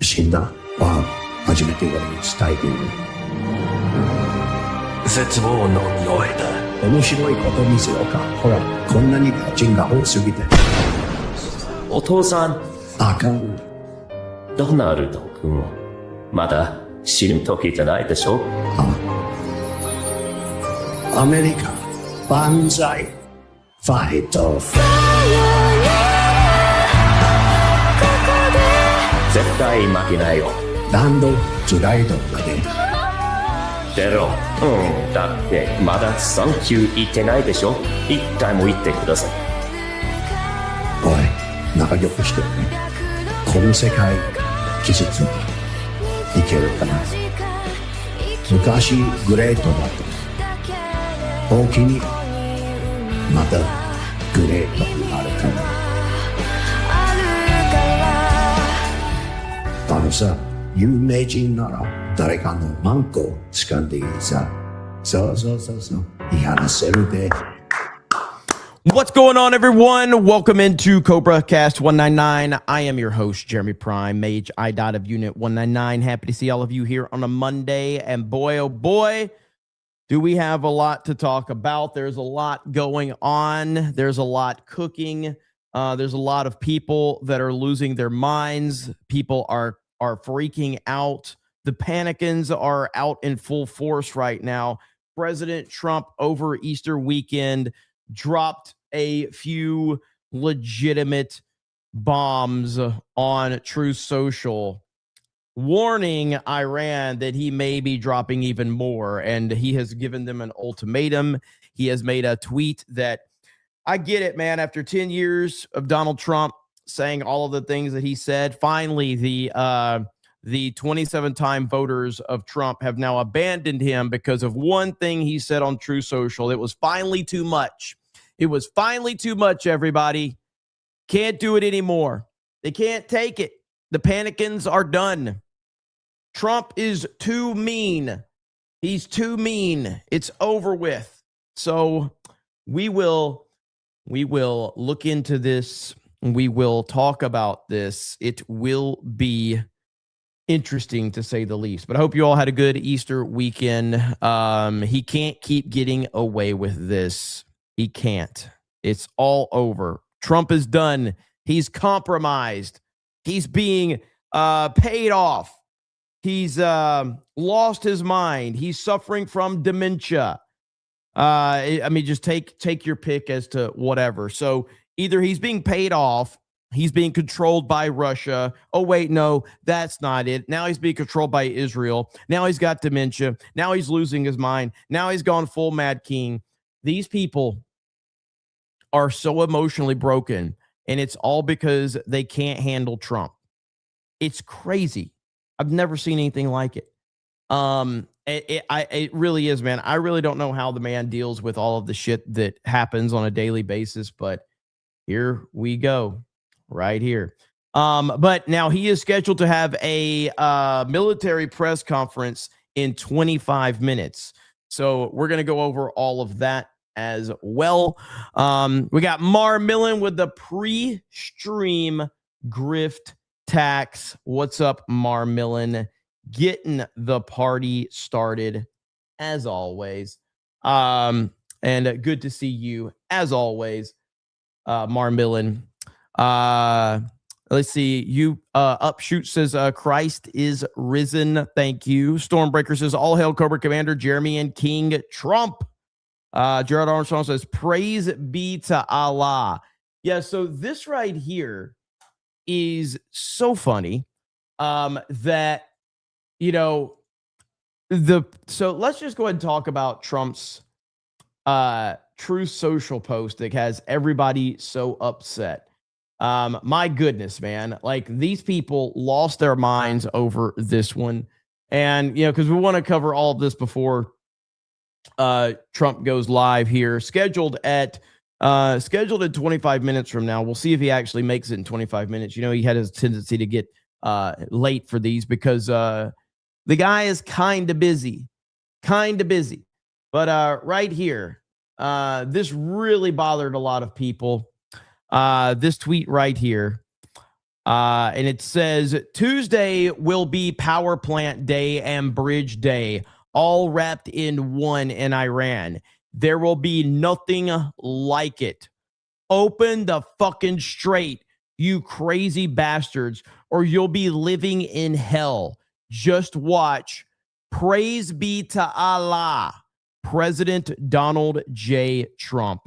死んだは初めて俺に伝えている。絶望の匂いだ。面白いこと見せようか。ほら、こんなに人が多すぎて。お父さん。あかん。ドナルド君はまだ死ぬ時じゃないでしょ。アメリカ万歳ファイト。絶対負けないよ。何度スライドまでゼロ。だってまだサンキュー言ってないでしょ。一回も言ってください。おい、仲良くしてね。この世界季節にいけるかな。昔グレートだと大きにまたグレートになるかな。あのさ、有名人なら誰かのマンコ掴んでいいさ。そう言い話せるで。What's going on, everyone? Welcome into CobraCast 199. I am your host, Jeremy Prime, Mage I. of Unit 199. Happy to see all of you here on a Monday. And boy, oh boy, do we have a lot to talk about. There's a lot going on. There's a lot cooking. There's a lot of people that are losing their minds. People are freaking out. The panicans are out in full force right now. President Trump over Easter weekend dropped a few legitimate bombs on Truth Social, warning Iran that he may be dropping even more. And he has given them an ultimatum. He has made a tweet that, I get it, man. After 10 years of Donald Trump saying all of the things that he said, finally the 27-time voters of Trump have now abandoned him because of one thing he said on Truth Social. It was finally too much. It was finally too much, everybody. Can't do it anymore. They can't take it. The panicans are done. Trump is too mean. He's too mean. It's over with. So we will look into this. We will talk about this. It will be interesting to say the least. But I hope you all had a good Easter weekend. He can't keep getting away with this. He can't. It's all over. Trump is done. He's compromised. He's being paid off. He's lost his mind. He's suffering from dementia. I mean, just take your pick as to whatever. So either he's being paid off, he's being controlled by Russia. Oh, wait, no, that's not it. Now he's being controlled by Israel. Now he's got dementia. Now he's losing his mind. Now he's gone full Mad King. These people are so emotionally broken, and it's all because they can't handle Trump. It's crazy. I've never seen anything like it. It really is, man. I really don't know how the man deals with all of the shit that happens on a daily basis, but here we go, right here. But now he is scheduled to have a military press conference in 25 minutes. So we're going to go over all of that as well. We got Mar Millen with the pre-stream grift tax. What's up, Mar Millen? Getting the party started as always. And good to see you as always, Mar Millen. Let's see. You Upshoot says Christ is risen. Thank you. Stormbreaker says all hail Cobra Commander Jeremy and King Trump. Gerard Armstrong says praise be to Allah. Yeah, so this right here is so funny that, you know, so let's just go ahead and talk about Trump's Truth Social post that has everybody so upset. My goodness, man, like these people lost their minds over this one. And, you know, because we want to cover all of this before Trump goes live here, scheduled at 25 minutes from now. We'll see if he actually makes it in 25 minutes. You know, he had his tendency to get late for these because the guy is kind of busy. But right here, this really bothered a lot of people. This tweet right here. And it says Tuesday will be power plant day and bridge day, all wrapped in one in Iran. There will be nothing like it. Open the fucking strait, you crazy bastards, or you'll be living in hell. Just watch. Praise be to Allah. President Donald J. Trump.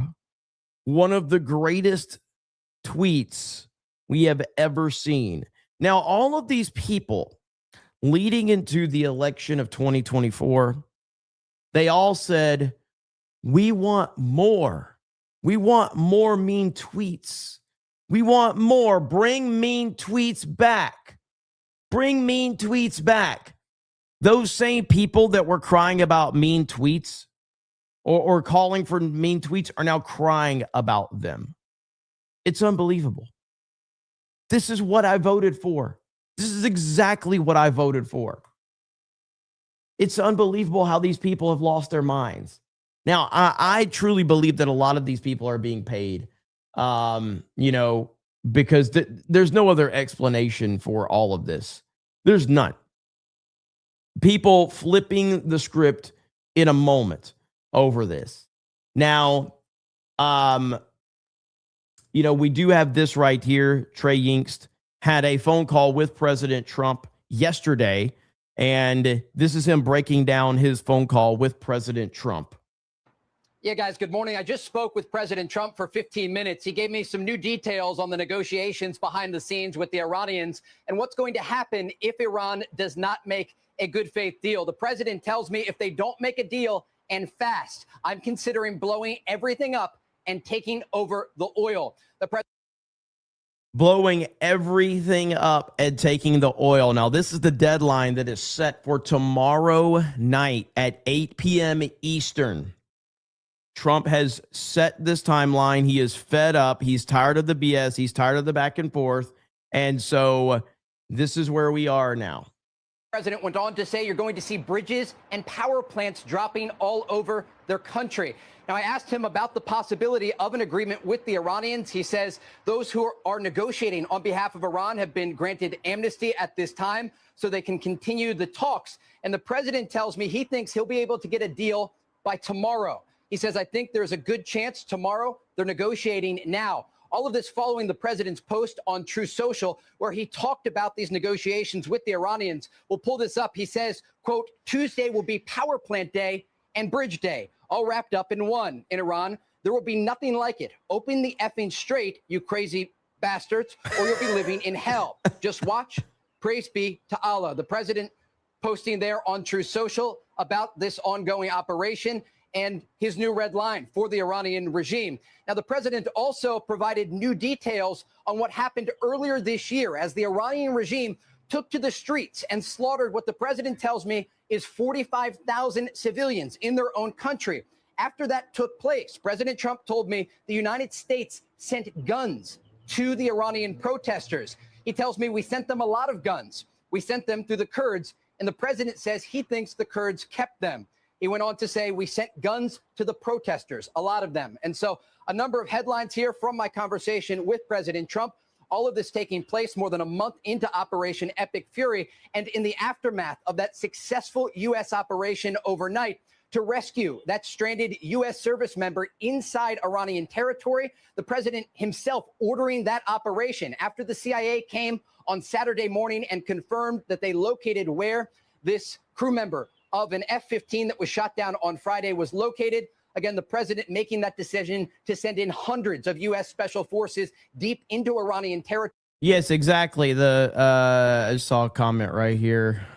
One of the greatest tweets we have ever seen. Now, all of these people leading into the election of 2024, they all said, we want more. We want more mean tweets. We want more. Bring mean tweets back. Bring mean tweets back. Those same people that were crying about mean tweets or calling for mean tweets are now crying about them. It's unbelievable. This is what I voted for. This is exactly what I voted for. It's unbelievable how these people have lost their minds. Now, I truly believe that a lot of these people are being paid, because there's no other explanation for all of this. There's none. People flipping the script in a moment over this. Now, we do have this right here. Trey Yingst had a phone call with President Trump yesterday, and this is him breaking down his phone call with President Trump. Yeah, guys, good morning. I just spoke with President Trump for 15 minutes. He gave me some new details on the negotiations behind the scenes with the Iranians and what's going to happen if Iran does not make a good faith deal. The president tells me if they don't make a deal and fast, I'm considering blowing everything up and taking over the oil. Blowing everything up and taking the oil. Now, this is the deadline that is set for tomorrow night at 8 p.m. Eastern. Trump has set this timeline. He is fed up. He's tired of the BS. He's tired of the back and forth. And so this is where we are now. The president went on to say you're going to see bridges and power plants dropping all over their country. Now, I asked him about the possibility of an agreement with the Iranians. He says those who are negotiating on behalf of Iran have been granted amnesty at this time so they can continue the talks. And the president tells me he thinks he'll be able to get a deal by tomorrow. He says, I think there's a good chance tomorrow. They're negotiating now. All of this following the president's post on True Social, where he talked about these negotiations with the Iranians. We'll pull this up. He says, quote, Tuesday will be power plant day and bridge day, all wrapped up in one. In Iran, there will be nothing like it. Open the effing straight, you crazy bastards, or you'll be living in hell. Just watch. Praise be to Allah. The president posting there on True Social about this ongoing operation and his new red line for the Iranian regime. Now, the president also provided new details on what happened earlier this year as the Iranian regime took to the streets and slaughtered what the president tells me is 45,000 civilians in their own country. After that took place, President Trump told me the United States sent guns to the Iranian protesters. He tells me we sent them a lot of guns. We sent them through the Kurds, and the president says he thinks the Kurds kept them. He went on to say we sent guns to the protesters, a lot of them. And so a number of headlines here from my conversation with President Trump. All of this taking place more than a month into Operation Epic Fury and in the aftermath of that successful U.S. operation overnight to rescue that stranded U.S. service member inside Iranian territory. The president himself ordering that operation after the CIA came on Saturday morning and confirmed that they located where this crew member of an F-15 that was shot down on Friday was located. Again, the president making that decision to send in hundreds of U.S. special forces deep into Iranian territory. Yes, exactly. I saw a comment right here.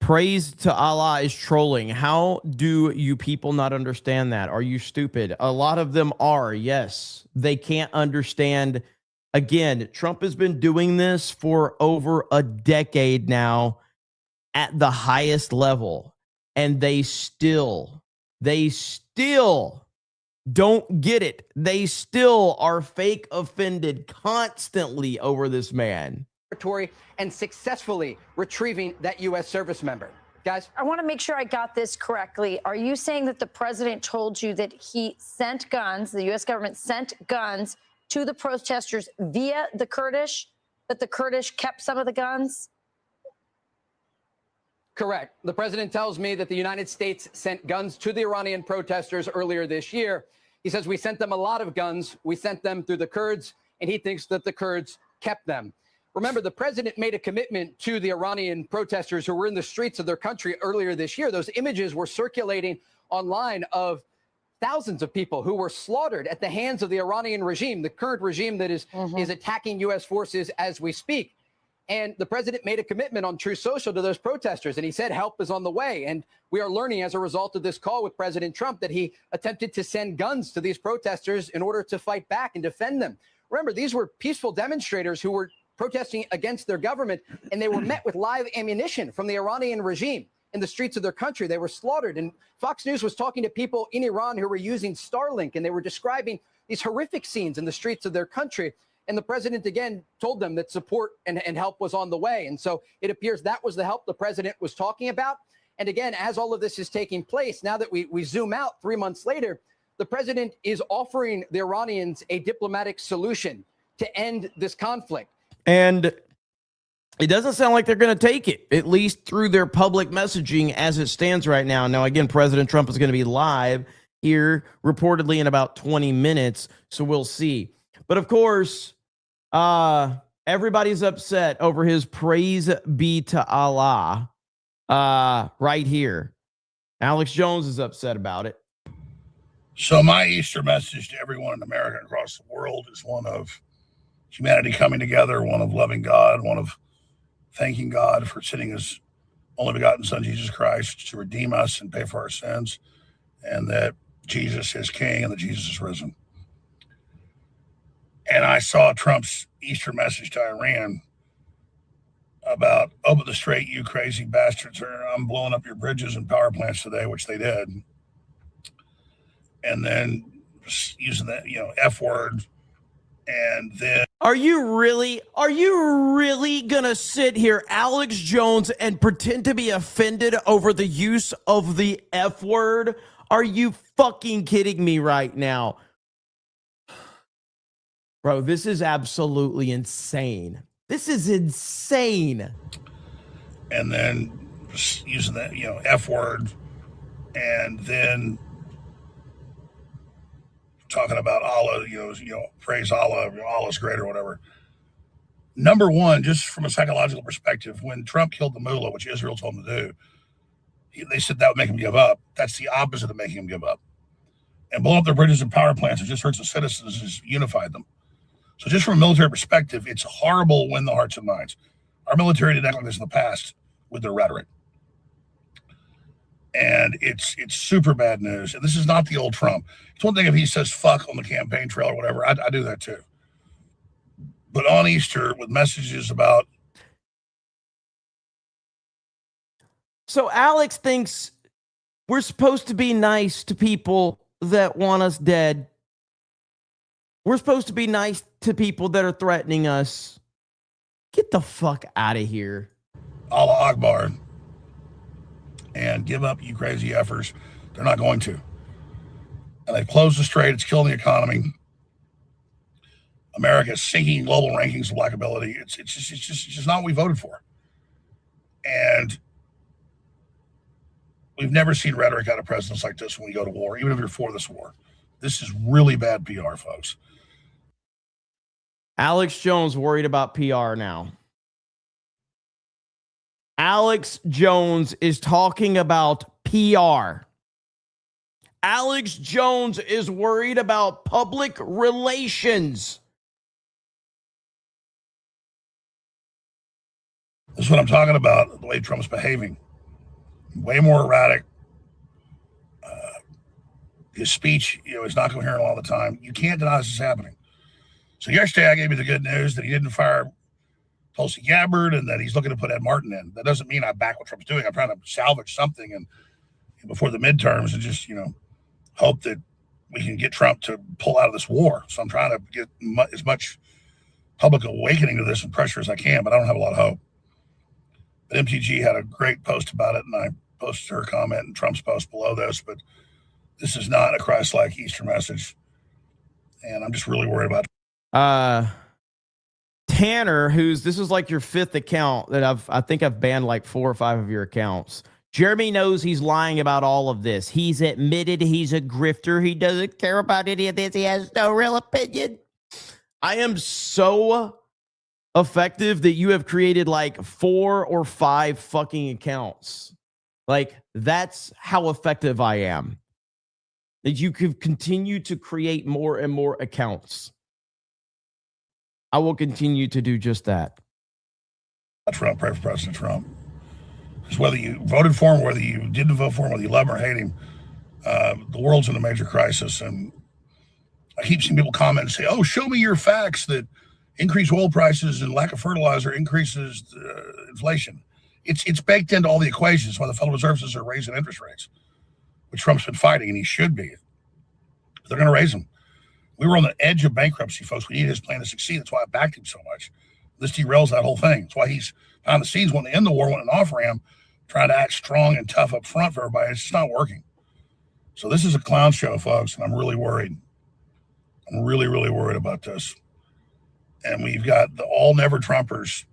Praise to Allah is trolling. How do you people not understand that? Are you stupid? A lot of them are, yes. They can't understand. Again, Trump has been doing this for over a decade now at the highest level, and they still don't get it. They still are fake offended constantly over this man. And successfully retrieving that U.S. service member. Guys? I want to make sure I got this correctly. Are you saying that the president told you that he sent guns, the U.S. government sent guns to the protesters via the Kurdish, that the Kurdish kept some of the guns? Correct. The president tells me that the United States sent guns to the Iranian protesters earlier this year. He says we sent them a lot of guns. We sent them through the Kurds, and he thinks that the Kurds kept them. Remember, the president made a commitment to the Iranian protesters who were in the streets of their country earlier this year. Those images were circulating online of thousands of people who were slaughtered at the hands of the Iranian regime, the current regime that is attacking U.S. forces as we speak. And the president made a commitment on True Social to those protesters, and he said help is on the way. And we are learning as a result of this call with President Trump that he attempted to send guns to these protesters in order to fight back and defend them. Remember, these were peaceful demonstrators who were protesting against their government, and they were met with live ammunition from the Iranian regime in the streets of their country. They were slaughtered. And Fox News was talking to people in Iran who were using Starlink, and they were describing these horrific scenes in the streets of their country. And the president, again, told them that support and help was on the way. And so it appears that was the help the president was talking about. And again, as all of this is taking place, now that we zoom out 3 months later, the president is offering the Iranians a diplomatic solution to end this conflict. And it doesn't sound like they're going to take it, at least through their public messaging as it stands right now. Now, again, President Trump is going to be live here reportedly in about 20 minutes. So we'll see. But of course, everybody's upset over his praise be to Allah right here. Alex Jones is upset about it. So my Easter message to everyone in America and across the world is one of humanity coming together, one of loving God, one of thanking God for sending his only begotten son, Jesus Christ, to redeem us and pay for our sins, and that Jesus is king and that Jesus is risen. And I saw Trump's Easter message to Iran about open the strait, you crazy bastards, or I'm blowing up your bridges and power plants today, which they did. And then using that, F word. And then Are you really gonna sit here, Alex Jones, and pretend to be offended over the use of the F word? Are you fucking kidding me right now? Bro, this is absolutely insane. This is insane. And then using that, F word, and then talking about Allah, praise Allah, Allah's great or whatever. Number one, just from a psychological perspective, when Trump killed the mullah, which Israel told him to do, they said that would make him give up. That's the opposite of making him give up. And blowing up their bridges and power plants, it just hurts the citizens, just unified them. So just from a military perspective, it's horrible win the hearts and minds. Our military did act like this in the past with their rhetoric. And it's super bad news. And this is not the old Trump. It's one thing if he says fuck on the campaign trail or whatever. I do that too. But on Easter with messages about. So Alex thinks we're supposed to be nice to people that want us dead. We're supposed to be nice to people that are threatening us. Get the fuck out of here. Allah Akbar. And give up, you crazy effers. They're not going to. And they've closed the strait. It's killing the economy. America is sinking global rankings of likability. It's just not what we voted for. And we've never seen rhetoric out of presidents like this when we go to war, even if you're for this war. This is really bad PR, folks. Alex Jones worried about PR now. Alex Jones is talking about PR. Alex Jones is worried about public relations. This is what I'm talking about, the way Trump's behaving. Way more erratic. His speech, is not coherent all the time. You can't deny this is happening. So yesterday I gave you the good news that he didn't fire Tulsi Gabbard and that he's looking to put Ed Martin in. That doesn't mean I back what Trump's doing. I'm trying to salvage something and before the midterms and just, hope that we can get Trump to pull out of this war. So I'm trying to get as much public awakening to this and pressure as I can, but I don't have a lot of hope. But MTG had a great post about it, and I posted her comment and Trump's post below this, but this is not a Christ-like Easter message. And I'm just really worried about Tanner, this is like your 5th account that I think I've banned like 4 or 5 of your accounts. Jeremy knows he's lying about all of this. He's admitted he's a grifter. He doesn't care about any of this. He has no real opinion. I am so effective that you have created like 4 or 5 fucking accounts. Like, that's how effective I am. That you could continue to create more and more accounts. I will continue to do just that. Trump, pray for President Trump. Because whether you voted for him, whether you didn't vote for him, whether you love him or hate him, the world's in a major crisis. And I keep seeing people comment and say, oh, show me your facts that increased oil prices and lack of fertilizer increases inflation. It's baked into all the equations why the Federal Reserve are raising interest rates, which Trump's been fighting, and he should be. They're going to raise them. We were on the edge of bankruptcy, folks. We need his plan to succeed. That's why I backed him so much. This derails that whole thing. That's why he's behind the scenes wanting to end the war, wanting an off-ramp, trying to act strong and tough up front for everybody. It's just not working. So this is a clown show, folks, and I'm really worried. I'm really, really worried about this. And we've got the all-never Trumpers,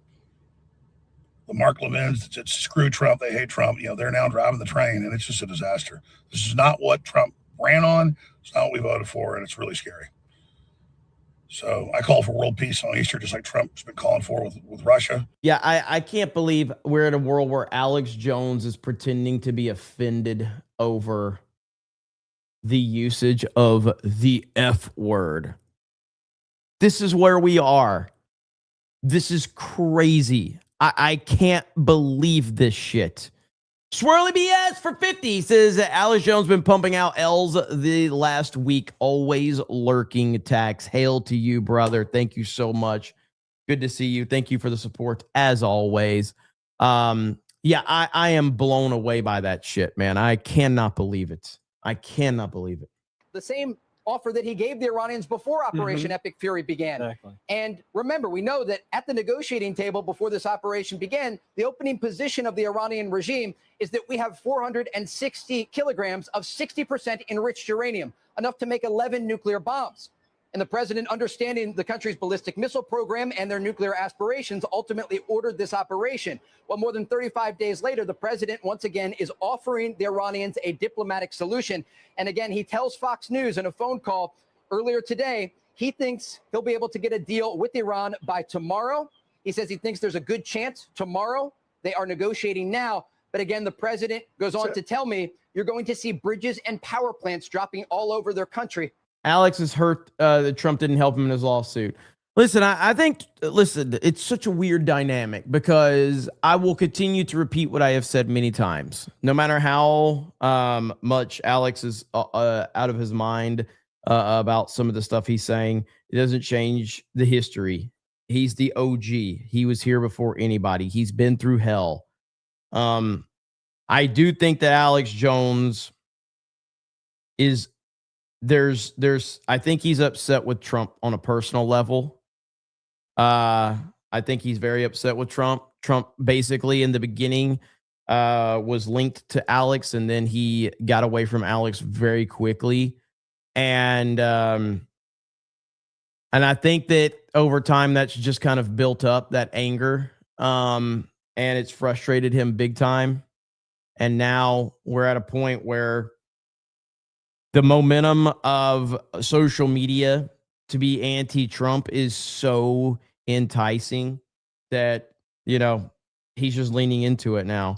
the Mark Levins that screw Trump, they hate Trump. You know, they're now driving the train, and it's just a disaster. This is not what Trump ran on. It's not what we voted for, and it's really scary. So I call for world peace on Easter, just like Trump's been calling for with Russia. Yeah, I can't believe we're in a world where Alex Jones is pretending to be offended over the usage of the F word. This is where we are. This is crazy. I can't believe this shit. Swirly BS for 50 says that Alex Jones been pumping out L's the last week, always lurking attacks. Hail to you, brother. Thank you so much. Good to see you. Thank you for the support as always. Yeah, I am blown away by that shit, man. I cannot believe it. I cannot believe it. The same offer that he gave the Iranians before Operation Epic Fury began. Exactly. And remember, we know that at the negotiating table before this operation began, the opening position of the Iranian regime is that we have 460 kilograms of 60% enriched uranium, enough to make 11 nuclear bombs. And the president, understanding the country's ballistic missile program and their nuclear aspirations, ultimately ordered this operation. Well, more than 35 days later, the president once again is offering the Iranians a diplomatic solution. And again, he tells Fox News in a phone call earlier today, he thinks he'll be able to get a deal with Iran by tomorrow. He says he thinks there's a good chance tomorrow. They are negotiating now. But again, the president goes on to tell me you're going to see bridges and power plants dropping all over their country. Alex is hurt that Trump didn't help him in his lawsuit. Listen, I think, it's such a weird dynamic because I will continue to repeat what I have said many times. No matter how much Alex is out of his mind about some of the stuff he's saying, it doesn't change the history. He's the OG. He was here before anybody. He's been through hell. I do think that Alex Jones is... I think he's upset with Trump on a personal level. I think he's very upset with Trump. Trump basically in the beginning was linked to Alex, and then he got away from Alex very quickly. And I think that over time that's just kind of built up that anger. And it's frustrated him big time. And now we're at a point where the momentum of social media to be anti-Trump is so enticing that, he's just leaning into it now.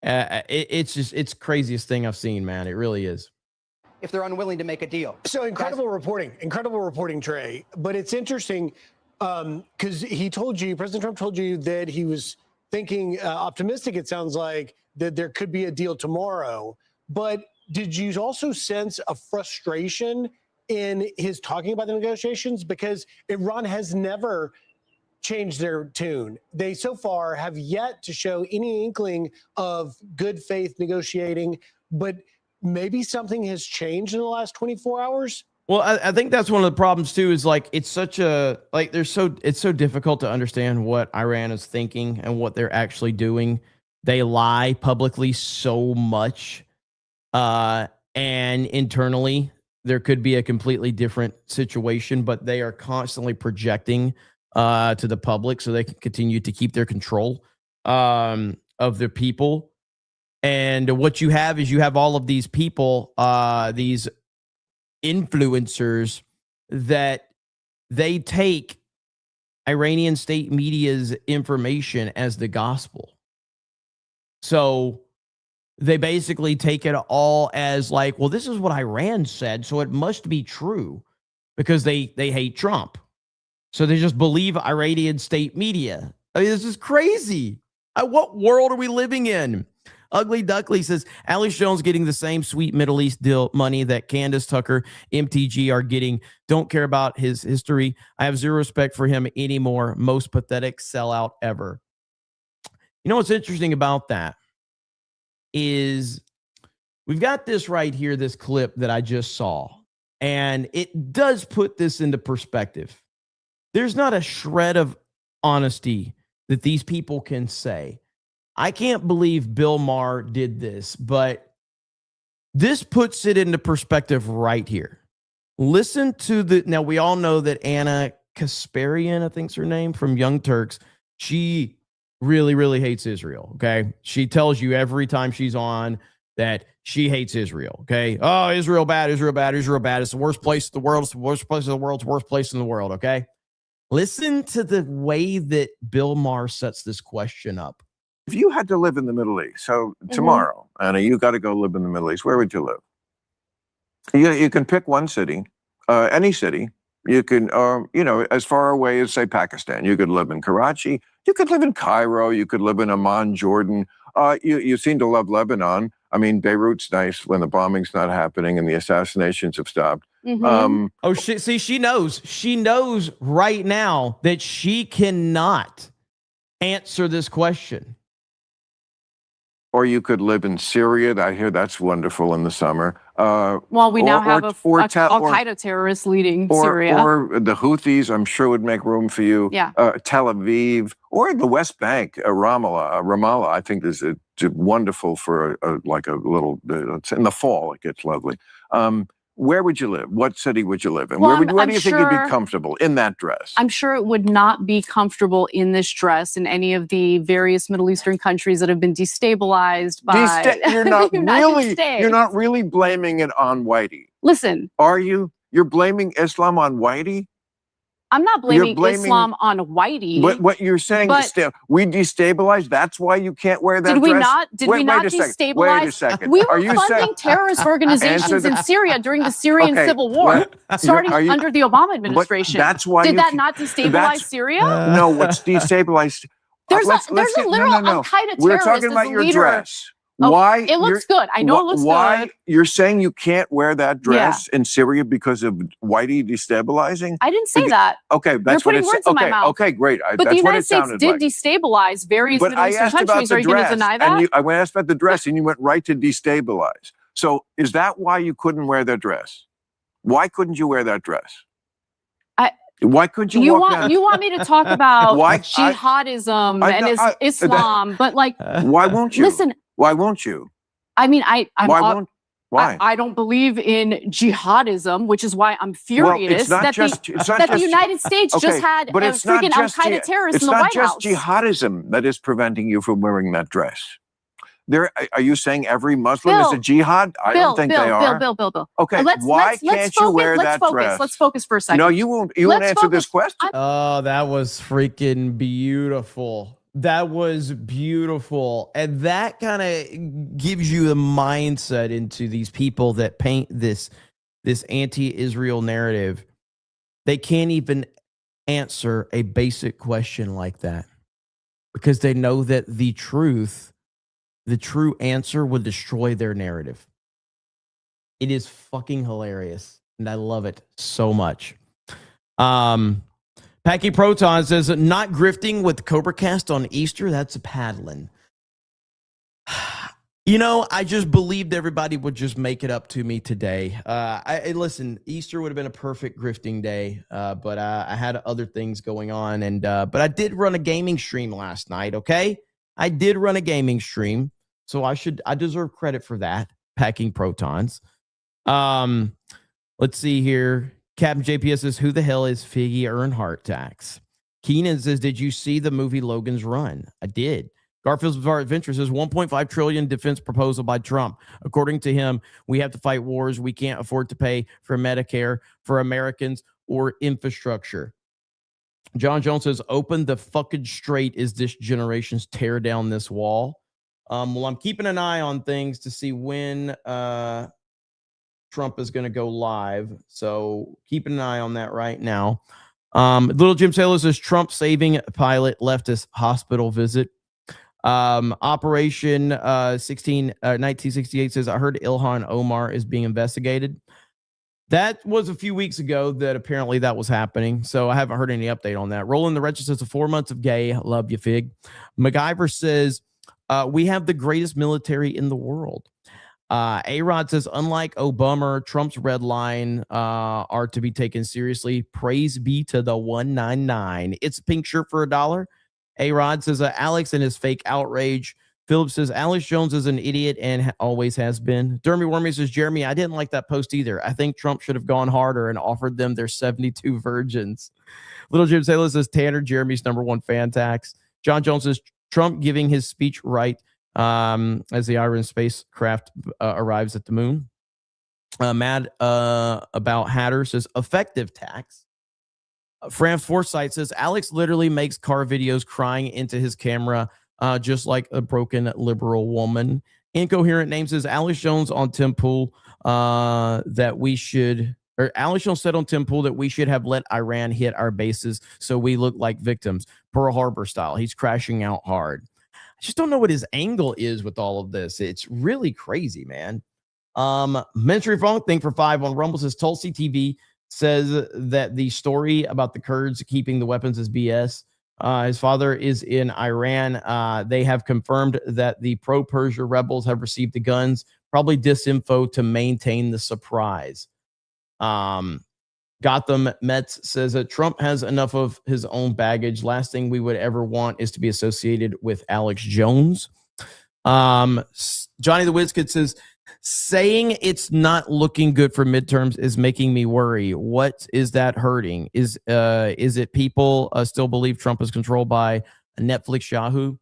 It's craziest thing I've seen, man. It really is. If they're unwilling to make a deal. So incredible reporting, Trey. But it's interesting because President Trump told you that he was thinking optimistic, it sounds like, that there could be a deal tomorrow. But did you also sense a frustration in his talking about the negotiations? Because Iran has never changed their tune. They so far have yet to show any inkling of good faith negotiating, but maybe something has changed in the last 24 hours. Well, I think that's one of the problems too, is it's so difficult to understand what Iran is thinking and what they're actually doing. They lie publicly so much. And internally, there could be a completely different situation, but they are constantly projecting to the public so they can continue to keep their control of the people. And what you have is you have all of these people, these influencers that they take Iranian state media's information as the gospel. So they basically take it all as like, well, this is what Iran said, so it must be true because they hate Trump. So they just believe Iranian state media. I mean, this is crazy. What world are we living in? Ugly Duckly says, Alex Jones getting the same sweet Middle East deal money that Candace, Tucker, MTG are getting. Don't care about his history. I have zero respect for him anymore. Most pathetic sellout ever. You know what's interesting about that is we've got this right here, this clip that I just saw, and it does put this into perspective. There's not a shred of honesty that these people can say. I can't believe Bill Maher did this, but this puts it into perspective right here. Listen to now we all know that Anna Kasparian, I think's her name, from Young Turks, she really, really hates Israel, okay? She tells you every time she's on that she hates Israel, okay? Oh, Israel bad, Israel bad, Israel bad. It's the worst place in the world. It's the worst place in the world. It's the worst place in the world, okay? Listen to the way that Bill Maher sets this question up. If you had to live in the Middle East, so tomorrow, Anna, you got to go live in the Middle East, where would you live? You can pick one city, any city. You can, as far away as, say, Pakistan. You could live in Karachi. You could live in Cairo. You could live in Amman, Jordan. You seem to love Lebanon. I mean, Beirut's nice when the bombing's not happening and the assassinations have stopped. She knows. She knows right now that she cannot answer this question. Or you could live in Syria. I hear that's wonderful in the summer. Well, we now have Al-Qaeda terrorists leading Syria. Or the Houthis, I'm sure, would make room for you. Yeah. Tel Aviv, or the West Bank, Ramallah, I think is wonderful for a little, it's in the fall, it gets lovely. Where would you live? What city would you live in? Well, where do you think you'd be comfortable in that dress? I'm sure it would not be comfortable in this dress in any of the various Middle Eastern countries that have been destabilized by You're not the United States. You're not really blaming it on Whitey. Listen. Are you? You're blaming Islam on Whitey? I'm not blaming Islam on Whitey. But what you're saying is we destabilized. That's why you can't wear that dress? Did we not destabilize? Wait a second. We were funding terrorist organizations in Syria during the Syrian civil war, starting under the Obama administration. That's why Did that not destabilize Syria? No, what's destabilized? There's a literal Al-Qaeda terrorist. We're talking about your dress. Oh, why? It looks good. I know it looks good. You're saying you can't wear that dress in Syria because of Whitey destabilizing? I didn't say that. Okay, that's what it said. Okay, okay, great. But the United States did destabilize various Middle Eastern countries. Are you going to deny that? I asked about the dress, and you went right to destabilize. So is that why you couldn't wear that dress? Why couldn't you wear that dress? Why couldn't you walk down? You want me to talk about jihadism and Islam, but why won't you? Listen. Why won't you? I mean, why? I don't believe in jihadism, which is why I'm furious that the United States just had a freaking Al-Qaeda terrorist in the White House. It's not just jihadism that is preventing you from wearing that dress. Are you saying every Muslim is a jihad? I don't think they are. Bill. Okay, why can't you wear that dress? Let's focus for a second. No, you won't answer this question. Oh, that was freaking beautiful. That was beautiful. And that kind of gives you the mindset into these people that paint this anti-Israel narrative. They can't even answer a basic question like that because they know that the true answer would destroy their narrative. It is fucking hilarious. And I love it so much. Packy Proton says, not grifting with CobraCast on Easter, that's a paddling. I just believed everybody would just make it up to me today. Listen, Easter would have been a perfect grifting day, but I had other things going on. But I did run a gaming stream last night, okay? I did run a gaming stream, so I deserve credit for that, Packing Protons. Let's see here. Captain JPS says, who the hell is Figgy Earnhardt tax? Keenan says, did you see the movie Logan's Run? I did. Garfield's Bizarre Adventure says, 1.5 trillion defense proposal by Trump. According to him, we have to fight wars we can't afford to pay for Medicare for Americans or infrastructure. John Jones says, open the fucking straight is this generation's tear down this wall. Well, I'm keeping an eye on things to see when Trump is going to go live. So keeping an eye on that right now. Little Jim Taylor says, Trump saving pilot leftist hospital visit. Operation 1968 says, I heard Ilhan Omar is being investigated. That was a few weeks ago that apparently that was happening. So I haven't heard any update on that. Roland the Wretched says, 4 months of gay. Love you, Fig. MacGyver says, we have the greatest military in the world. A-Rod says, unlike Obama, Trump's red line are to be taken seriously. Praise be to the 199. It's a pink shirt for $1. A-Rod says, Alex and his fake outrage. Philip says, Alex Jones is an idiot and always has been. Dermy Wormy says, Jeremy, I didn't like that post either. I think Trump should have gone harder and offered them their 72 virgins. Little Jim Saylor says, Tanner, Jeremy's #1 fan tax. John Jones says, Trump giving his speech right as the Iron spacecraft arrives at the moon. Mad about Hatter says, effective tax. Fran Forsyth says, Alex literally makes car videos crying into his camera just like a broken liberal woman. Incoherent Name says, Alex Jones on Tim Pool that we should, or Alex Jones said on Tim Pool that we should have let Iran hit our bases so we look like victims, Pearl Harbor style. He's crashing out hard. I just don't know what his angle is with all of this. It's really crazy, man. Mentary Funk thing for 5 on Rumble says, Tulsi TV says that the story about the Kurds keeping the weapons is BS. His father is in Iran. They have confirmed that the pro-Persia rebels have received the guns, probably disinfo to maintain the surprise. Gotham Mets says that Trump has enough of his own baggage. Last thing we would ever want is to be associated with Alex Jones. Johnny the Wizkid says, saying it's not looking good for midterms is making me worry. What is that hurting? Is it people still believe Trump is controlled by a Netflix Yahoo?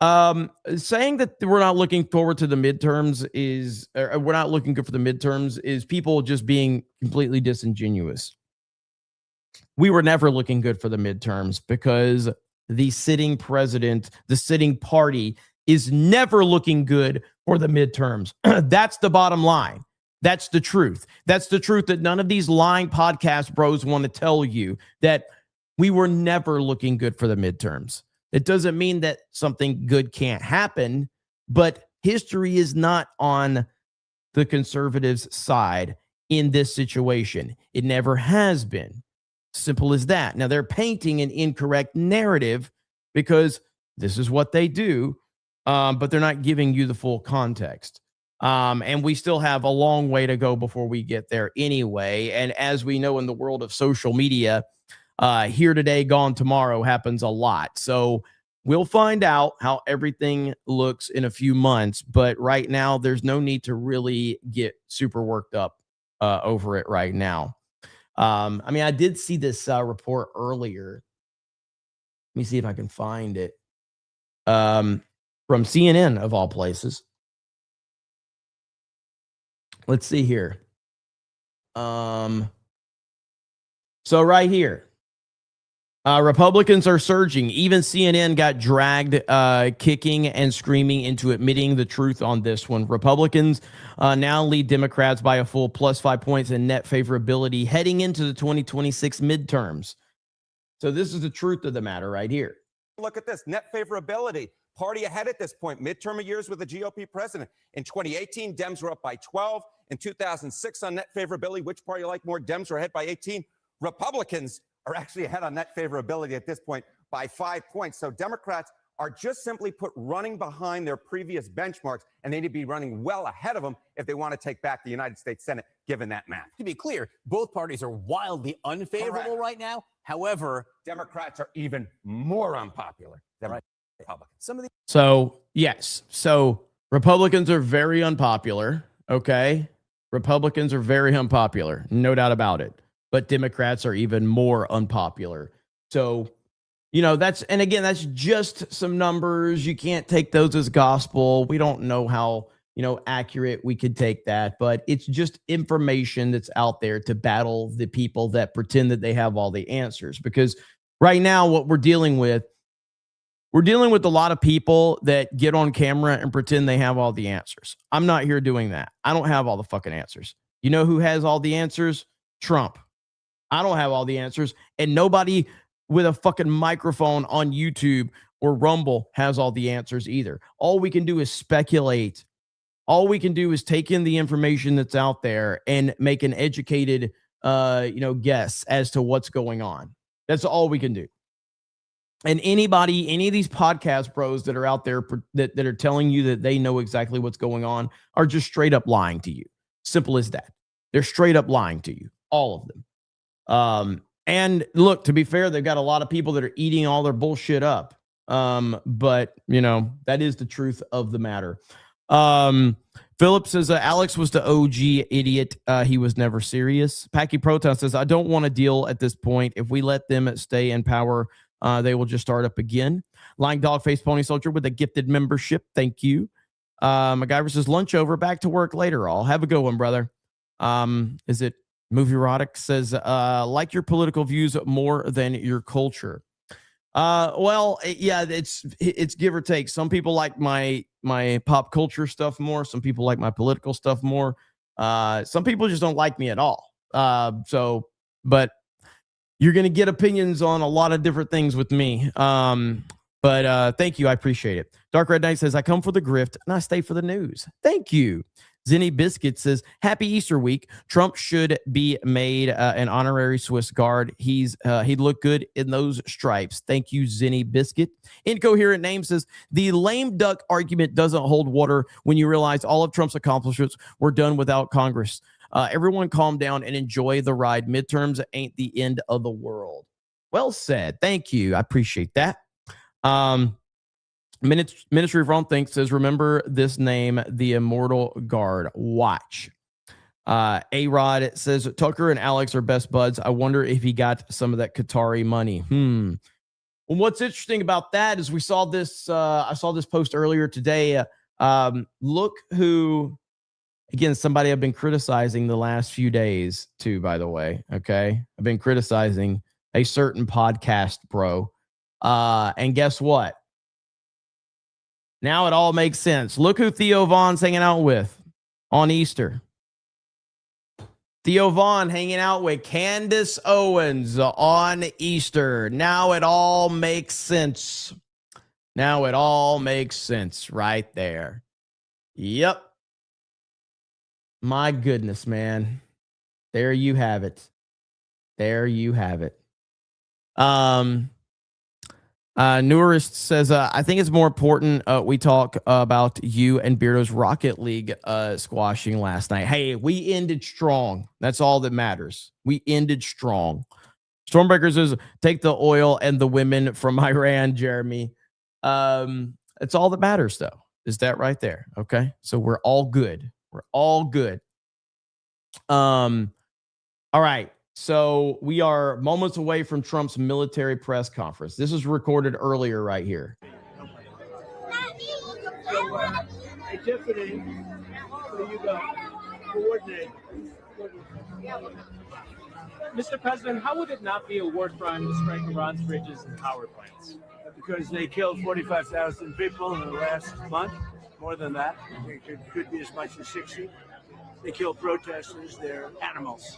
Saying that we're not looking forward to the midterms is, or we're not looking good for the midterms is people just being completely disingenuous. We were never looking good for the midterms because the sitting president, the sitting party is never looking good for the midterms. That's the bottom line. That's the truth. That's the truth that none of these lying podcast bros want to tell you, that we were never looking good for the midterms. It doesn't mean that something good can't happen, but history is not on the conservatives' side in this situation. It never has been. Simple as that. Now, they're painting an incorrect narrative because this is what they do. But they're not giving you the full context. And we still have a long way to go before we get there anyway. And as we know in the world of social media, here today, gone tomorrow happens a lot. So we'll find out how everything looks in a few months. But right now, there's no need to really get super worked up over it right now. I mean, I did see this report earlier. Let me see if I can find it. From CNN, of all places. Let's see here. So right here, Republicans are surging. Even CNN got dragged kicking and screaming into admitting the truth on this one. Republicans now lead Democrats by a full +5 points in net favorability heading into the 2026 midterms. So this is the truth of the matter right here. Look at this, net favorability. Party ahead at this point, midterm years with the GOP president. In 2018, Dems were up by 12. In 2006 on net favorability, which party you like more? Dems were ahead by 18. Republicans are actually ahead on net favorability at this point by 5 points. So Democrats are just simply running behind their previous benchmarks, and they need to be running well ahead of them if they want to take back the United States Senate, given that math. To be clear, both parties are wildly unfavorable right now. However, Democrats are even more unpopular than Republicans. So, yes. So Republicans are very unpopular. Okay. Republicans are very unpopular, no doubt about it. But Democrats are even more unpopular. So, that's just some numbers. You can't take those as gospel. We don't know how, accurate we could take that, but it's just information that's out there to battle the people that pretend that they have all the answers. Because right now, what we're dealing with a lot of people that get on camera and pretend they have all the answers. I'm not here doing that. I don't have all the fucking answers. You know who has all the answers? Trump. I don't have all the answers, and nobody with a fucking microphone on YouTube or Rumble has all the answers either. All we can do is speculate. All we can do is take in the information that's out there and make an educated, guess as to what's going on. That's all we can do. And any of these podcast bros that are out there that are telling you that they know exactly what's going on are just straight up lying to you. Simple as that. They're straight up lying to you. All of them. And look, to be fair, they've got a lot of people that are eating all their bullshit up. But that is the truth of the matter. Philip says Alex was the OG idiot. He was never serious. Packy Proton says, I don't want to deal at this point. If we let them stay in power, they will just start up again. Lying Dog Face Pony Soldier with a gifted membership. Thank you. MacGyver says, lunch over, back to work later. All have a good one, brother. Is it Movie Erotic says, like your political views more than your culture. Well, yeah, it's give or take. Some people like my pop culture stuff more. Some people like my political stuff more. Some people just don't like me at all. But you're going to get opinions on a lot of different things with me. But thank you. I appreciate it. Dark Red Knight says, I come for the grift and I stay for the news. Thank you. Zinny Biscuit says, happy Easter week. Trump should be made an honorary Swiss guard. He'd look good in those stripes. Thank you, Zinny Biscuit. Incoherent Name says, the lame duck argument doesn't hold water when you realize all of Trump's accomplishments were done without Congress. Everyone calm down and enjoy the ride. Midterms ain't the end of the world. Well said. Thank you. I appreciate that. Ministry of Wrong Think says, remember this name, the Immortal Guard. Watch. A-Rod says, Tucker and Alex are best buds. I wonder if he got some of that Qatari money. Well, what's interesting about that is we saw this. I saw this post earlier today. Look who, again, somebody I've been criticizing the last few days too, by the way. Okay. I've been criticizing a certain podcast bro. And guess what? Now it all makes sense. Look who Theo Von's hanging out with on Easter. Theo Von hanging out with Candace Owens on Easter. Now it all makes sense. Now it all makes sense right there. Yep. My goodness, man. There you have it. There you have it. Neurist says, I think it's more important we talk about you and Beardo's Rocket League squashing last night. Hey, we ended strong. That's all that matters. We ended strong. Stormbreaker says, take the oil and the women from Iran, Jeremy. It's all that matters, though. Is that right there? Okay. So we're all good. We're all good. All right. So we are moments away from Trump's military press conference. This is recorded earlier right here. Hey, Tiffany, there you go. Coordinate. Mr. President, how would it not be a war crime to strike Iran's bridges and power plants? Because they killed 45,000 people in the last month, more than that. I think it could be as much as 60. They kill protesters, they're animals.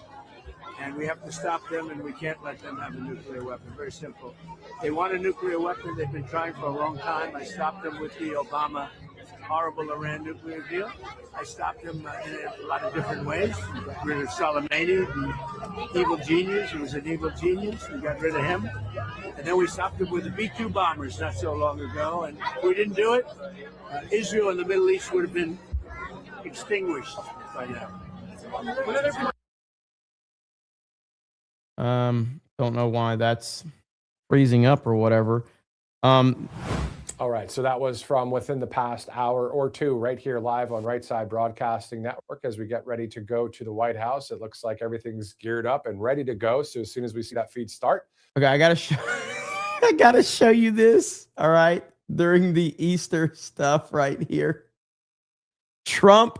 And we have to stop them, and we can't let them have a nuclear weapon. Very simple. They want a nuclear weapon. They've been trying for a long time. I stopped them with the Obama horrible Iran nuclear deal. I stopped them in a lot of different ways. We got rid of Soleimani, the evil genius. He was an evil genius. We got rid of him. And then we stopped them with the B-2 bombers not so long ago. And if we didn't do it, Israel and the Middle East would have been extinguished by now. Don't know why that's freezing up or whatever. All right, so that was from within the past hour or two right here live on Right Side Broadcasting Network as we get ready to go to the White House. It looks like everything's geared up and ready to go. So as soon as we see that feed start. Okay, I gotta show you this. All right, during the Easter stuff right here. Trump.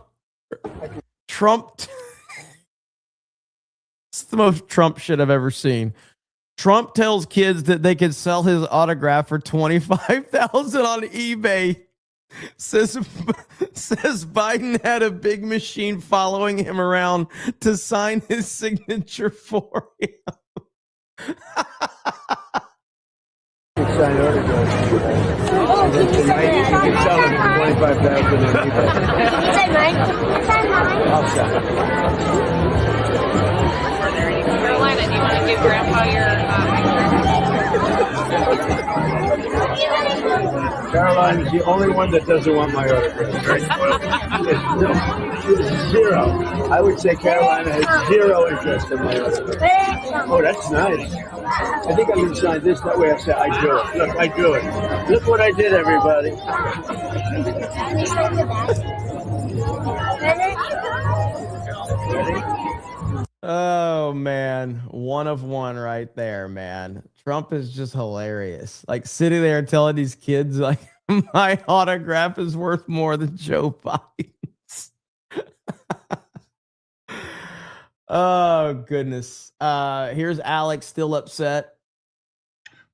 It's the most Trump shit I've ever seen. Trump tells kids that they can sell his autograph for $25,000 on eBay. Says Biden had a big machine following him around to sign his signature for him. Sign autographs. And then tonight you can sell it for $25,000 on eBay. Sign mine. Sign mine. I'll sign. Carolina, do you want to give Grandpa your Caroline is the only one that doesn't want my autograph. Zero. I would say Carolina has zero interest in my autograph. Oh, that's nice. I think I'm going to sign this. That way I say, I do it. Look, I do it. Look what I did, everybody. Oh, man. One of one right there, man. Trump is just hilarious. Like sitting there and telling these kids, like, my autograph is worth more than Joe Biden's. Oh, goodness. Here's Alex still upset.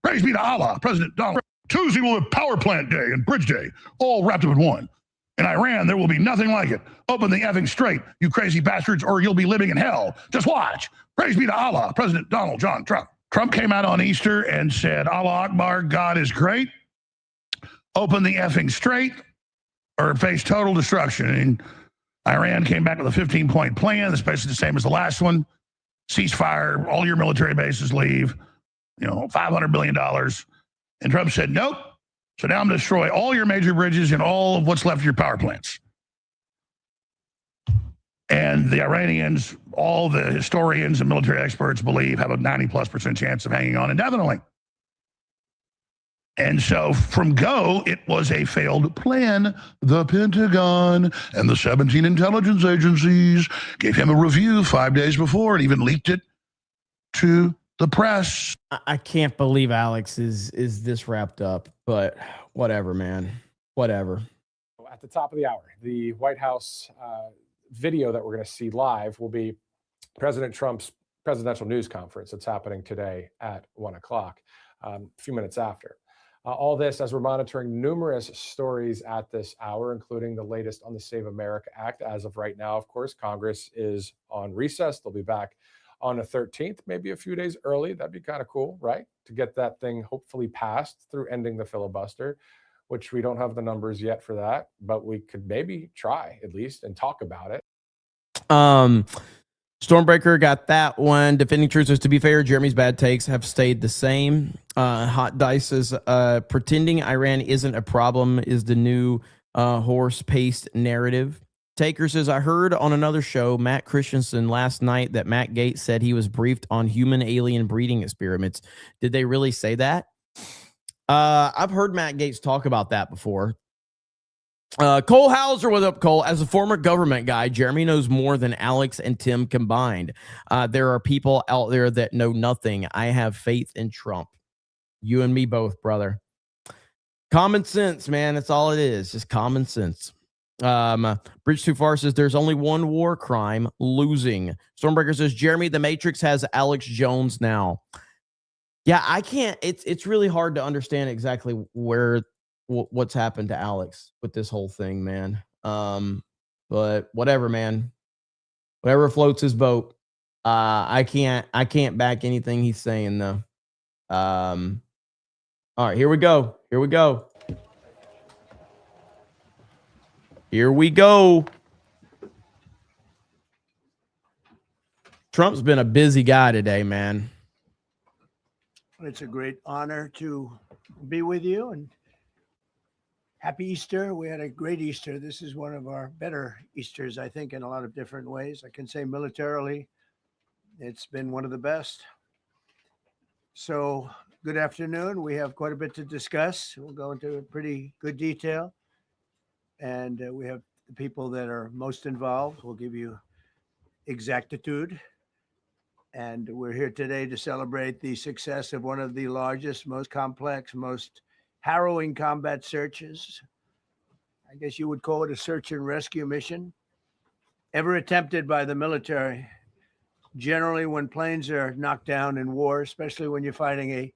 Praise be to Allah, President Donald. Tuesday will be Power Plant Day and Bridge Day, all wrapped up in one. In Iran, there will be nothing like it. Open the effing straight, you crazy bastards, or you'll be living in hell. Just watch. Praise be to Allah, President Donald John Trump. Trump came out on Easter and said, Allah Akbar, God is great. Open the effing straight or face total destruction. And Iran came back with a 15-point plan. That's basically the same as the last one. Ceasefire, all your military bases leave, $500 billion. And Trump said, nope. So now I'm going to destroy all your major bridges and all of what's left of your power plants. And the Iranians, all the historians and military experts believe have a 90+% chance of hanging on indefinitely. And so from go, it was a failed plan. The Pentagon and the 17 intelligence agencies gave him a review 5 days before and even leaked it to the press. I can't believe Alex is this wrapped up, but whatever, man. Whatever. At the top of the hour, the White House video that we're going to see live will be President Trump's presidential news conference. It's happening today at 1 o'clock, a few minutes after. All this as we're monitoring numerous stories at this hour, including the latest on the Save America Act. As of right now, of course, Congress is on recess. They'll be back on the 13th, maybe a few days early. That'd be kind of cool, right? To get that thing hopefully passed through ending the filibuster, which we don't have the numbers yet for that, but we could maybe try at least and talk about it. Stormbreaker got that one. Defending truthers. To be fair, Jeremy's bad takes have stayed the same. Hot Dice says, pretending Iran isn't a problem is the new horse-paced narrative. Taker says, I heard on another show, Matt Christensen, last night that Matt Gaetz said he was briefed on human-alien breeding experiments. Did they really say that? I've heard Matt Gaetz talk about that before. Cole Hauser, what's up, Cole? As a former government guy, Jeremy knows more than Alex and Tim combined. There are people out there that know nothing. I have faith in Trump. You and me both, brother. Common sense, man. That's all it is. Just common sense. Bridge Too Far says there's only one war crime, losing. Stormbreaker says Jeremy, the Matrix has Alex Jones now. Yeah, I can't. It's really hard to understand exactly what's happened to Alex with this whole thing, man. But whatever, man. Whatever floats his boat. I can't back anything he's saying though. All right, here we go. Here we go. Here we go. Trump's been a busy guy today, man. It's a great honor to be with you, and happy Easter. We had a great Easter. This is one of our better Easters, I think, in a lot of different ways. I can say militarily, it's been one of the best. So good afternoon. We have quite a bit to discuss. We'll go into pretty good detail. And we have the people that are most involved. We'll give you exactitude. And we're here today to celebrate the success of one of the largest, most complex, most harrowing combat searches. I guess you would call it a search and rescue mission ever attempted by the military. Generally, when planes are knocked down in war, especially when you're fighting a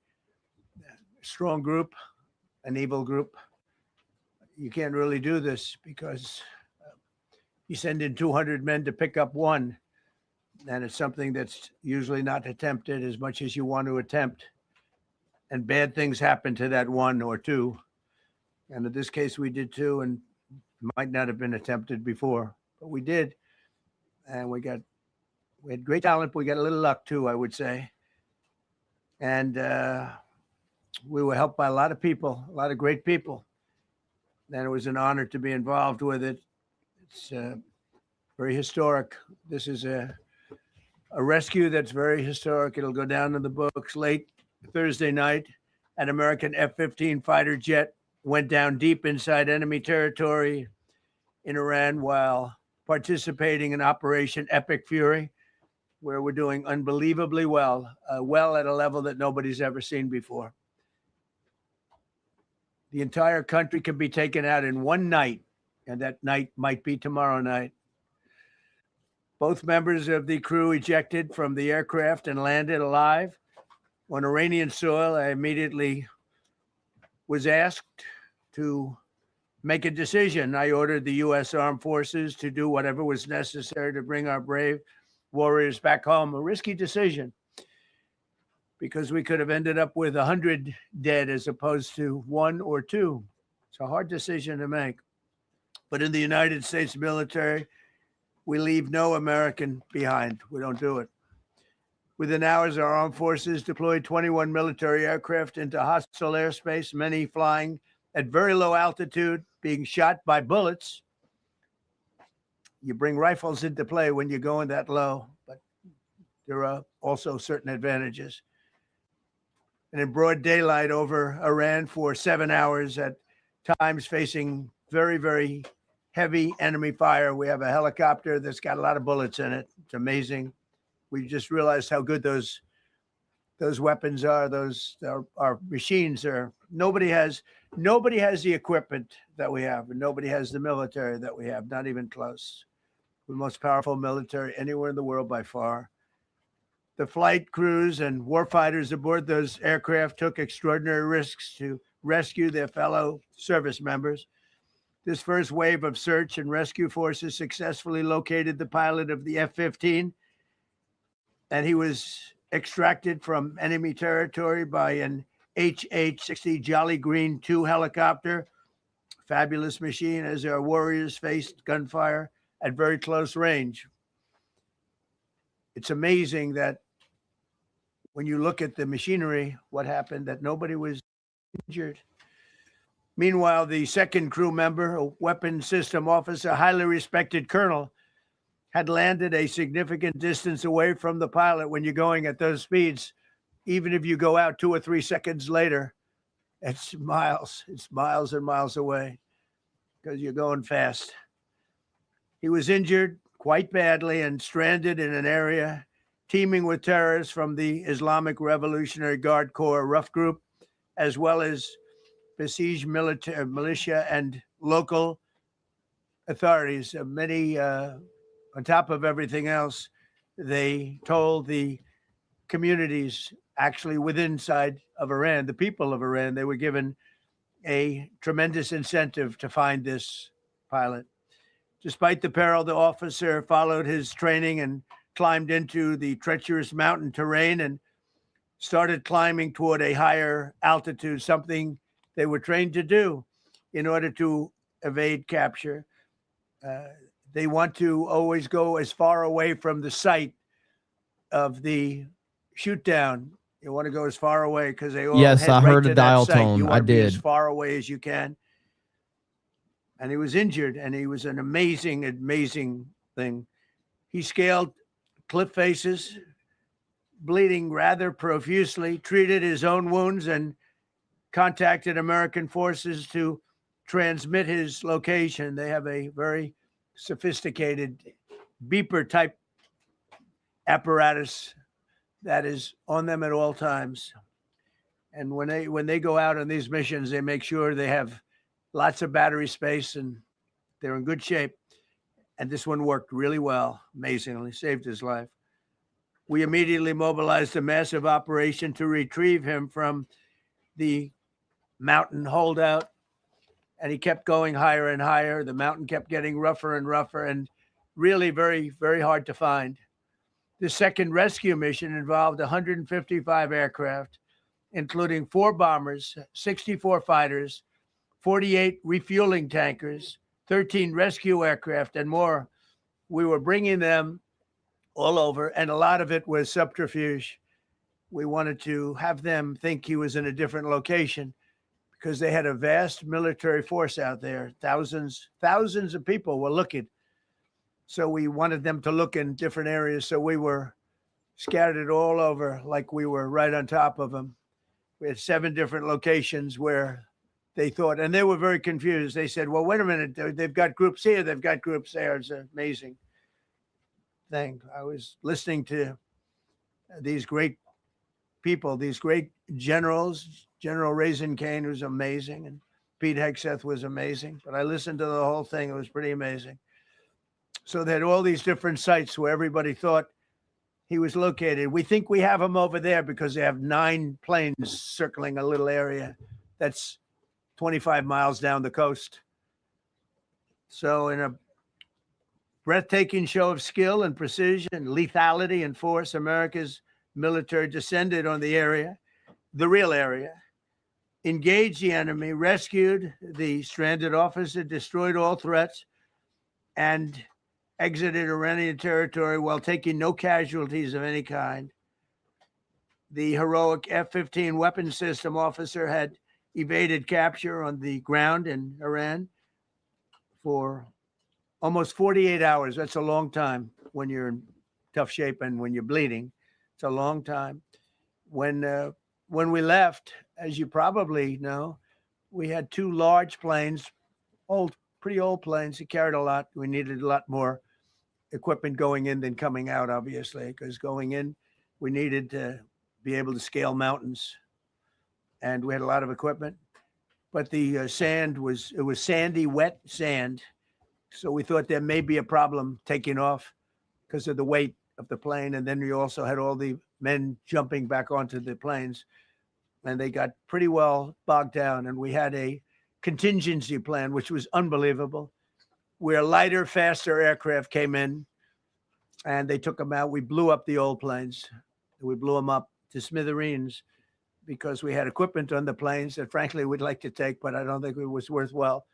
strong group, an evil group, you can't really do this because you send in 200 men to pick up one. And it's something that's usually not attempted as much as you want to attempt. And bad things happen to that one or two. And in this case, we did two, and might not have been attempted before, but we did. And we had great talent. We got a little luck too, I would say. And we were helped by a lot of people, a lot of great people. And it was an honor to be involved with it. It's very historic. This is a rescue that's very historic. It'll go down in the books. Late Thursday night, an American F-15 fighter jet went down deep inside enemy territory in Iran while participating in Operation Epic Fury, where we're doing unbelievably well, well at a level that nobody's ever seen before. The entire country can be taken out in one night, and that night might be tomorrow night. Both members of the crew ejected from the aircraft and landed alive. On Iranian soil, I immediately was asked to make a decision. I ordered the U.S. Armed Forces to do whatever was necessary to bring our brave warriors back home. A risky decision, because we could have ended up with 100 dead as opposed to 1 or 2. It's a hard decision to make. But in the United States military, we leave no American behind. We don't do it. Within hours, our armed forces deployed 21 military aircraft into hostile airspace, many flying at very low altitude, being shot by bullets. You bring rifles into play when you're going that low, but there are also certain advantages. And in broad daylight over Iran for 7 hours, at times facing very, very heavy enemy fire. We have a helicopter that's got a lot of bullets in it. It's amazing. We just realized how good those weapons are. Those our machines are. Nobody has the equipment that we have, and nobody has the military that we have. Not even close. We're the most powerful military anywhere in the world by far. The flight crews and warfighters aboard those aircraft took extraordinary risks to rescue their fellow service members. This first wave of search and rescue forces successfully located the pilot of the F-15, and he was extracted from enemy territory by an HH-60 Jolly Green II helicopter. Fabulous machine as our warriors faced gunfire at very close range. It's amazing that when you look at the machinery, what happened, that nobody was injured. Meanwhile, the second crew member, a weapons system officer, highly respected colonel, had landed a significant distance away from the pilot. When you're going at those speeds, even if you go out 2 or 3 seconds later, it's miles and miles away because you're going fast. He was injured quite badly and stranded in an area teeming with terrorists from the Islamic Revolutionary Guard Corps rough group, as well as besieged militia and local authorities. Many, on top of everything else, they told the communities actually within inside of Iran, the people of Iran, they were given a tremendous incentive to find this pilot. Despite the peril, the officer followed his training and climbed into the treacherous mountain terrain and started climbing toward a higher altitude, something they were trained to do in order to evade capture. They want to always go as far away from the site of the shoot down. You want to go as far away because they all yes, head I right heard to a that dial site. tone. You I want to be as did. far away as you can. And he was injured, and he was an amazing thing. He scaled cliff faces, bleeding rather profusely, treated his own wounds, and contacted American forces to transmit his location. They have a very sophisticated beeper type apparatus that is on them at all times. And when they go out on these missions, they make sure they have lots of battery space and they're in good shape. And this one worked really well, amazingly, saved his life. We immediately mobilized a massive operation to retrieve him from the mountain holdout. And he kept going higher and higher. The mountain kept getting rougher and rougher and really very, very hard to find. The second rescue mission involved 155 aircraft, including 4 bombers, 64 fighters, 48 refueling tankers, 13 rescue aircraft, and more. We were bringing them all over, and a lot of it was subterfuge. We wanted to have them think he was in a different location because they had a vast military force out there. Thousands of people were looking. So we wanted them to look in different areas. So we were scattered all over like we were right on top of them. We had 7 different locations where they thought, and they were very confused. They said, well, wait a minute, they've got groups here, they've got groups there. It's an amazing thing. I was listening to these great people, these great generals. General Raisin Kane was amazing, and Pete Hegseth was amazing. But I listened to the whole thing. It was pretty amazing. So they had all these different sites where everybody thought he was located. We think we have him over there because they have 9 planes circling a little area that's 25 miles down the coast. So in a breathtaking show of skill and precision, lethality and force, America's military descended on the area, the real area, engaged the enemy, rescued the stranded officer, destroyed all threats, and exited Iranian territory while taking no casualties of any kind. The heroic F-15 weapons system officer had evaded capture on the ground in Iran for almost 48 hours. That's a long time when you're in tough shape and when you're bleeding. It's a long time. When we left, as you probably know, we had 2 large planes, pretty old planes. It carried a lot. We needed a lot more equipment going in than coming out, obviously, because going in, we needed to be able to scale mountains. And we had a lot of equipment. But the sand was sandy, wet sand. So we thought there may be a problem taking off because of the weight of the plane. And then we also had all the men jumping back onto the planes. And they got pretty well bogged down. And we had a contingency plan, which was unbelievable, where lighter, faster aircraft came in and they took them out. We blew up the old planes. We blew them up to smithereens because we had equipment on the planes that frankly we'd like to take, but I don't think it was worthwhile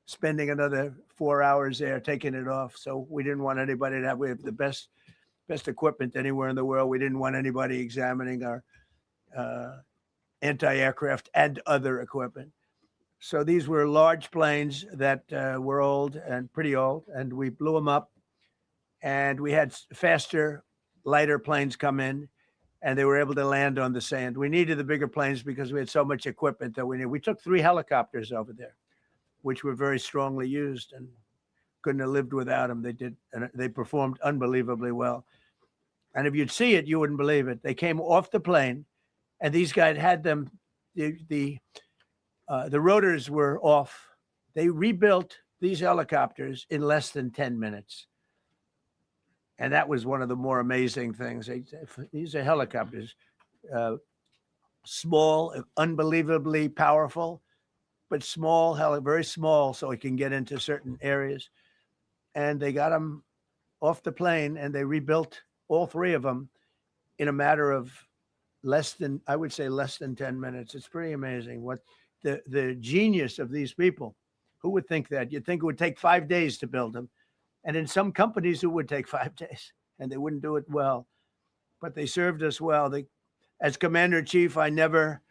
spending another 4 hours there taking it off. So we didn't want anybody to have, we have the best equipment anywhere in the world. We didn't want anybody examining our anti-aircraft and other equipment. So these were large planes that were old and pretty old, and we blew them up. And we had faster, lighter planes come in, and they were able to land on the sand. We needed the bigger planes because we had so much equipment that we needed. We took 3 helicopters over there, which were very strongly used and couldn't have lived without them. They did, and they performed unbelievably well. And if you'd see it, you wouldn't believe it. They came off the plane, and these guys had them. The rotors were off. They rebuilt these helicopters in less than 10 minutes. And that was one of the more amazing things. These are helicopters, small, unbelievably powerful, but small, very small, so it can get into certain areas. And they got them off the plane, and they rebuilt all 3 of them in a matter of less than 10 minutes. It's pretty amazing what the genius of these people. Who would think that? You'd think it would take 5 days to build them. And in some companies, it would take 5 days, and they wouldn't do it well. But they served us well. As Commander-in-Chief, I never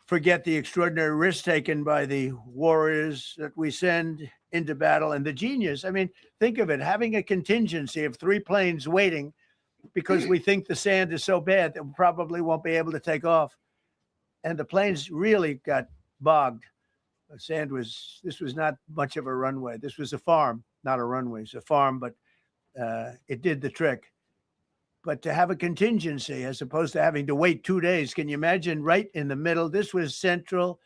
forget the extraordinary risk taken by the warriors that we send into battle and the genius. I mean, think of it, having a contingency of 3 planes waiting because we think the sand is so bad that we probably won't be able to take off. And the planes really got bogged. The sand this was not much of a runway. This was a farm, not a runway. It's a farm, but it did the trick. But to have a contingency as opposed to having to wait 2 days, can you imagine right in the middle? This was central.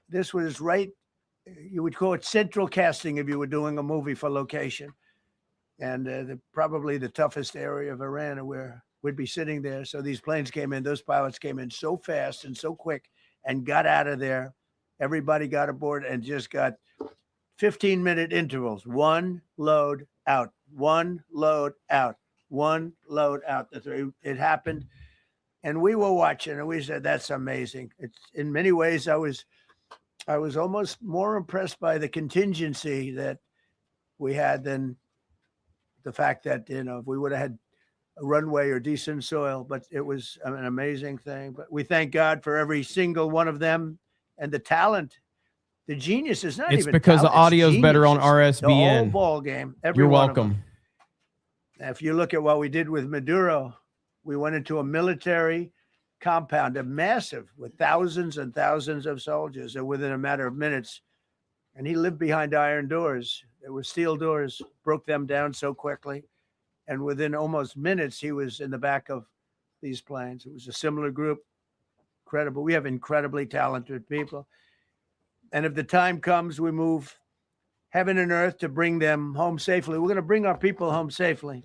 This was right, you would call it central casting if you were doing a movie for location. And probably the toughest area of Iran where we'd be sitting there. So these planes came in, those pilots came in so fast and so quick and got out of there. Everybody got aboard and just got 15-minute intervals. One load out, one load out, one load out. It happened. And we were watching and we said, that's amazing. It's in many ways, I was almost more impressed by the contingency that we had than the fact that, if we would have had a runway or decent soil, but it was an amazing thing. But we thank God for every single one of them and the talent. The genius is not it's even because talent, the audio's better on the RSBN. whole ball game. Every You're one of welcome. them. If you look at what we did with Maduro, we went into a military compound, a massive, with thousands and thousands of soldiers, and within a matter of minutes, and he lived behind iron doors. There were steel doors, broke them down so quickly. And within almost minutes, he was in the back of these planes. It was a similar group. Incredible. We have incredibly talented people. And if the time comes, we move heaven and earth to bring them home safely. We're going to bring our people home safely.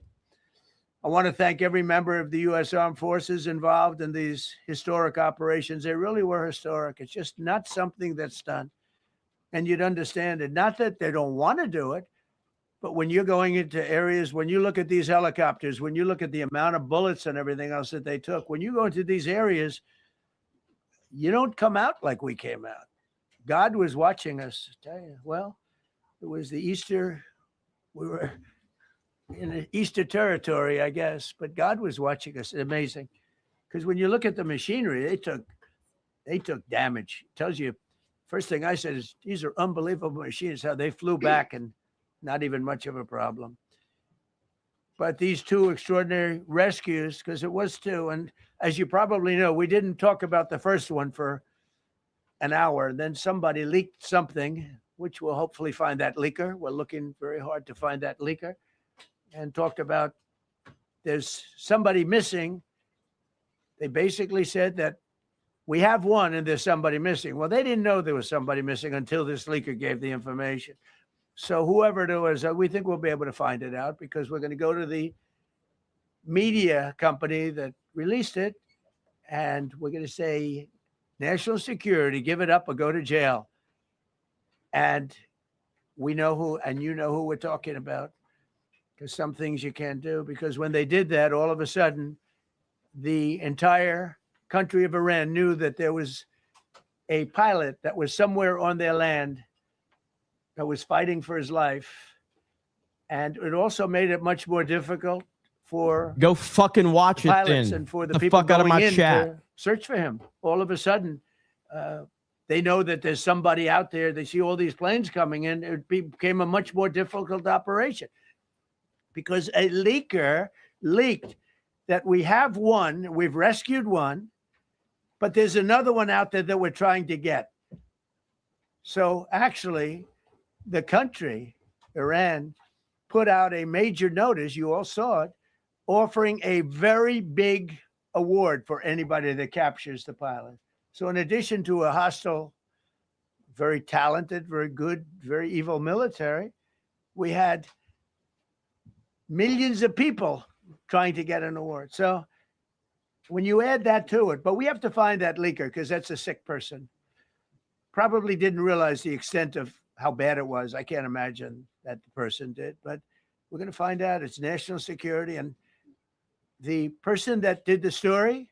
I want to thank every member of the U.S. Armed Forces involved in these historic operations. They really were historic. It's just not something that's done. And you'd understand it. Not that they don't want to do it, but when you're going into areas, when you look at these helicopters, when you look at the amount of bullets and everything else that they took, when you go into these areas, you don't come out like we came out. God was watching us. I tell you, well, it was the Easter. We were in the Easter territory, I guess, but God was watching us. Amazing. Because when you look at the machinery, they took damage. It tells you, first thing I said is, these are unbelievable machines, how they flew back and not even much of a problem. But these two extraordinary rescues, because it was two, and as you probably know, we didn't talk about the first one for an hour. And then somebody leaked something, which we'll hopefully find that leaker. We're looking very hard to find that leaker. And talked about there's somebody missing. They basically said that we have one and there's somebody missing. Well, they didn't know there was somebody missing until this leaker gave the information. So whoever it was, we think we'll be able to find it out because we're going to go to the media company that released it. And we're going to say, national security, give it up or go to jail. And we know who, and you know who we're talking about. Because some things you can't do. Because when they did that, all of a sudden, the entire country of Iran knew that there was a pilot that was somewhere on their land that was fighting for his life. And it also made it much more difficult for go fucking watch pilots it then. and for the the people fuck out of going my in chat. to search for him. All of a sudden, they know that there's somebody out there. They see all these planes coming in. It became a much more difficult operation. Because a leaker leaked that we have one, we've rescued one, but there's another one out there that we're trying to get. So actually, the country, Iran, put out a major notice, you all saw it, offering a very big award for anybody that captures the pilot. So in addition to a hostile, very talented, very good, very evil military, we had millions of people trying to get an award. So when you add that to it, but we have to find that leaker because that's a sick person. Probably didn't realize the extent of how bad it was. I can't imagine that the person did, but we're going to find out. It's national security. And the person that did the story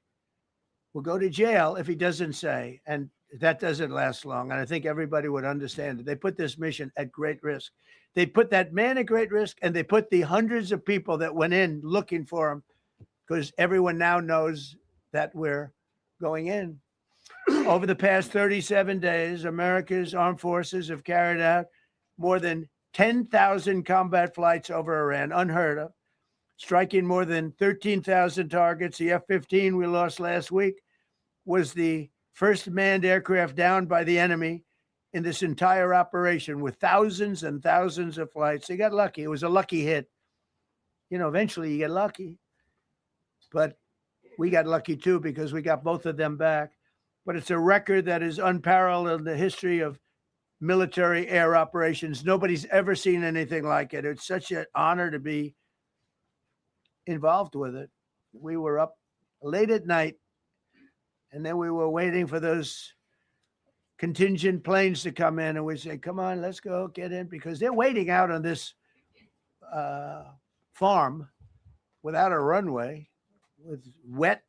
will go to jail if he doesn't say. And that doesn't last long. And I think everybody would understand it. They put this mission at great risk. They put that man at great risk, and they put the hundreds of people that went in looking for him because everyone now knows that we're going in. Over the past 37 days, America's armed forces have carried out more than 10,000 combat flights over Iran, unheard of. striking more than 13,000 targets. The F-15 we lost last week was the first manned aircraft down by the enemy in this entire operation with thousands and thousands of flights. They got lucky. It was a lucky hit. You know, eventually you get lucky. But we got lucky too because we got both of them back. But it's a record that is unparalleled in the history of military air operations. Nobody's ever seen anything like it. It's such an honor to be involved with it. We were up late at night, and then we were waiting for those contingent planes to come in, and we say, come on, let's go, get in, because they're waiting out on this farm without a runway with wet,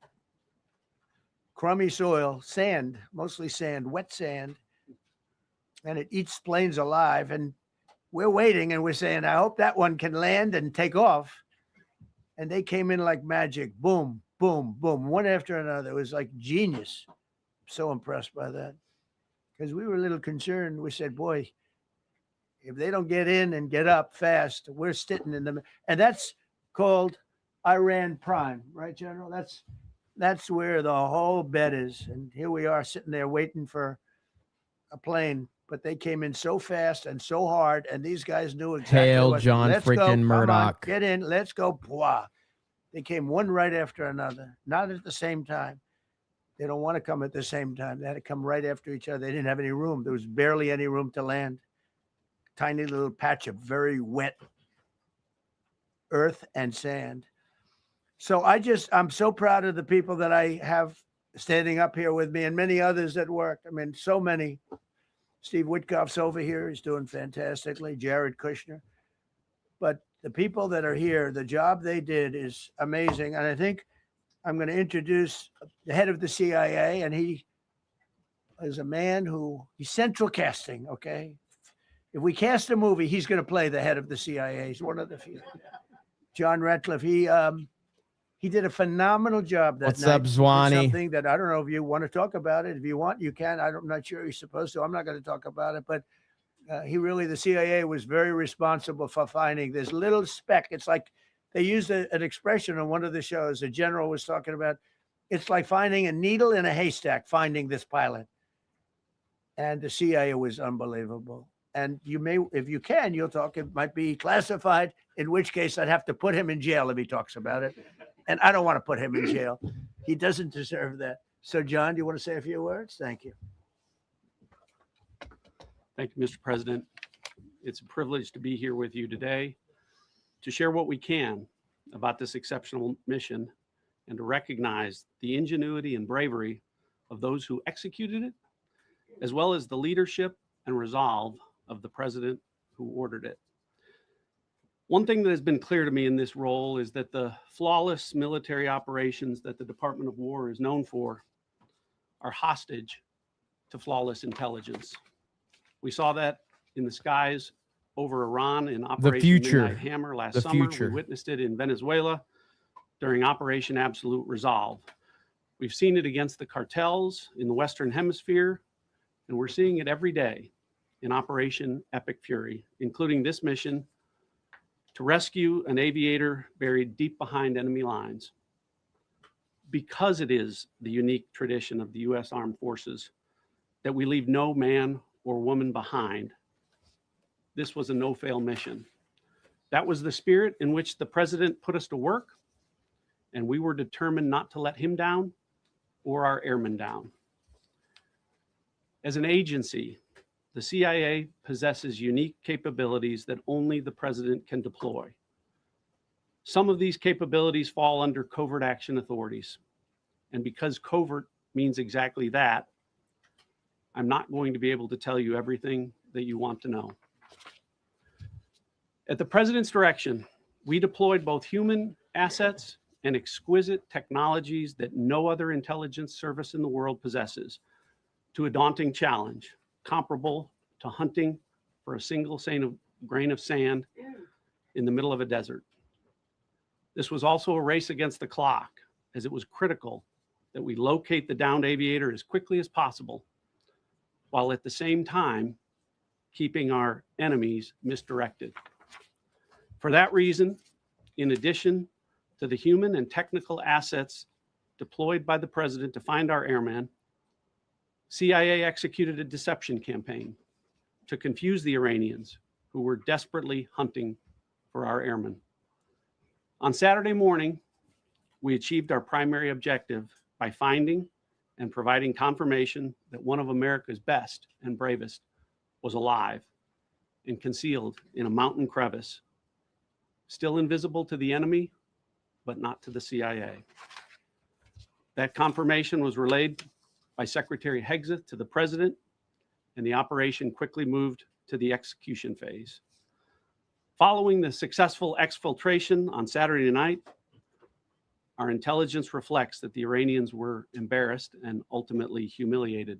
crummy soil, sand, mostly sand, wet sand, and it eats planes alive. And we're waiting, and we're saying, I hope that one can land and take off. And they came in like magic. Boom, boom, boom, one after another. It was like genius. So impressed by that. Because we were a little concerned. We said, boy, if they don't get in and get up fast, we're sitting in them. And that's called Iran Prime, right, General? That's where the whole bet is. And here we are sitting there waiting for a plane. But they came in so fast and so hard, and these guys knew exactly Hail what. John Let's freaking go, come Murdoch. on, get in, let's go. Blah. They came one right after another, not at the same time. They don't want to come at the same time. They had to come right after each other. They didn't have any room. There was barely any room to land. Tiny little patch of very wet earth and sand. So I'm so proud of the people that I have standing up here with me and many others that worked. I mean, so many. Steve Witkoff's over here. He's doing fantastically. Jared Kushner. But the people that are here, the job they did is amazing. And I think I'm going to introduce the head of the CIA, and he is a man he's central casting, okay? If we cast a movie, he's going to play the head of the CIA. He's one of the few. John Ratcliffe, he did a phenomenal job that What's night. up, Zwanny? He did something that I don't know if you want to talk about it. If you want, you can. I'm not sure you're supposed to. I'm not going to talk about it, but the CIA was very responsible for finding this little speck. It's like they used an expression on one of the shows. A general was talking about, it's like finding a needle in a haystack, finding this pilot. And the CIA was unbelievable. And you may, if you can, you'll talk. It might be classified, in which case I'd have to put him in jail if he talks about it. And I don't want to put him in jail. He doesn't deserve that. So, John, do you want to say a few words? Thank you. Thank you, Mr. President. It's a privilege to be here with you today to share what we can about this exceptional mission and to recognize the ingenuity and bravery of those who executed it, as well as the leadership and resolve of the president who ordered it. One thing that has been clear to me in this role is that the flawless military operations that the Department of War is known for are hostage to flawless intelligence. We saw that in the skies over Iran in Operation Midnight Hammer last summer. We witnessed it in Venezuela during Operation Absolute Resolve. We've seen it against the cartels in the Western Hemisphere, and we're seeing it every day in Operation Epic Fury, including this mission to rescue an aviator buried deep behind enemy lines. Because it is the unique tradition of the U.S. Armed Forces that we leave no man or woman behind, this was a no-fail mission. That was the spirit in which the president put us to work, and we were determined not to let him down or our airmen down. As an agency, the CIA possesses unique capabilities that only the president can deploy. Some of these capabilities fall under covert action authorities. And because covert means exactly that, I'm not going to be able to tell you everything that you want to know. At the president's direction, we deployed both human assets and exquisite technologies that no other intelligence service in the world possesses to a daunting challenge comparable to hunting for a single grain of sand in the middle of a desert. This was also a race against the clock, as it was critical that we locate the downed aviator as quickly as possible, while at the same time keeping our enemies misdirected. For that reason, in addition to the human and technical assets deployed by the president to find our airmen, CIA executed a deception campaign to confuse the Iranians who were desperately hunting for our airmen. On Saturday morning, we achieved our primary objective by finding and providing confirmation that one of America's best and bravest was alive and concealed in a mountain crevice, still invisible to the enemy, but not to the CIA. That confirmation was relayed by Secretary Hegseth to the president, and the operation quickly moved to the execution phase. Following the successful exfiltration on Saturday night, our intelligence reflects that the Iranians were embarrassed and ultimately humiliated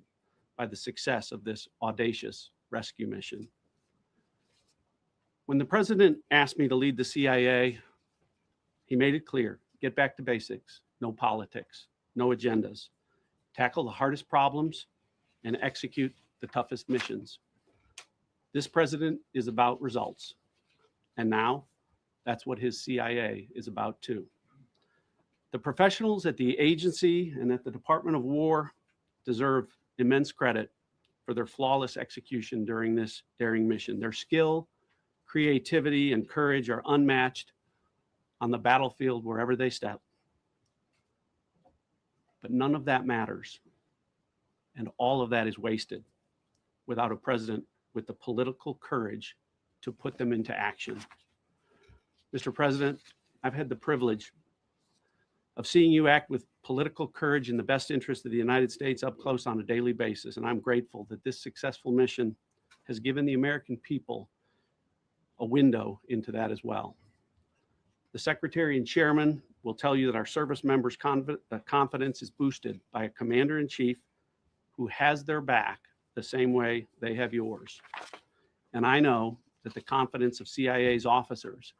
by the success of this audacious rescue mission. When the president asked me to lead the CIA, he made it clear, get back to basics, no politics, no agendas, tackle the hardest problems, and execute the toughest missions. This president is about results. And now that's what his CIA is about too. The professionals at the agency and at the Department of War deserve immense credit for their flawless execution during this daring mission. Their skill, creativity, and courage are unmatched on the battlefield wherever they step. But none of that matters. And all of that is wasted without a president with the political courage to put them into action. Mr. President, I've had the privilege of seeing you act with political courage in the best interest of the United States up close on a daily basis, and I'm grateful that this successful mission has given the American people a window into that as well. The Secretary and Chairman will tell you that our service members' confidence is boosted by a Commander-in-Chief who has their back the same way they have yours. And I know that the confidence of CIA's officers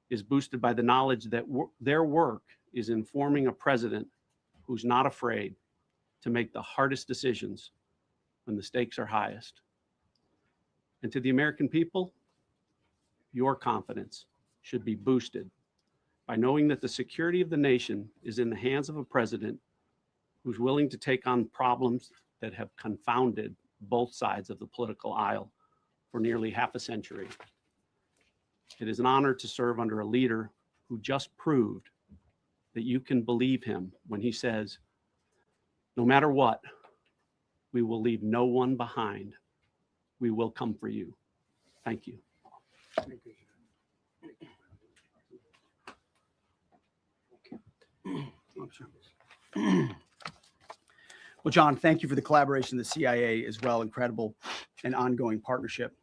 is boosted by the knowledge that their work is informing a president who's not afraid to make the hardest decisions when the stakes are highest. And to the American people, your confidence should be boosted by knowing that the security of the nation is in the hands of a president who's willing to take on problems that have confounded both sides of the political aisle for nearly half a century. It is an honor to serve under a leader who just proved that you can believe him when he says, no matter what, we will leave no one behind. We will come for you. Thank you. Well, John, thank you for the collaboration with the CIA as well. Incredible and ongoing partnership.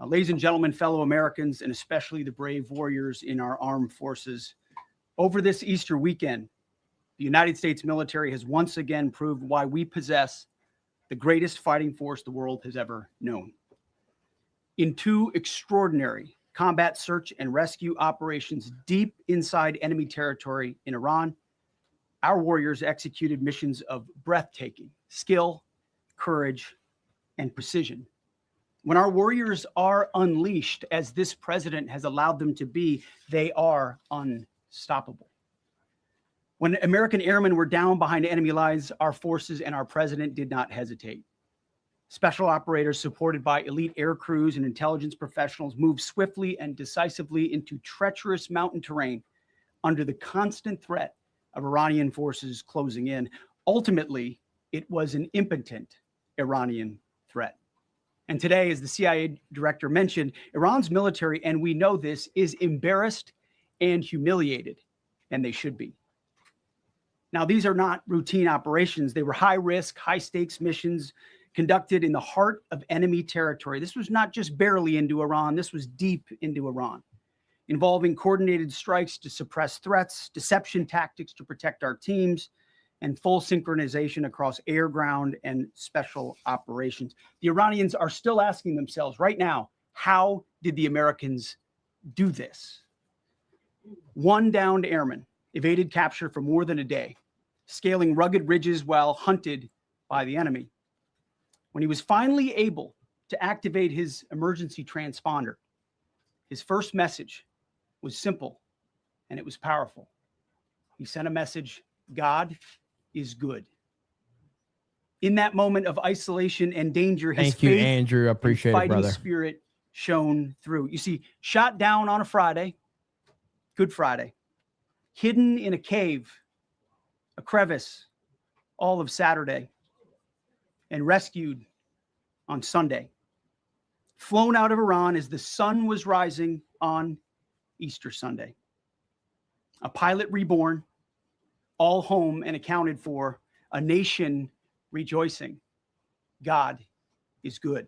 Ladies and gentlemen, fellow Americans, and especially the brave warriors in our armed forces, over this Easter weekend, the United States military has once again proved why we possess the greatest fighting force the world has ever known. In two extraordinary combat search and rescue operations deep inside enemy territory in Iran, our warriors executed missions of breathtaking skill, courage, and precision. When our warriors are unleashed, as this president has allowed them to be, they are unstoppable. When American airmen were down behind enemy lines, our forces and our president did not hesitate. Special operators supported by elite air crews and intelligence professionals moved swiftly and decisively into treacherous mountain terrain under the constant threat of Iranian forces closing in. Ultimately, it was an impotent Iranian threat. And today, as the CIA director mentioned, Iran's military, and we know this, is embarrassed and humiliated, and they should be. Now, these are not routine operations. They were high-risk, high-stakes missions conducted in the heart of enemy territory. This was not just barely into Iran. This was deep into Iran, involving coordinated strikes to suppress threats, deception tactics to protect our teams, and full synchronization across air, ground, and special operations. The Iranians are still asking themselves right now, how did the Americans do this? One downed airman evaded capture for more than a day, scaling rugged ridges while hunted by the enemy. When he was finally able to activate his emergency transponder, his first message was simple and it was powerful. He sent a message: God is good. In that moment of isolation and danger, his Thank you, faith Andrew. I appreciate and it, fighting brother. spirit shone through. You see, shot down on a Friday, Good Friday, hidden in a cave, a crevice, all of Saturday, and rescued on Sunday. Flown out of Iran as the sun was rising on Easter Sunday. A pilot reborn, all home and accounted for, a nation rejoicing. God is good.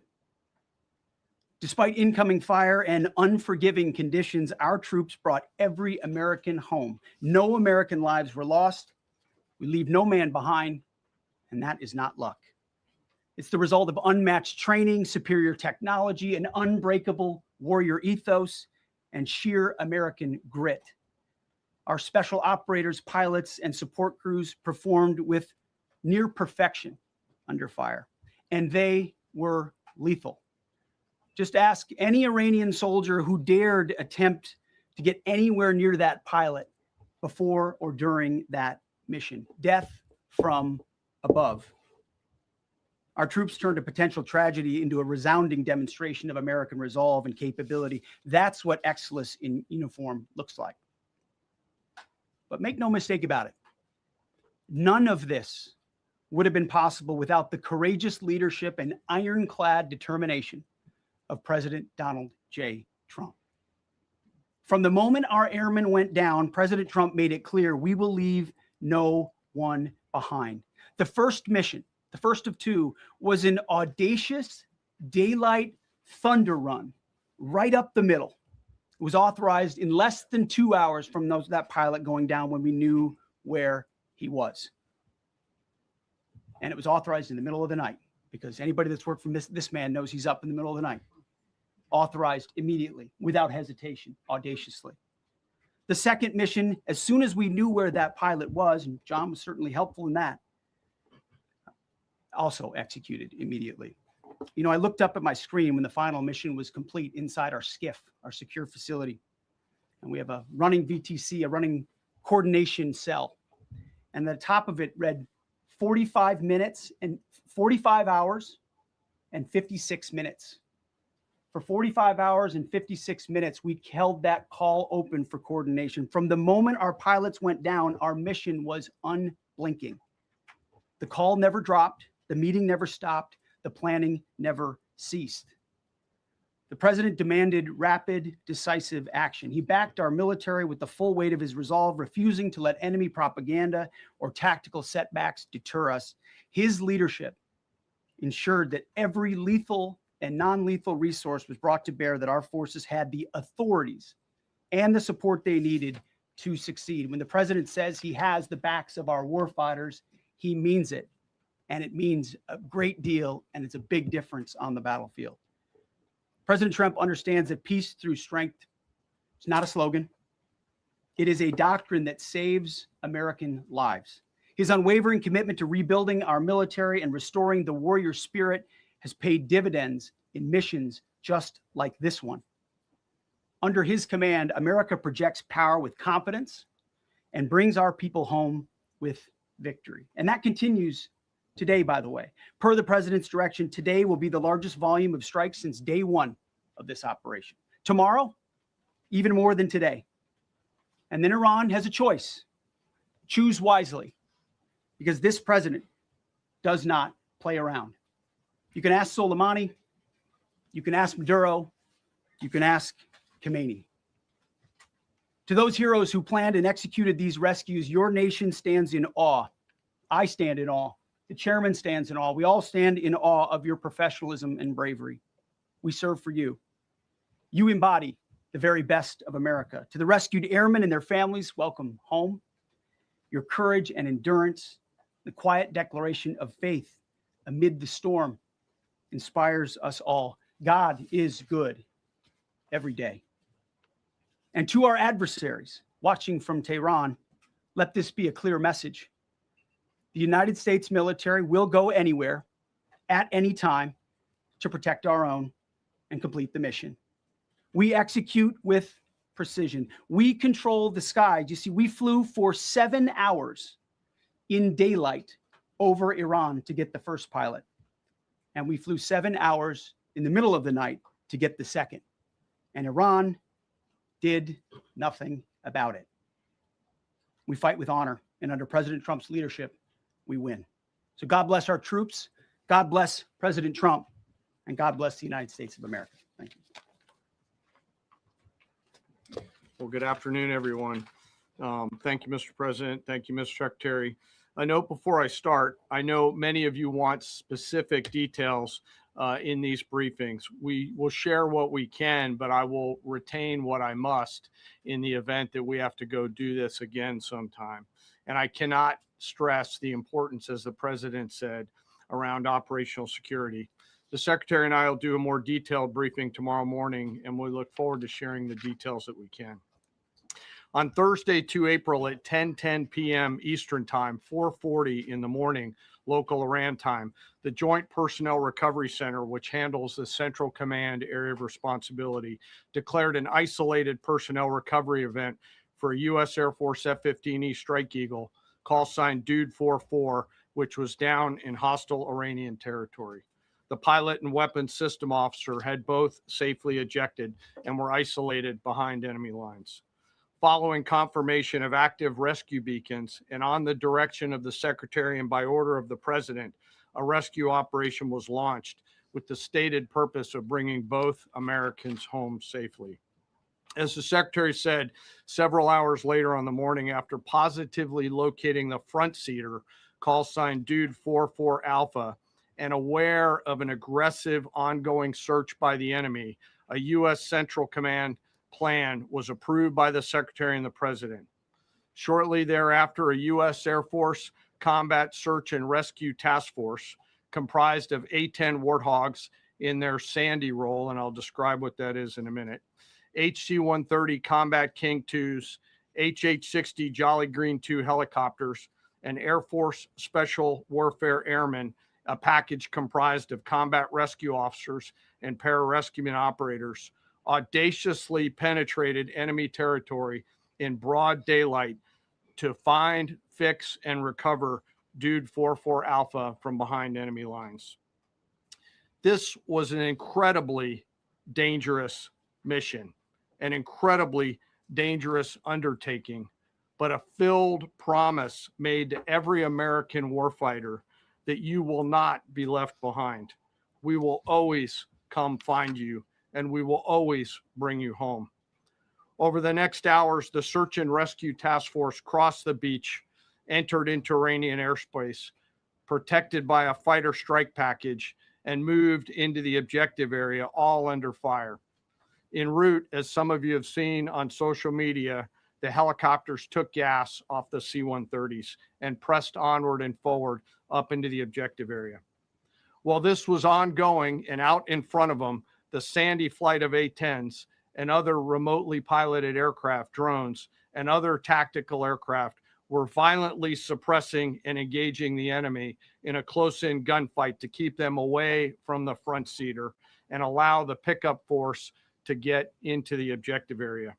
Despite incoming fire and unforgiving conditions, our troops brought every American home. No American lives were lost. We leave no man behind, and that is not luck. It's the result of unmatched training, superior technology, an unbreakable warrior ethos, and sheer American grit. Our special operators, pilots, and support crews performed with near perfection under fire, and they were lethal. Just ask any Iranian soldier who dared attempt to get anywhere near that pilot before or during that mission. Death from above. Our troops turned a potential tragedy into a resounding demonstration of American resolve and capability. That's what excellence in uniform looks like. But make no mistake about it, none of this would have been possible without the courageous leadership and ironclad determination of President Donald J. Trump. From the moment our airmen went down, President Trump made it clear we will leave no one behind. The first mission, the first of two, was an audacious daylight thunder run right up the middle. It was authorized in less than 2 hours from that pilot going down when we knew where he was. And it was authorized in the middle of the night, because anybody that's worked for this man knows he's up in the middle of the night. Authorized immediately, without hesitation, audaciously. The second mission, as soon as we knew where that pilot was, and John was certainly helpful in that, also executed immediately. You know, I looked up at my screen when the final mission was complete inside our SCIF, our secure facility. And we have a running VTC, a running coordination cell. And the top of it read 45 minutes and 45 hours and 56 minutes. For 45 hours and 56 minutes, we held that call open for coordination. From the moment our pilots went down, our mission was unblinking. The call never dropped. The meeting never stopped. The planning never ceased. The president demanded rapid, decisive action. He backed our military with the full weight of his resolve, refusing to let enemy propaganda or tactical setbacks deter us. His leadership ensured that every lethal and non-lethal resource was brought to bear, that our forces had the authorities and the support they needed to succeed. When the president says he has the backs of our warfighters, he means it. And it means a great deal, and it's a big difference on the battlefield. President Trump understands that peace through strength is not a slogan. It is a doctrine that saves American lives. His unwavering commitment to rebuilding our military and restoring the warrior spirit has paid dividends in missions just like this one. Under his command, America projects power with confidence and brings our people home with victory. And that continues today, by the way. Per the president's direction, today will be the largest volume of strikes since day one of this operation. Tomorrow, even more than today. And then Iran has a choice. Choose wisely, because this president does not play around. You can ask Soleimani, you can ask Maduro, you can ask Khomeini. To those heroes who planned and executed these rescues, your nation stands in awe. I stand in awe. The chairman stands in awe. We all stand in awe of your professionalism and bravery. We serve for you. You embody the very best of America. To the rescued airmen and their families, welcome home. Your courage and endurance, the quiet declaration of faith amid the storm, inspires us all. God is good every day. And to our adversaries watching from Tehran, let this be a clear message. The United States military will go anywhere at any time to protect our own and complete the mission. We execute with precision. We control the sky. You see, we flew for 7 hours in daylight over Iran to get the first pilot. And we flew 7 hours in the middle of the night to get the second. And Iran did nothing about it. We fight with honor. And under President Trump's leadership, we win. So God bless our troops. God bless President Trump. And God bless the United States of America. Thank you. Well, good afternoon, everyone. Thank you, Mr. President. Thank you, Mr. Secretary. A note before I start, I know many of you want specific details in these briefings. We will share what we can, but I will retain what I must in the event that we have to go do this again sometime. And I cannot stress the importance, as the president said, around operational security. The secretary and I will do a more detailed briefing tomorrow morning, and we look forward to sharing the details that we can. On Thursday, 2 April at 10:10 p.m. Eastern Time, 4:40 in the morning, local Iran time, the Joint Personnel Recovery Center, which handles the Central Command area of responsibility, declared an isolated personnel recovery event for a U.S. Air Force F-15E Strike Eagle, call sign Dude 44, which was down in hostile Iranian territory. The pilot and weapons system officer had both safely ejected and were isolated behind enemy lines. Following confirmation of active rescue beacons and on the direction of the Secretary and by order of the President, a rescue operation was launched with the stated purpose of bringing both Americans home safely. As the Secretary said, several hours later on the morning, after positively locating the front seater, call sign Dude 44 Alpha, and aware of an aggressive ongoing search by the enemy, a U.S. Central Command plan was approved by the Secretary and the President. Shortly thereafter, a U.S. Air Force Combat Search and Rescue Task Force comprised of A-10 Warthogs in their Sandy role, and I'll describe what that is in a minute, HC-130 Combat King 2s, HH-60 Jolly Green 2 helicopters, and Air Force Special Warfare Airmen, a package comprised of combat rescue officers and pararescueman operators, audaciously penetrated enemy territory in broad daylight to find, fix, and recover Dude 44 Alpha from behind enemy lines. This was an incredibly dangerous mission, an incredibly dangerous undertaking, but a filled promise made to every American warfighter that you will not be left behind. We will always come find you, and we will always bring you home. Over the next hours, the Search and Rescue Task Force crossed the beach, entered into Iranian airspace, protected by a fighter strike package, and moved into the objective area, all under fire. En route, as some of you have seen on social media, the helicopters took gas off the C-130s and pressed onward and forward up into the objective area. While this was ongoing and out in front of them, the Sandy flight of A-10s and other remotely piloted aircraft, drones, and other tactical aircraft were violently suppressing and engaging the enemy in a close-in gunfight to keep them away from the front seater and allow the pickup force to get into the objective area.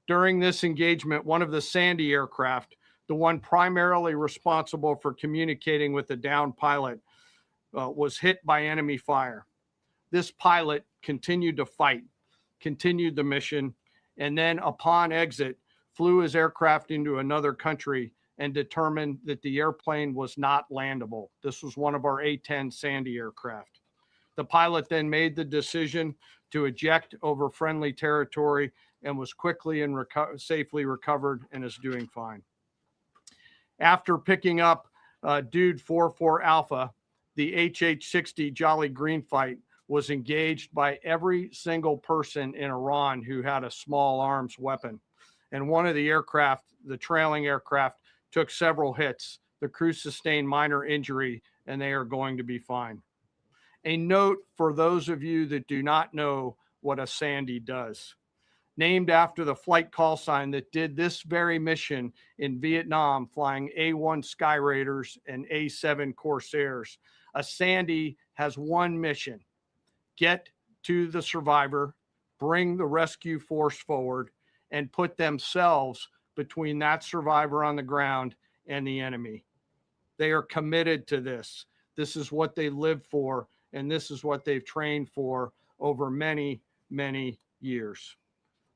During this engagement, one of the Sandy aircraft, the one primarily responsible for communicating with the downed pilot, was hit by enemy fire. This pilot continued to fight, continued the mission, and then upon exit, flew his aircraft into another country and determined that the airplane was not landable. This was one of our A-10 Sandy aircraft. The pilot then made the decision to eject over friendly territory and was quickly and safely recovered and is doing fine. After picking up Dude 44 Alpha, the HH-60 Jolly Green fight was engaged by every single person in Iran who had a small arms weapon. And one of the aircraft, the trailing aircraft, took several hits. The crew sustained minor injury, and they are going to be fine. A note for those of you that do not know what a Sandy does. Named after the flight call sign that did this very mission in Vietnam, flying A-1 Sky Raiders and A-7 Corsairs, a Sandy has one mission: get to the survivor, bring the rescue force forward, and put themselves between that survivor on the ground and the enemy. They are committed to this. This is what they live for, and this is what they've trained for over many, many years.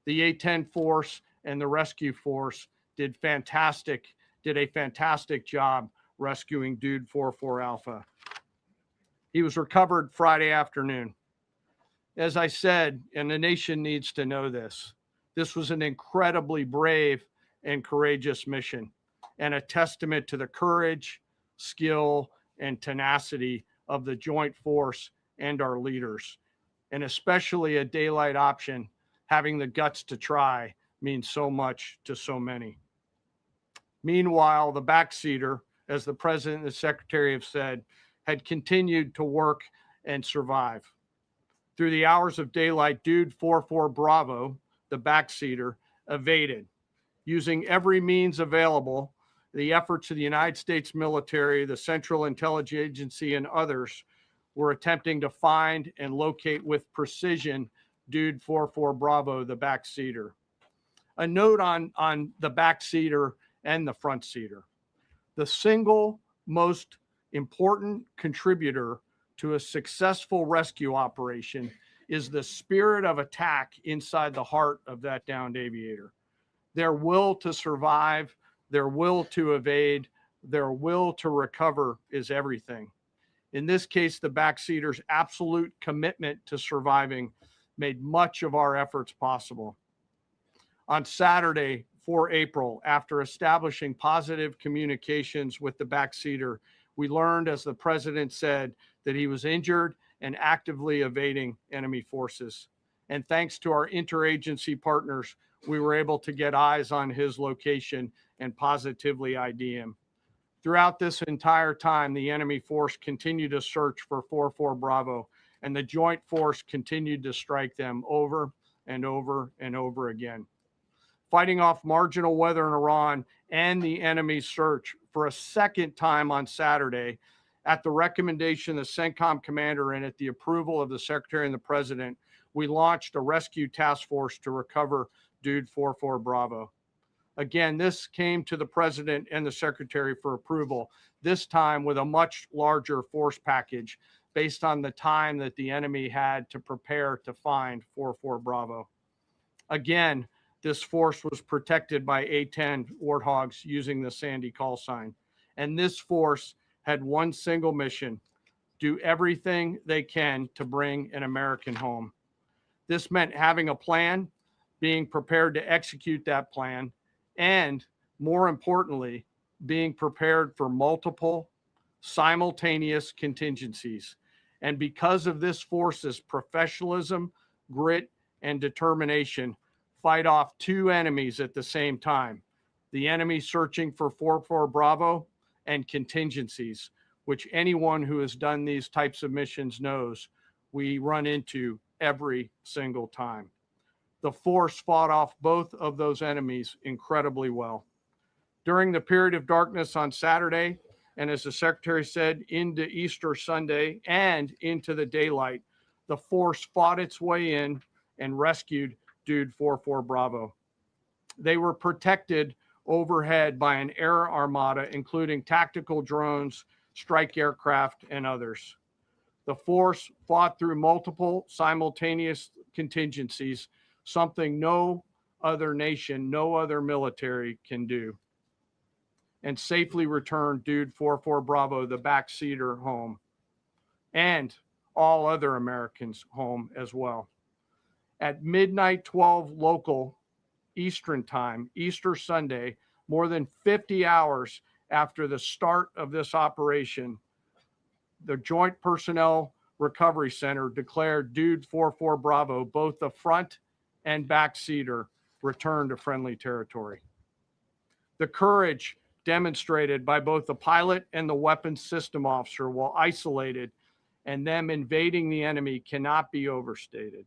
The A-10 force and the rescue force did a fantastic job rescuing Dude 44 Alpha. He was recovered Friday afternoon. As I said, and the nation needs to know this, this was an incredibly brave and courageous mission, and a testament to the courage, skill, and tenacity of the joint force and our leaders. And especially a daylight option, having the guts to try means so much to so many. Meanwhile, the backseater, as the president and the secretary have said, had continued to work and survive. Through the hours of daylight, Dude 44 Bravo, the backseater, evaded. Using every means available, the efforts of the United States military, the Central Intelligence Agency, and others were attempting to find and locate with precision Dude 44 Bravo, the backseater. A note on the backseater and the front seater. The single most important contributor to a successful rescue operation is the spirit of attack inside the heart of that downed aviator. Their will to survive, their will to evade, their will to recover is everything. In this case, the backseater's absolute commitment to surviving made much of our efforts possible. On Saturday, 4 April, after establishing positive communications with the backseater, we learned, as the president said, that he was injured and actively evading enemy forces. And thanks to our interagency partners, we were able to get eyes on his location and positively ID him. Throughout this entire time, the enemy force continued to search for 44 Bravo, and the joint force continued to strike them over and over and over again. Fighting off marginal weather in Iran and the enemy's search for a second time on Saturday, at the recommendation of the CENTCOM commander and at the approval of the secretary and the president, we launched a rescue task force to recover Dude 44 Bravo. Again, this came to the president and the secretary for approval, this time with a much larger force package based on the time that the enemy had to prepare to find 44 Bravo. Again, this force was protected by A-10 Warthogs using the Sandy call sign. And this force had one single mission: do everything they can to bring an American home. This meant having a plan, being prepared to execute that plan, and more importantly, being prepared for multiple simultaneous contingencies. And because of this force's professionalism, grit, and determination, fight off two enemies at the same time: the enemy searching for 44 Bravo and contingencies, which anyone who has done these types of missions knows we run into every single time. The force fought off both of those enemies incredibly well. During the period of darkness on Saturday, and as the secretary said, into Easter Sunday and into the daylight, the force fought its way in and rescued Dude 44 Bravo. They were protected overhead by an air armada, including tactical drones, strike aircraft, and others. The force fought through multiple simultaneous contingencies, something no other nation, no other military can do, and safely returned Dude 44 Bravo, the backseater, home, and all other Americans home as well. At midnight 12 local Eastern time, Easter Sunday, more than 50 hours after the start of this operation, the Joint Personnel Recovery Center declared Dude 44 Bravo, both the front and back seater, returned to friendly territory. The courage demonstrated by both the pilot and the weapons system officer while isolated and them invading the enemy cannot be overstated.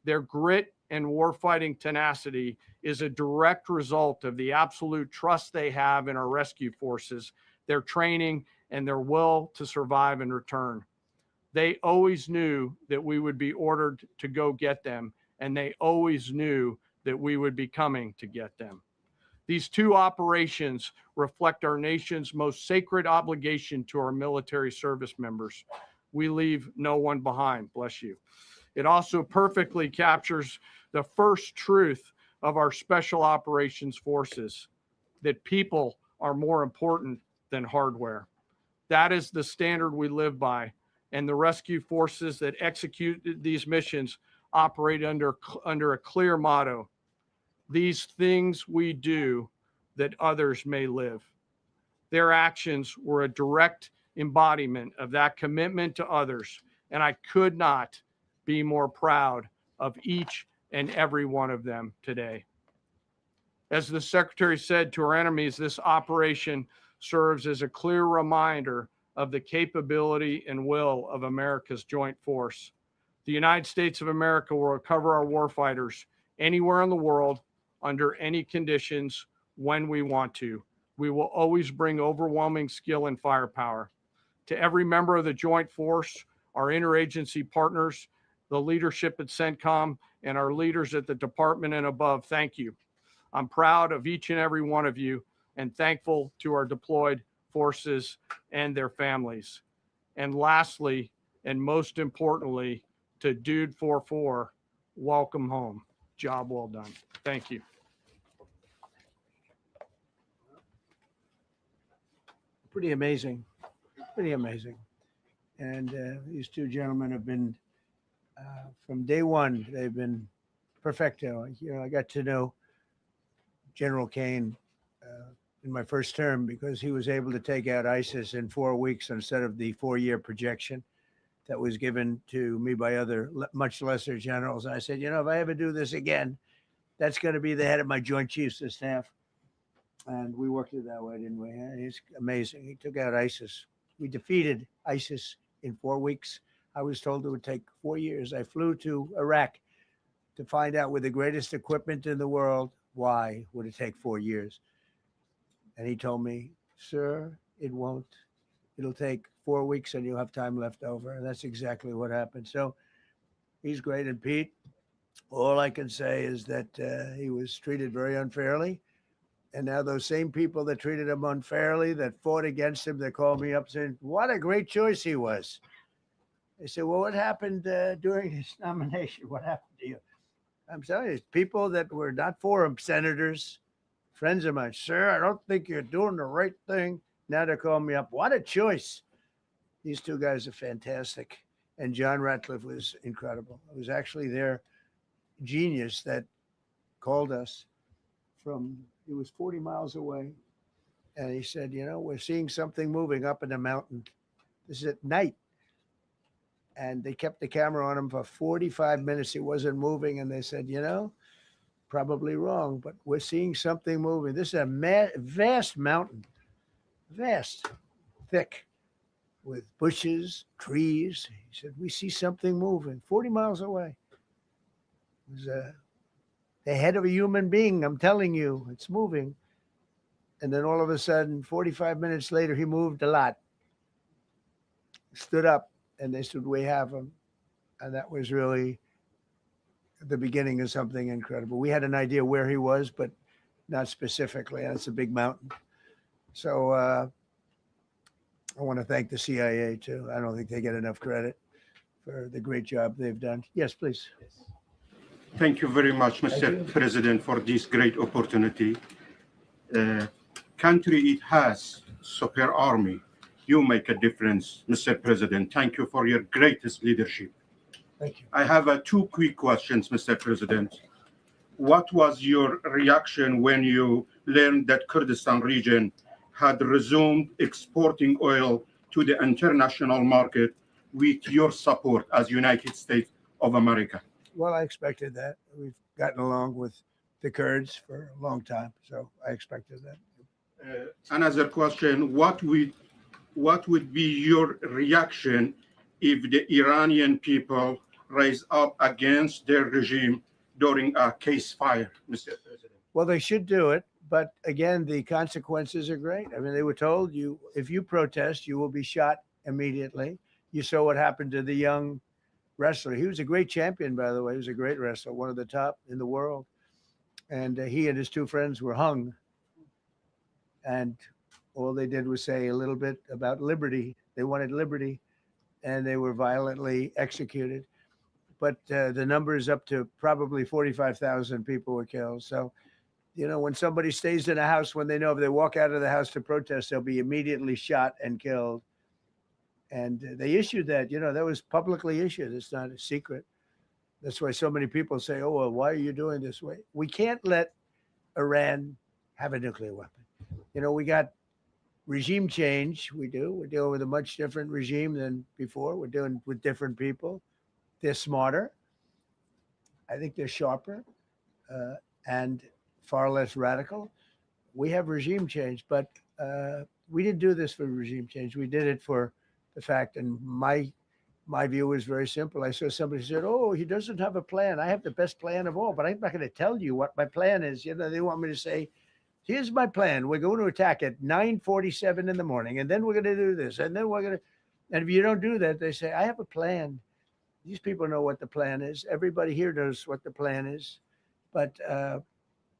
Their grit and warfighting tenacity is a direct result of the absolute trust they have in our rescue forces, their training, and their will to survive and return. They always knew that we would be ordered to go get them, and they always knew that we would be coming to get them. These two operations reflect our nation's most sacred obligation to our military service members. We leave no one behind, bless you. It also perfectly captures the first truth of our special operations forces, that people are more important than hardware. That is the standard we live by, and the rescue forces that execute these missions operate under a clear motto: these things we do that others may live. Their actions were a direct embodiment of that commitment to others, and I could not be more proud of each and every one of them today. As the Secretary said to our enemies, this operation serves as a clear reminder of the capability and will of America's joint force. The United States of America will recover our warfighters anywhere in the world, under any conditions, when we want to. We will always bring overwhelming skill and firepower. To every member of the joint force, our interagency partners, the leadership at CENTCOM, and our leaders at the department and above, thank you. I'm proud of each and every one of you, and thankful to our deployed forces and their families. And lastly, and most importantly, to Dude 44, welcome home. Job well done. Thank you. Pretty amazing. Pretty amazing. And these two gentlemen have been, from day one, they've been perfecto. You know, I got to know General Kane in my first term because he was able to take out ISIS in 4 weeks instead of the 4-year projection that was given to me by other much lesser generals. I said, you know, if I ever do this again, that's going to be the head of my Joint Chiefs of Staff. And we worked it that way, didn't we? He's amazing. He took out ISIS. We defeated ISIS in 4 weeks. I was told it would take 4 years. I flew to Iraq to find out with the greatest equipment in the world, why would it take 4 years? And he told me, sir, it won't. It'll take 4 weeks and you'll have time left over. And that's exactly what happened. So he's great. And Pete, all I can say is that he was treated very unfairly. And now those same people that treated him unfairly, that fought against him, they called me up saying, what a great choice he was. They said, well, what happened during his nomination? What happened to you? I'm telling you, people that were not for him, senators, friends of mine, sir, I don't think you're doing the right thing. Now they're calling me up. What a choice. These two guys are fantastic. And John Ratcliffe was incredible. It was actually their genius that called us from, he was 40 miles away. And he said, you know, we're seeing something moving up in the mountain. This is at night. And they kept the camera on him for 45 minutes. He wasn't moving. And they said, you know, probably wrong, but we're seeing something moving. This is a vast mountain, vast, thick, with bushes, trees. He said, we see something moving 40 miles away. It was the head of a human being. I'm telling you, it's moving. And then all of a sudden, 45 minutes later, he moved a lot. Stood up, and they said, we have him. And that was really the beginning of something incredible. We had an idea where he was, but not specifically. That's a big mountain. So I want to thank the CIA, too. I don't think they get enough credit for the great job they've done. Yes, please. Thank you very much, Mr. President, for this great opportunity. Country, it has super army. You make a difference, Mr. President. Thank you for your greatest leadership. Thank you. I have two quick questions, Mr. President. What was your reaction when you learned that Kurdistan region had resumed exporting oil to the international market with your support as United States of America? Well, I expected that. We've gotten along with the Kurds for a long time, so I expected that. Another question, what would be your reaction if the Iranian people rise up against their regime during a ceasefire, Mr. President? Well, they should do it, but again, the consequences are great. I mean, they were told if you protest, you will be shot immediately. You saw what happened to the young wrestler. He was a great champion, by the way. He was a great wrestler, one of the top in the world. and he and his two friends were hung. And all they did was say a little bit about liberty. They wanted liberty, and they were violently executed. But the number is up to probably 45,000 people were killed. So, you know, when somebody stays in a house, when they know if they walk out of the house to protest, they'll be immediately shot and killed. And they issued that, you know, that was publicly issued. It's not a secret. That's why so many people say, oh, well, why are you doing this way? We can't let Iran have a nuclear weapon. You know, we got regime change. We do. We're dealing with a much different regime than before. We're dealing with different people. They're smarter. I think they're sharper and far less radical. We have regime change, but we didn't do this for regime change. We did it for the fact, and my view was very simple. I saw somebody said, oh, he doesn't have a plan. I have the best plan of all, but I'm not going to tell you what my plan is. You know, they want me to say, here's my plan. We're going to attack at 9:47 in the morning, and then we're going to do this, and then we're going to, and if you don't do that, they say, I have a plan. These people know what the plan is. Everybody here knows what the plan is, but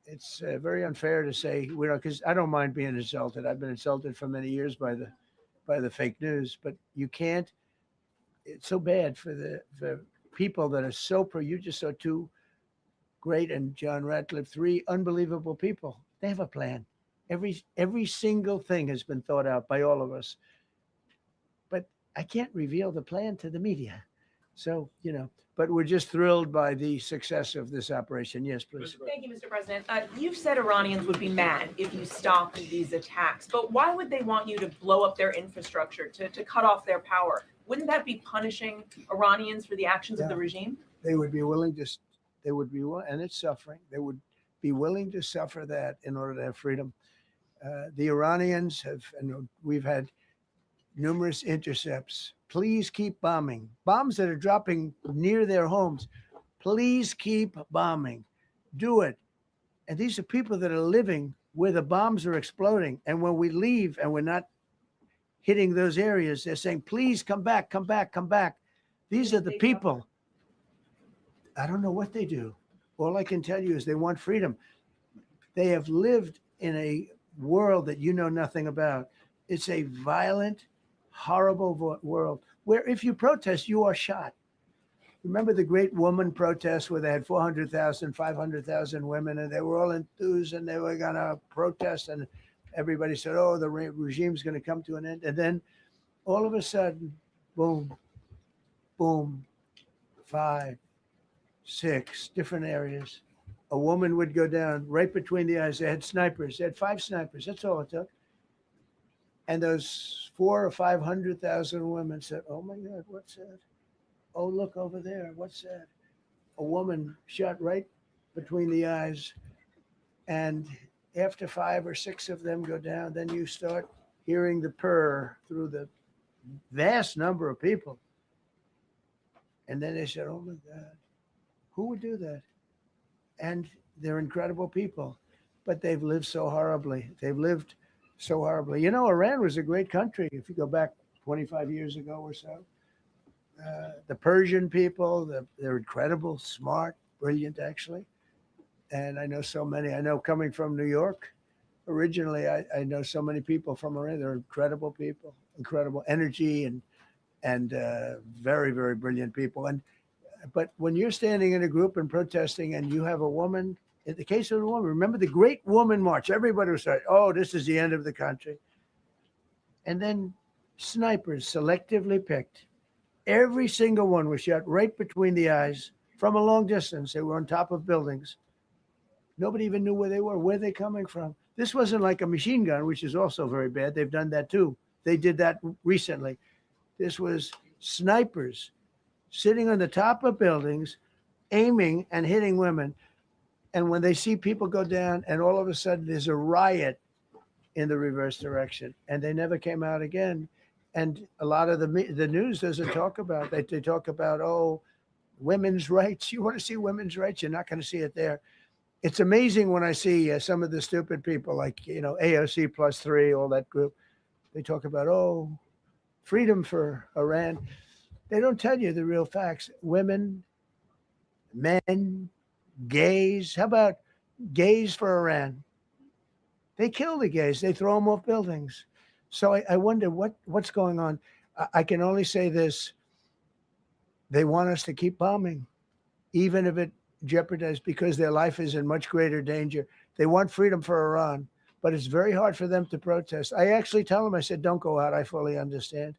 it's very unfair to say, you know, because I don't mind being insulted. I've been insulted for many years by the fake news, but you can't. It's so bad for the people that are so pro. You just saw two great, and John Ratcliffe, three unbelievable people. They have a plan. Every single thing has been thought out by all of us, but I can't reveal the plan to the media. So, you know, but we're just thrilled by the success of this operation. Yes, please. Thank you, Mr. President. You've said Iranians would be mad if you stopped these attacks, but why would they want you to blow up their infrastructure, to cut off their power? Wouldn't that be punishing Iranians for the actions of the regime? They would be willing to, and it's suffering. They would be willing to suffer that in order to have freedom. The Iranians have, and we've had numerous intercepts. Please keep bombing. Bombs that are dropping near their homes. Please keep bombing. Do it. And these are people that are living where the bombs are exploding. And when we leave and we're not hitting those areas, they're saying, please come back, come back, come back. These are the people. I don't know what they do. All I can tell you is they want freedom. They have lived in a world that you know nothing about. It's a violent, horrible world where if you protest, you are shot. Remember the great woman protests where they had 400,000, 500,000 women, and they were all enthused and they were going to protest, and everybody said, oh, the regime's going to come to an end. And then all of a sudden, boom, boom, 5, 6 different areas. A woman would go down right between the eyes. They had snipers. They had 5 snipers. That's all it took. And those 400,000 or 500,000 women said, oh my God, what's that? Oh, look over there. What's that? A woman shot right between the eyes. And after 5 or 6 of them go down, then you start hearing the purr through the vast number of people. And then they said, oh my God, who would do that? And they're incredible people, but they've lived so horribly. They've lived so horribly. You know, Iran was a great country if you go back 25 years ago or so. The Persian people, they're incredible, smart, brilliant, actually. And I know so many. I know coming from New York, originally, I know so many people from Iran. They're incredible people, incredible energy, and very, very brilliant people. But when you're standing in a group and protesting and you have a woman, in the case of the woman, remember the Great Woman March, everybody was saying, oh, this is the end of the country. And then snipers selectively picked. Every single one was shot right between the eyes from a long distance. They were on top of buildings. Nobody even knew where they were. Where are they coming from? This wasn't like a machine gun, which is also very bad. They've done that too. They did that recently. This was snipers sitting on the top of buildings, aiming and hitting women. And when they see people go down, and all of a sudden there's a riot in the reverse direction, and they never came out again. And a lot of the news doesn't talk about that. They talk about, oh, women's rights. You want to see women's rights? You're not going to see it there. It's amazing when I see some of the stupid people like, you know, AOC +3, all that group. They talk about, oh, freedom for Iran. They don't tell you the real facts. Women, men, gays. How about gays for Iran. They kill the gays. They throw them off buildings. So I wonder what's going on. I can only say this. They want us to keep bombing, even if it jeopardizes, because their life is in much greater danger. They want freedom for Iran, but it's very hard for them to protest. I actually tell them, I said, don't go out. I fully understand.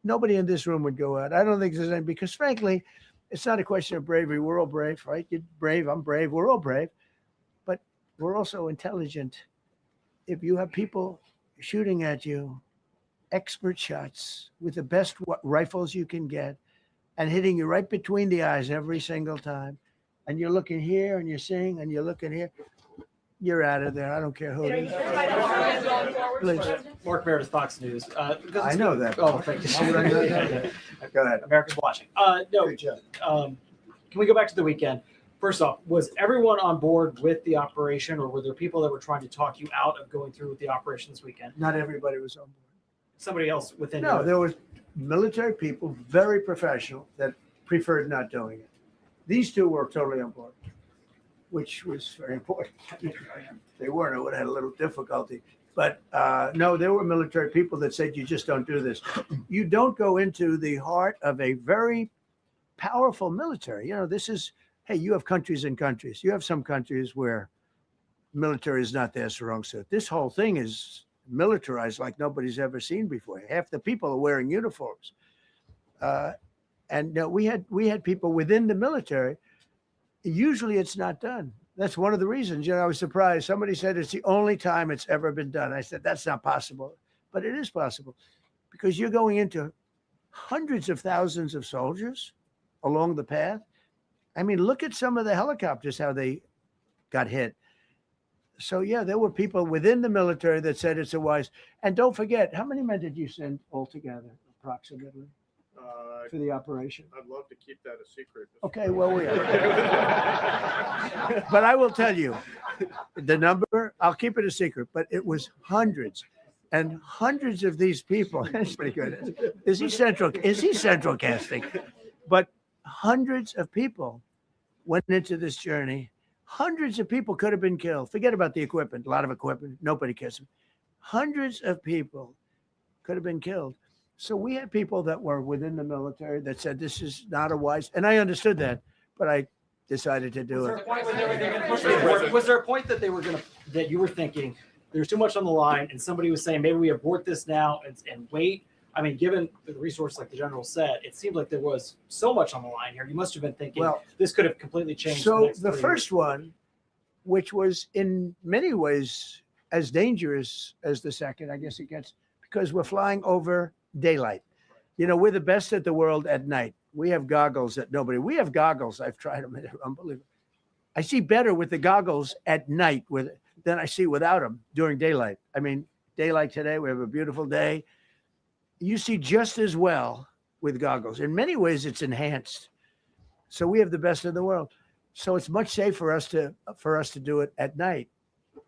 Nobody in this room would go out. I don't think there's any, because frankly, it's not a question of bravery. We're all brave, right? You're brave. I'm brave. We're all brave. But we're also intelligent. If you have people shooting at you, expert shots with the best rifles you can get, and hitting you right between the eyes every single time, and you're looking here and you're seeing and you're looking here, you're out of there. I don't care who it is. Please. Mark Meredith, Fox News. I know that. Oh, thank you. Go ahead. Americans watching. No. Good job. Can we go back to the weekend? First off, was everyone on board with the operation, or were there people that were trying to talk you out of going through with the operation this weekend? Not everybody was on board. Somebody else within No, you? there was military people, very professional, that preferred not doing it. These two were totally on board, which was very important. If they weren't, I would have had a little difficulty. But no, there were military people that said, you just don't do this. You don't go into the heart of a very powerful military. You know, this is, hey, you have countries and countries. You have some countries where military is not their strong suit. This whole thing is militarized like nobody's ever seen before. Half the people are wearing uniforms. And we had people within the military. Usually it's not done. That's one of the reasons. You know, I was surprised. Somebody said it's the only time it's ever been done. I said, that's not possible. But it is possible, because you're going into hundreds of thousands of soldiers along the path. I mean, look at some of the helicopters, how they got hit. So, yeah, there were people within the military that said it's a wise. And don't forget, how many men did you send altogether, approximately, for the operation? I'd love to keep that a secret. Okay, well, we are. But I will tell you the number. I'll keep it a secret, but it was hundreds and hundreds of these people. That's pretty good. Is he central casting? But hundreds of people went into this journey. Hundreds of people could have been killed. Forget about the equipment. A lot of equipment. Nobody cares. Hundreds of people could have been killed. So we had people that were within the military that said this is not a wise, and I understood that, but I decided to do it. Was there a point that that you were thinking there's too much on the line, and somebody was saying maybe we abort this now and wait? I mean, given the resource, like the general said, it seemed like there was so much on the line here. You must have been thinking, this could have completely changed. So the first one, which was in many ways as dangerous as the second, I guess it gets, because we're flying over daylight. You know, we're the best at the world at night. We have goggles that nobody. We have goggles. I've tried them. They're unbelievable. I see better with the goggles at night than I see without them during daylight. I mean, daylight today, we have a beautiful day. You see just as well with goggles. In many ways, it's enhanced. So we have the best in the world. So it's much safer for us to do it at night,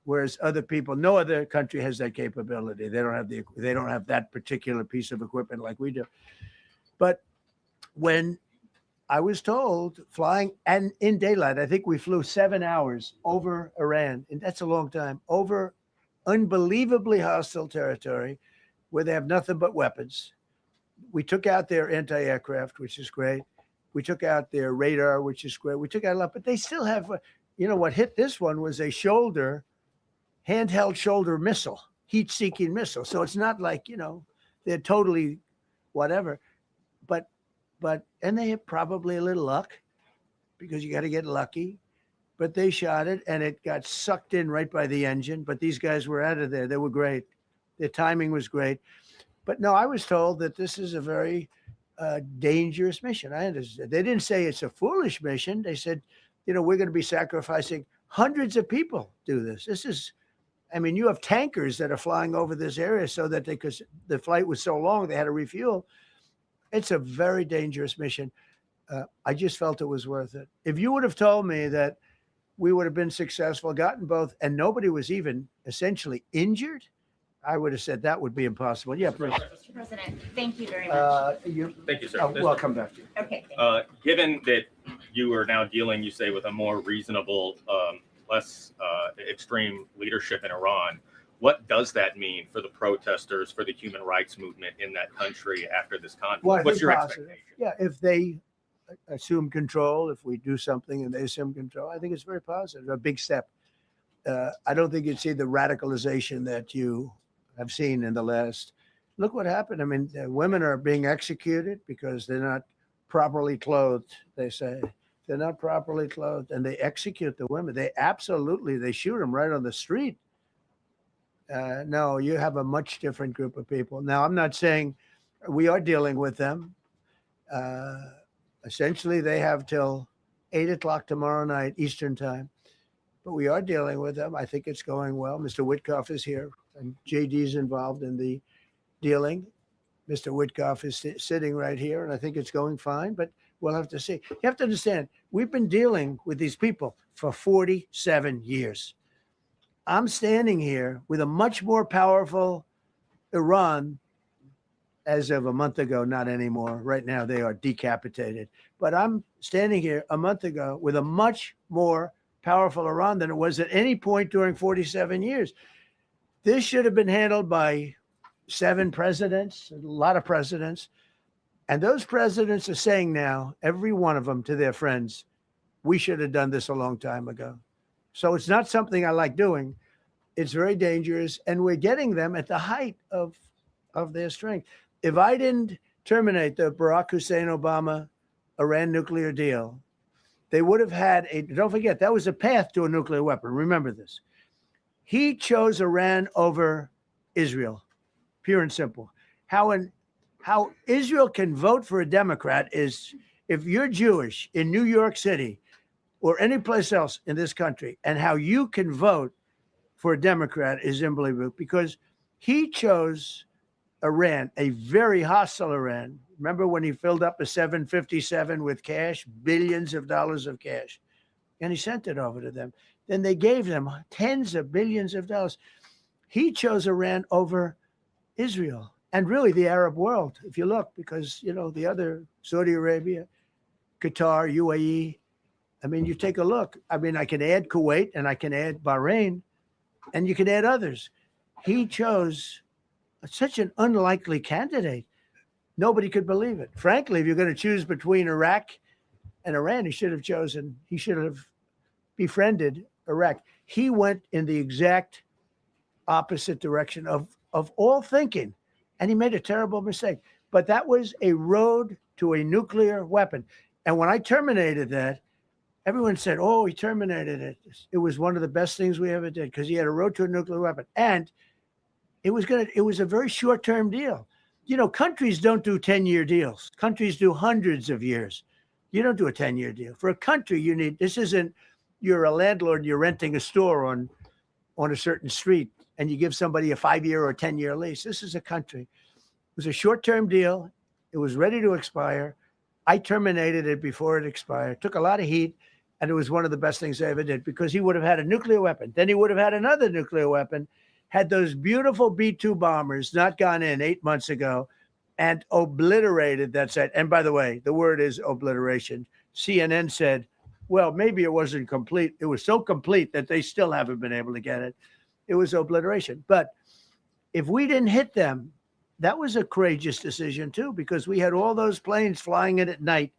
whereas other people, no other country has that capability. They don't have that particular piece of equipment like we do. But when I was told flying and in daylight, I think we flew 7 hours over Iran, and that's a long time, over unbelievably hostile territory, where they have nothing but weapons. We took out their anti-aircraft, which is great. We took out their radar, which is great. We took out a lot, but they still have, you know, what hit this one was a handheld shoulder missile, heat-seeking missile. So it's not like, you know, they're totally whatever. And they had probably a little luck, because you got to get lucky. But they shot it, and it got sucked in right by the engine. But these guys were out of there. They were great. Their timing was great. But no, I was told that this is a very dangerous mission. I understand. They didn't say it's a foolish mission. They said, you know, we're going to be sacrificing hundreds of people do this. This is, I mean, you have tankers that are flying over this area so that because the flight was so long, they had to refuel. It's a very dangerous mission. I just felt it was worth it. If you would have told me that we would have been successful, gotten both, and nobody was even essentially injured, I would have said that would be impossible. Yeah, please. Mr. President, thank you very much. Thank you, sir. I'll come back to you. Okay. Given that you are now dealing, you say, with a more reasonable less extreme leadership in Iran. What does that mean for the protesters, for the human rights movement in that country after this conflict? Well, I What's think your positive. expectation? Yeah, if they assume control, if we do something and they assume control, I think it's very positive, a big step. I don't think you'd see the radicalization that you have seen in the last. Look what happened. I mean, women are being executed because they're not properly clothed, they say. They're not properly clothed, and they execute the women. They shoot them right on the street. No, you have a much different group of people. Now, I'm not saying we are dealing with them. Essentially, they have till 8 o'clock tomorrow night, Eastern time. But we are dealing with them. I think it's going well. Mr. Witkoff is here, and JD's involved in the dealing. Mr. Witkoff is sitting right here, and I think it's going fine, but we'll have to see. You have to understand, we've been dealing with these people for 47 years. I'm standing here with a much more powerful Iran as of a month ago, not anymore. Right now, they are decapitated. But I'm standing here a month ago with a much more powerful Iran than it was at any point during 47 years. This should have been handled by 7 presidents, a lot of presidents. And those presidents are saying now, every one of them to their friends, we should have done this a long time ago. So it's not something I like doing. It's very dangerous. And we're getting them at the height of their strength. If I didn't terminate the Barack Hussein Obama Iran nuclear deal, they would have had don't forget, that was a path to a nuclear weapon. Remember this. He chose Iran over Israel, pure and simple. How Israel can vote for a Democrat is if you're Jewish in New York City or any place else in this country, and how you can vote for a Democrat is unbelievable, because he chose Iran, a very hostile Iran. Remember when he filled up a 757 with cash, billions of dollars of cash, and he sent it over to them. Then they gave them tens of billions of dollars. He chose Iran over Israel and really the Arab world, if you look, because, the other, Saudi Arabia, Qatar, UAE. I mean, you take a look. I mean, I can add Kuwait and I can add Bahrain, and you can add others. He chose such an unlikely candidate. Nobody could believe it. Frankly, if you're going to choose between Iraq and Iran, he should have befriended Iraq. He went in the exact opposite direction of all thinking, and he made a terrible mistake. But that was a road to a nuclear weapon. And when I terminated that, everyone said, oh, he terminated it. It was one of the best things we ever did because he had a road to a nuclear weapon. And it was a very short-term deal. Countries don't do 10-year deals. Countries do hundreds of years. You don't do a 10-year deal. For a country, this isn't, you're a landlord and you're renting a store on a certain street and you give somebody a 5-year or a 10-year lease. This is a country. It was a short-term deal. It was ready to expire. I terminated it before it expired. Took a lot of heat, and it was one of the best things I ever did because he would have had a nuclear weapon. Then he would have had another nuclear weapon, had those beautiful B-2 bombers not gone in 8 months ago and obliterated that site. And by the way, the word is obliteration. CNN said, well, maybe it wasn't complete. It was so complete that they still haven't been able to get it. It was obliteration. But if we didn't hit them, that was a courageous decision too, because we had all those planes flying in at night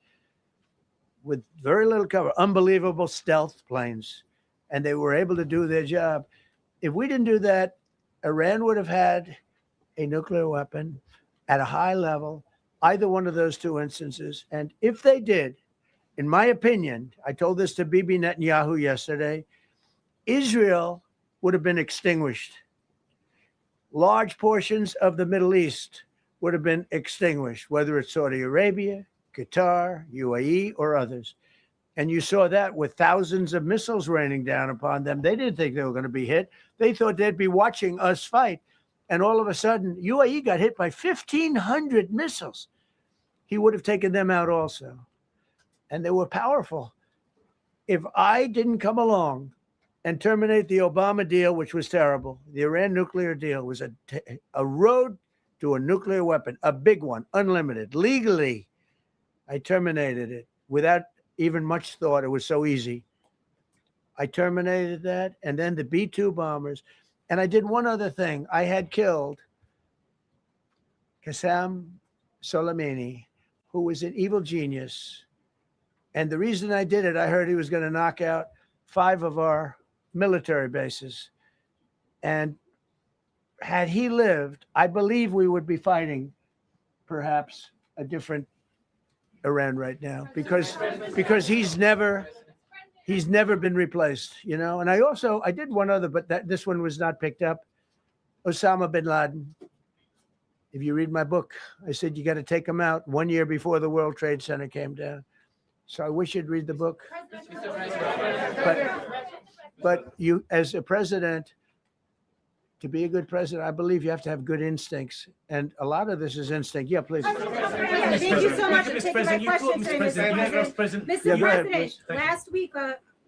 with very little cover, unbelievable stealth planes, and they were able to do their job. If we didn't do that, Iran would have had a nuclear weapon at a high level, either one of those two instances. And if they did, in my opinion, I told this to Bibi Netanyahu yesterday, Israel would have been extinguished. Large portions of the Middle East would have been extinguished, whether it's Saudi Arabia, Qatar, UAE, or others. And you saw that with thousands of missiles raining down upon them. They didn't think they were going to be hit. They thought they'd be watching us fight. And all of a sudden, UAE got hit by 1,500 missiles. He would have taken them out also. And they were powerful. If I didn't come along and terminate the Obama deal, which was terrible, the Iran nuclear deal was a road to a nuclear weapon, a big one, unlimited, legally. I terminated it without even much thought. It was so easy. I terminated that. And then the B-2 bombers. And I did one other thing. I had killed Qasem Soleimani, who was an evil genius. And the reason I did it, I heard he was going to knock out 5 of our military bases. And had he lived, I believe we would be fighting perhaps a different Iran right now, because he's never been replaced, you know. And I did one other, but this one was not picked up. Osama bin Laden. If you read my book, I said you got to take him out 1 year before the World Trade Center came down. So I wish you'd read the book. But you, as a president, to be a good president, I believe you have to have good instincts. And a lot of this is instinct. Yeah, please. Thank you so much for taking my question, Mr. President.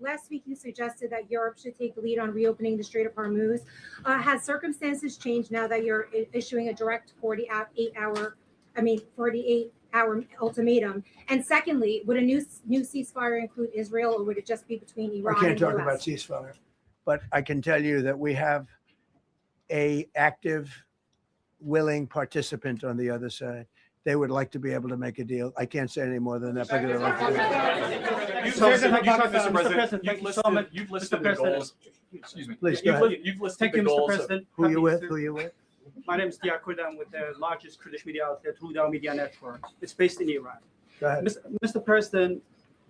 Last week you suggested that Europe should take the lead on reopening the Strait of Hormuz. Has circumstances changed now that you're issuing a direct 48-hour ultimatum? And secondly, would a new ceasefire include Israel, or would it just be between Iran and the US? I can't talk about ceasefire, but I can tell you that we have a active, willing participant on the other side. They would like to be able to make a deal. I can't say any more than that. But they'd like to You've listed the goals. Excuse me. Please, go ahead. You've listed the goals. Who you with? Who you with? My name is Diakud. I'm with the largest Kurdish media outlet, Huda Media Network. It's based in Iran. Go ahead. Mr. President,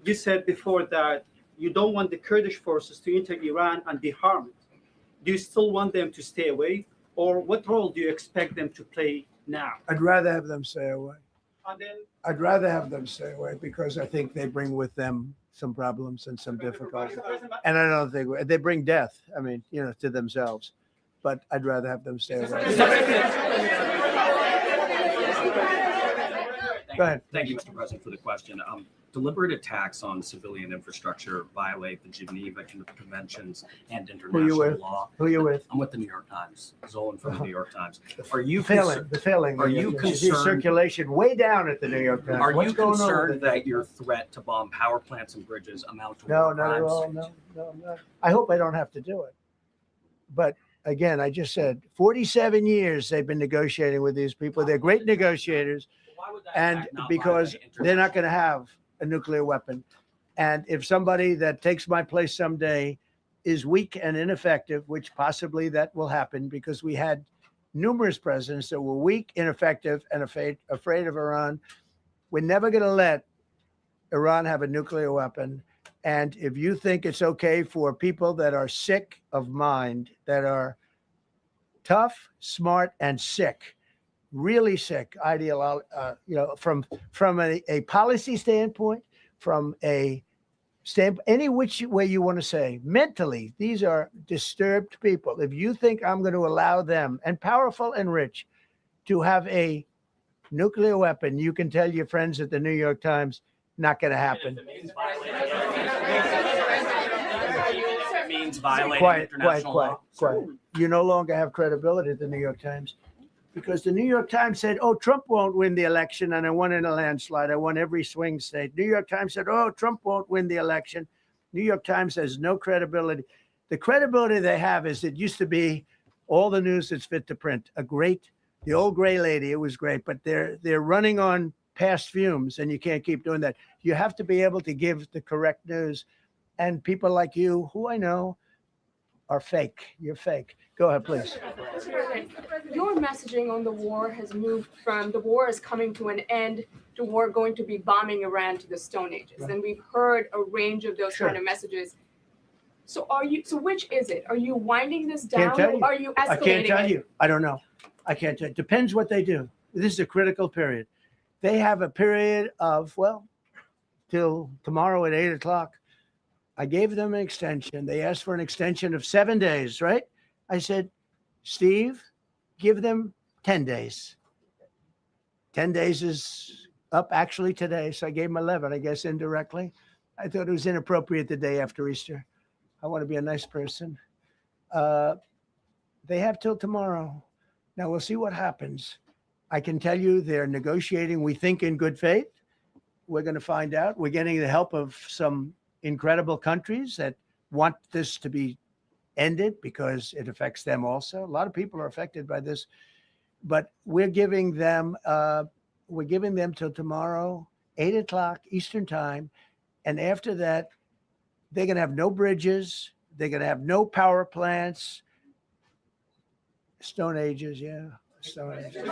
you said before that you don't want the Kurdish forces to enter Iran and deharm it. Do you still want them to stay away? Or what role do you expect them to play now? I'd rather have them stay away. And then, I'd rather have them stay away because I think they bring with them some problems and some difficulties. And I don't think they bring death, I mean, you know, to themselves. But I'd rather have them stay away. Go ahead. Thank you, Mr. President, for the question. Deliberate attacks on civilian infrastructure violate the Geneva Conventions and international law. Who are you with? I'm with the New York Times. Zolan from the New York Times. Are you the failing? Are you concerned? Circulation way down at the New York Times. Are What's you going concerned on that your threat to bomb power plants and bridges amount to No, war not at crimes? all. No. I hope I don't have to do it. But again, I just said 47 years they've been negotiating with these people. They're great negotiators. And because they're not going to have a nuclear weapon. And if somebody that takes my place someday is weak and ineffective, which possibly that will happen because we had numerous presidents that were weak, ineffective, and afraid of Iran, we're never going to let Iran have a nuclear weapon. And if you think it's okay for people that are sick of mind, that are tough, smart, and sick, really sick, from a policy standpoint, from a any which way you want to say, mentally, these are disturbed people. If you think I'm going to allow them, and powerful and rich, to have a nuclear weapon, you can tell your friends at the New York Times, not going to happen. It means violating international law. Quiet. You no longer have credibility at the New York Times. Because the New York Times said, oh, Trump won't win the election, and I won in a landslide. I won every swing state. New York Times said, oh, Trump won't win the election. New York Times has no credibility. The credibility they have is it used to be all the news that's fit to print. The old gray lady, it was great, but they're running on past fumes, and you can't keep doing that. You have to be able to give the correct news. And people like you, who I know, are fake. You're fake. Go ahead, please. Your messaging on the war has moved from the war is coming to an end to war going to be bombing Iran to the Stone Ages. Right. And we've heard a range of those kind of messages. So which is it? Are you winding this down or are you escalating? I can't tell you. I don't know. I can't tell you. Depends what they do. This is a critical period. They have a period of, till tomorrow at 8 o'clock. I gave them an extension. They asked for an extension of 7 days, right? I said, Steve, give them 10 days. 10 days is up actually today, so I gave them 11, I guess, indirectly. I thought it was inappropriate the day after Easter. I want to be a nice person. They have till tomorrow. Now, we'll see what happens. I can tell you they're negotiating, we think, in good faith. We're going to find out. We're getting the help of some incredible countries that want this to be ended because it affects them also. A lot of people are affected by this, but we're giving them till tomorrow, 8 o'clock Eastern time. And after that, they're going to have no bridges. They're going to have no power plants. Stone Ages, yeah. Stone Ages.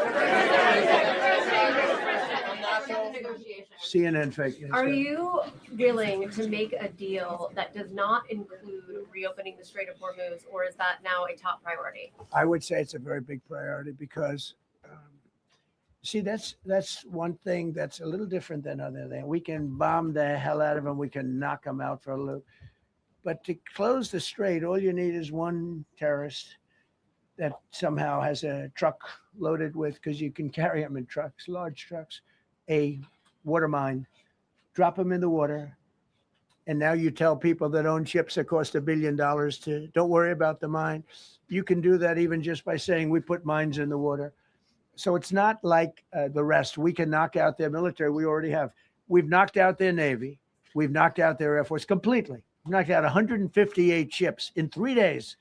CNN fake news. Are you willing to make a deal that does not include reopening the Strait of Hormuz, or is that now a top priority? I would say it's a very big priority because, see, that's one thing that's a little different than other things. We can bomb the hell out of them. We can knock them out for a loop. But to close the strait, all you need is one terrorist that somehow has a truck loaded with, because you can carry them in trucks, large trucks, a water mine, drop them in the water. And now you tell people that own ships that cost $1 billion to don't worry about the mine. You can do that even just by saying we put mines in the water. So it's not like the rest. We can knock out their military. We already have. We've knocked out their Navy. We've knocked out their Air Force completely. We've knocked out 158 ships in 3 days.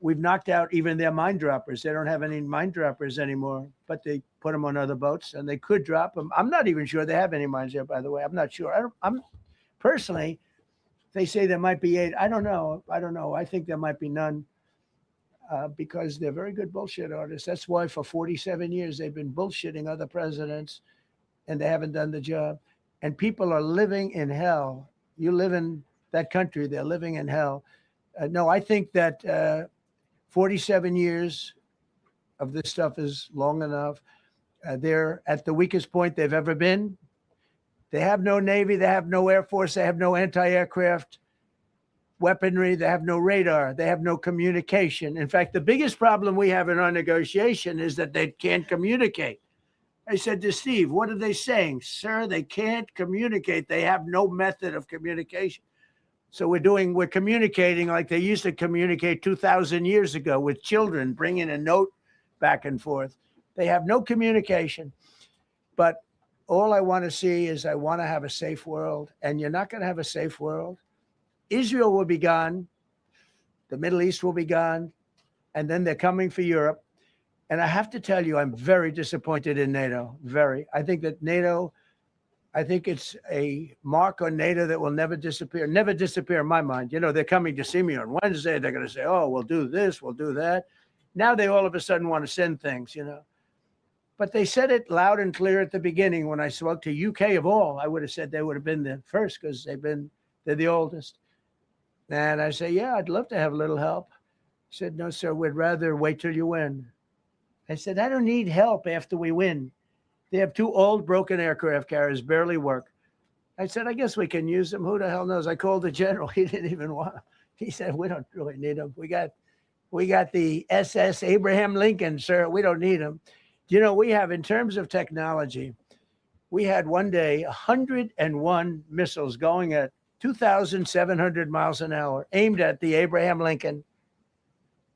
We've knocked out even their mine droppers. They don't have any mine droppers anymore, but they put them on other boats and they could drop them. I'm not even sure they have any mines there, by the way. I'm not sure. I'm personally, they say there might be 8. I don't know. I think there might be none because they're very good bullshit artists. That's why for 47 years they've been bullshitting other presidents and they haven't done the job. And people are living in hell. You live in that country, they're living in hell. No, I think that 47 years of this stuff is long enough. They're at the weakest point they've ever been. They have no Navy. They have no Air Force. They have no anti-aircraft weaponry. They have no radar. They have no communication. In fact, the biggest problem we have in our negotiation is that they can't communicate. I said to Steve, what are they saying? Sir, they can't communicate. They have no method of communication. So we're communicating like they used to communicate 2,000 years ago with children, bringing a note back and forth. They have no communication. But all I want to see is I want to have a safe world. And you're not going to have a safe world. Israel will be gone. The Middle East will be gone. And then they're coming for Europe. And I have to tell you, I'm very disappointed in NATO. Very. I think that NATO... I think it's a mark on NATO that will never disappear in my mind. You know, they're coming to see me on Wednesday. They're going to say, oh, we'll do this, we'll do that. Now they all of a sudden want to send things, you know. But they said it loud and clear at the beginning when I spoke to UK of all. I would have said they would have been the first because they're the oldest. And I say, yeah, I'd love to have a little help. He said, no, sir, we'd rather wait till you win. I said, I don't need help after we win. They have 2 old broken aircraft carriers, barely work. I said, I guess we can use them. Who the hell knows? I called the general. He didn't even want them. He said, we don't really need them. We got the SS Abraham Lincoln, sir. We don't need them. You know, we have, in terms of technology, we had one day 101 missiles going at 2,700 miles an hour aimed at the Abraham Lincoln.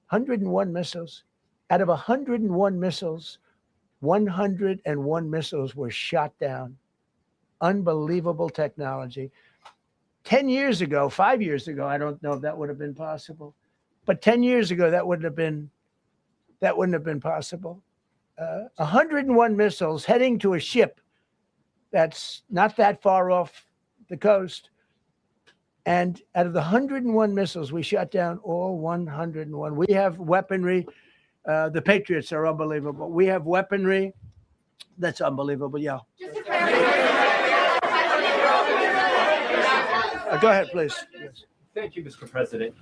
101 missiles. Out of 101 missiles, 101 missiles were shot down. Unbelievable technology. 10 years ago, 5 years ago, I don't know if that would have been possible. But 10 years ago, that wouldn't have been possible. 101 missiles heading to a ship that's not that far off the coast. And out of the 101 missiles, we shot down all 101. We have weaponry. The Patriots are unbelievable. We have weaponry that's unbelievable. Yeah. Go ahead, please. Yes. Thank you, Mr. President.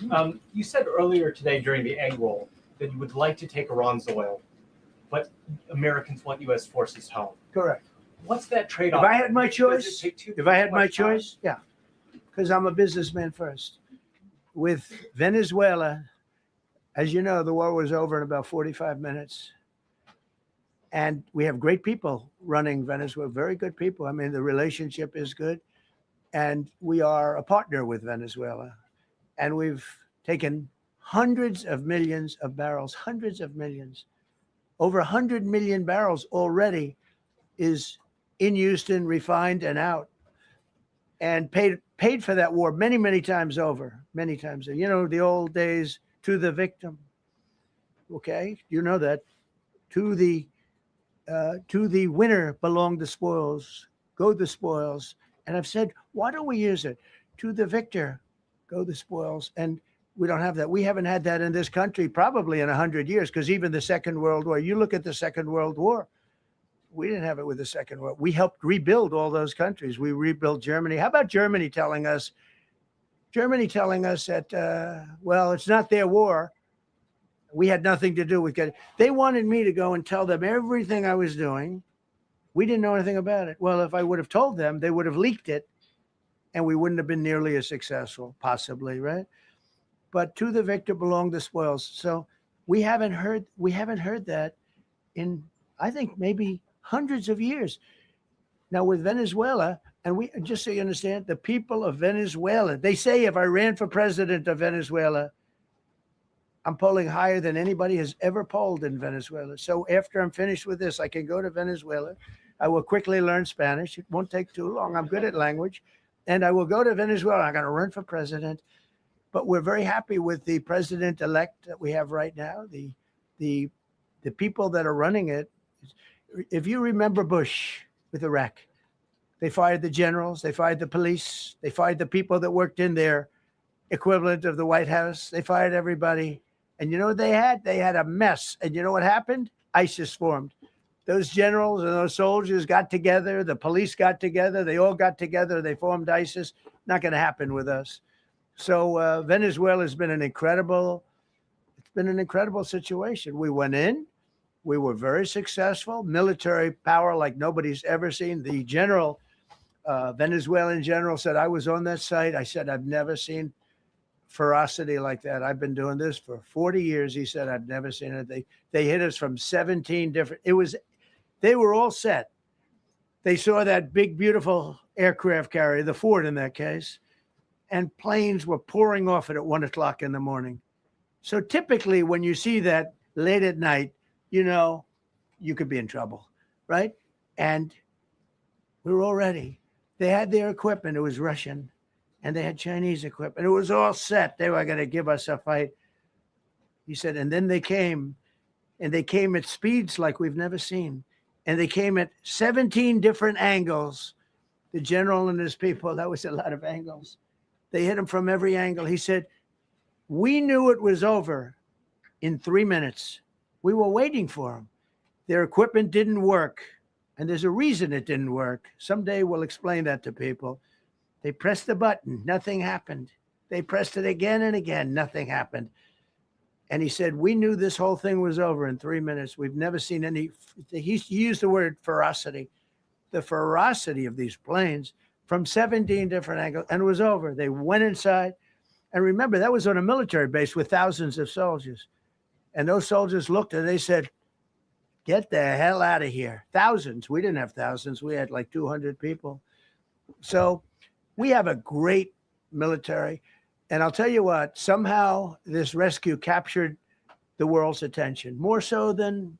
You said earlier today during the egg roll that you would like to take Iran's oil, but Americans want U.S. forces home. Correct. What's that trade-off? If I had my choice, yeah, because I'm a businessman first. With Venezuela, as you know, the war was over in about 45 minutes. And we have great people running Venezuela, very good people. I mean, the relationship is good. And we are a partner with Venezuela. And we've taken hundreds of millions of barrels, hundreds of millions. Over 100 million barrels already is in Houston, refined and out. And paid paid for that war many, many times over, many times. You know, the old days, to the victim. Okay, you know that. To the winner belong the spoils, go the spoils. And I've said, why don't we use it? To the victor, go the spoils. And we don't have that. We haven't had that in this country probably in 100 years, because even the Second World War, you look at the Second World War, we didn't have it with the Second World. We helped rebuild all those countries. We rebuilt Germany. How about Germany telling us that, well, it's not their war. We had nothing to do with it. They wanted me to go and tell them everything I was doing. We didn't know anything about it. Well, if I would have told them, they would have leaked it, and we wouldn't have been nearly as successful, possibly, right? But to the victor belong the spoils. So we haven't heard that in, I think, maybe hundreds of years. Now with Venezuela, and we, just so you understand, the people of Venezuela, they say if I ran for president of Venezuela, I'm polling higher than anybody has ever polled in Venezuela. So after I'm finished with this, I can go to Venezuela. I will quickly learn Spanish. It won't take too long. I'm good at language. And I will go to Venezuela. I'm going to run for president. But we're very happy with the president-elect that we have right now, the people that are running it. If you remember Bush with Iraq, they fired the generals, they fired the police, they fired the people that worked in their equivalent of the White House. They fired everybody. And you know what they had? They had a mess. And you know what happened? ISIS formed. Those generals and those soldiers got together. The police got together. They all got together. They formed ISIS. Not going to happen with us. So Venezuela has been an incredible situation. We went in. We were very successful. Military power like nobody's ever seen. The general, Venezuelan general, said, I was on that site. I said, I've never seen ferocity like that. I've been doing this for 40 years. He said, I've never seen it. They hit us from 17 different, they were all set. They saw that big, beautiful aircraft carrier, the Ford in that case, and planes were pouring off it at 1 o'clock in the morning. So typically when you see that late at night, you know, you could be in trouble, right? And we were all ready. They had their equipment. It was Russian. And they had Chinese equipment. It was all set. They were going to give us a fight. He said, and then they came, and they came at speeds like we've never seen. And they came at 17 different angles. The general and his people, that was a lot of angles. They hit him from every angle. He said, we knew it was over in 3 minutes. We were waiting for them. Their equipment didn't work. And there's a reason it didn't work. Someday we'll explain that to people. They pressed the button, nothing happened. They pressed it again and again, nothing happened. And he said, we knew this whole thing was over in 3 minutes. We've never seen any, he used the word ferocity, the ferocity of these planes from 17 different angles, and it was over. They went inside. And remember, that was on a military base with thousands of soldiers. And those soldiers looked and they said, get the hell out of here. Thousands. We didn't have thousands. We had like 200 people. So we have a great military. And I'll tell you what, somehow this rescue captured the world's attention, more so than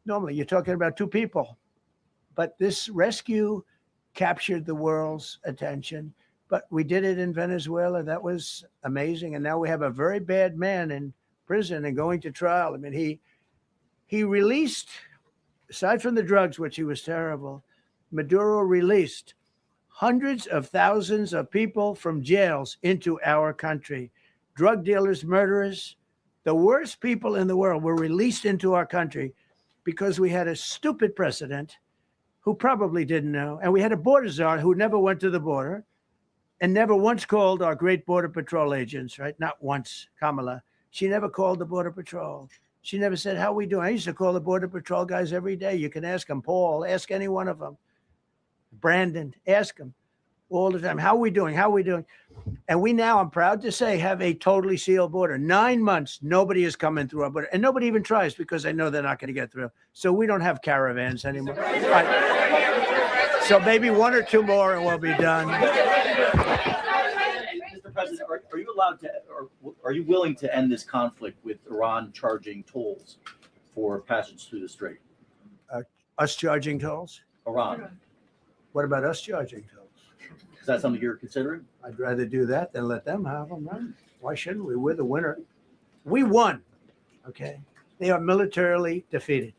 normally. You're talking about two people. But this rescue captured the world's attention. But we did it in Venezuela. That was amazing. And now we have a very bad man in prison and going to trial. I mean, he released, aside from the drugs, which he was terrible, Maduro released hundreds of thousands of people from jails into our country. Drug dealers, murderers, the worst people in the world were released into our country because we had a stupid president who probably didn't know. And we had a border czar who never went to the border and never once called our great border patrol agents, right? Not once, Kamala. She never called the border patrol. She never said, how we doing? I used to call the border patrol guys every day. You can ask them, Paul, ask any one of them. Brandon, ask them all the time. How are we doing? How are we doing? And we now, I'm proud to say, have a totally sealed border. 9 months, nobody is coming through our border. And nobody even tries because they know they're not going to get through. So we don't have caravans anymore. Right. So maybe one or two more and we'll be done. Mr. President, are you allowed to, or are you willing to end this conflict with Iran charging tolls for passage through the strait? Us charging tolls? Iran. What about us charging tolls? Because that something you're considering? I'd rather do that than let them have them, right? Why shouldn't we? We're the winner. We won, okay? They are militarily defeated.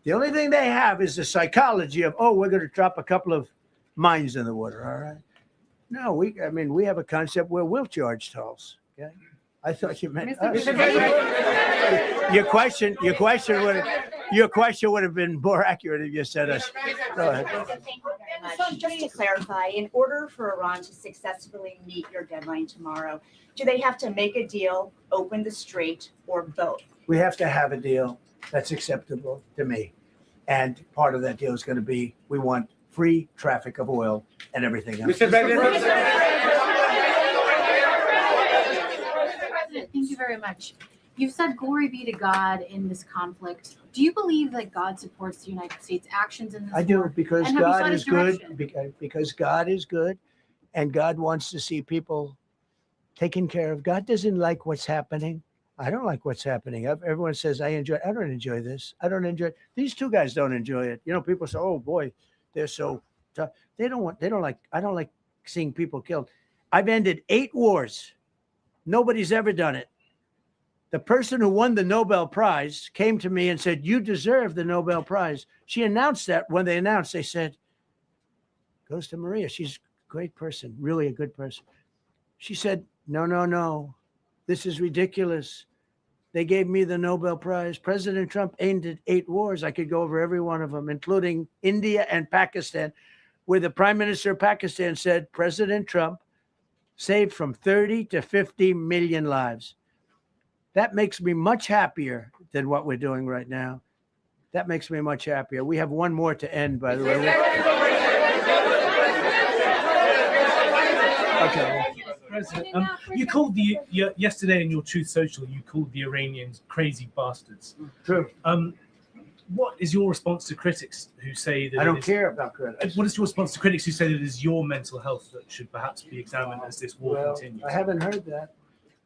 The only thing they have is the psychology of, oh, we're going to drop a couple of mines in the water, all right? No, we have a concept where we'll charge tolls, okay? I thought you meant us. Your question would have been more accurate if you said us. Go ahead. So just to clarify, in order for Iran to successfully meet your deadline tomorrow, do they have to make a deal, open the strait, or both? We have to have a deal that's acceptable to me. And part of that deal is going to be, we want free traffic of oil and everything else. Mr. President, thank you very much. You've said glory be to God in this conflict. Do you believe that God supports the United States' actions in this I do, war? because And have you God sought is his direction? good, because God is good, and God wants to see people taken care of. God doesn't like what's happening. I don't like what's happening. Everyone says, I don't enjoy this. I don't enjoy it. These two guys don't enjoy it. You know, people say, oh boy, they're so tough. I don't like seeing people killed. I've ended 8 wars. Nobody's ever done it. The person who won the Nobel Prize came to me and said, you deserve the Nobel Prize. She announced that when they announced, they said, goes to Maria. She's a great person, really a good person. She said, no. This is ridiculous. They gave me the Nobel Prize. President Trump ended 8 wars. I could go over every one of them, including India and Pakistan, where the Prime Minister of Pakistan said, President Trump saved from 30 to 50 million lives. That makes me much happier than what we're doing right now. That makes me much happier. We have one more to end, by the way. Okay. President, you called yesterday in your Truth Social, you called the Iranians crazy bastards. True. What is your response to critics who say that I don't care about critics. What is your response to critics who say that it is your mental health that should perhaps be examined as this war continues? I haven't heard that.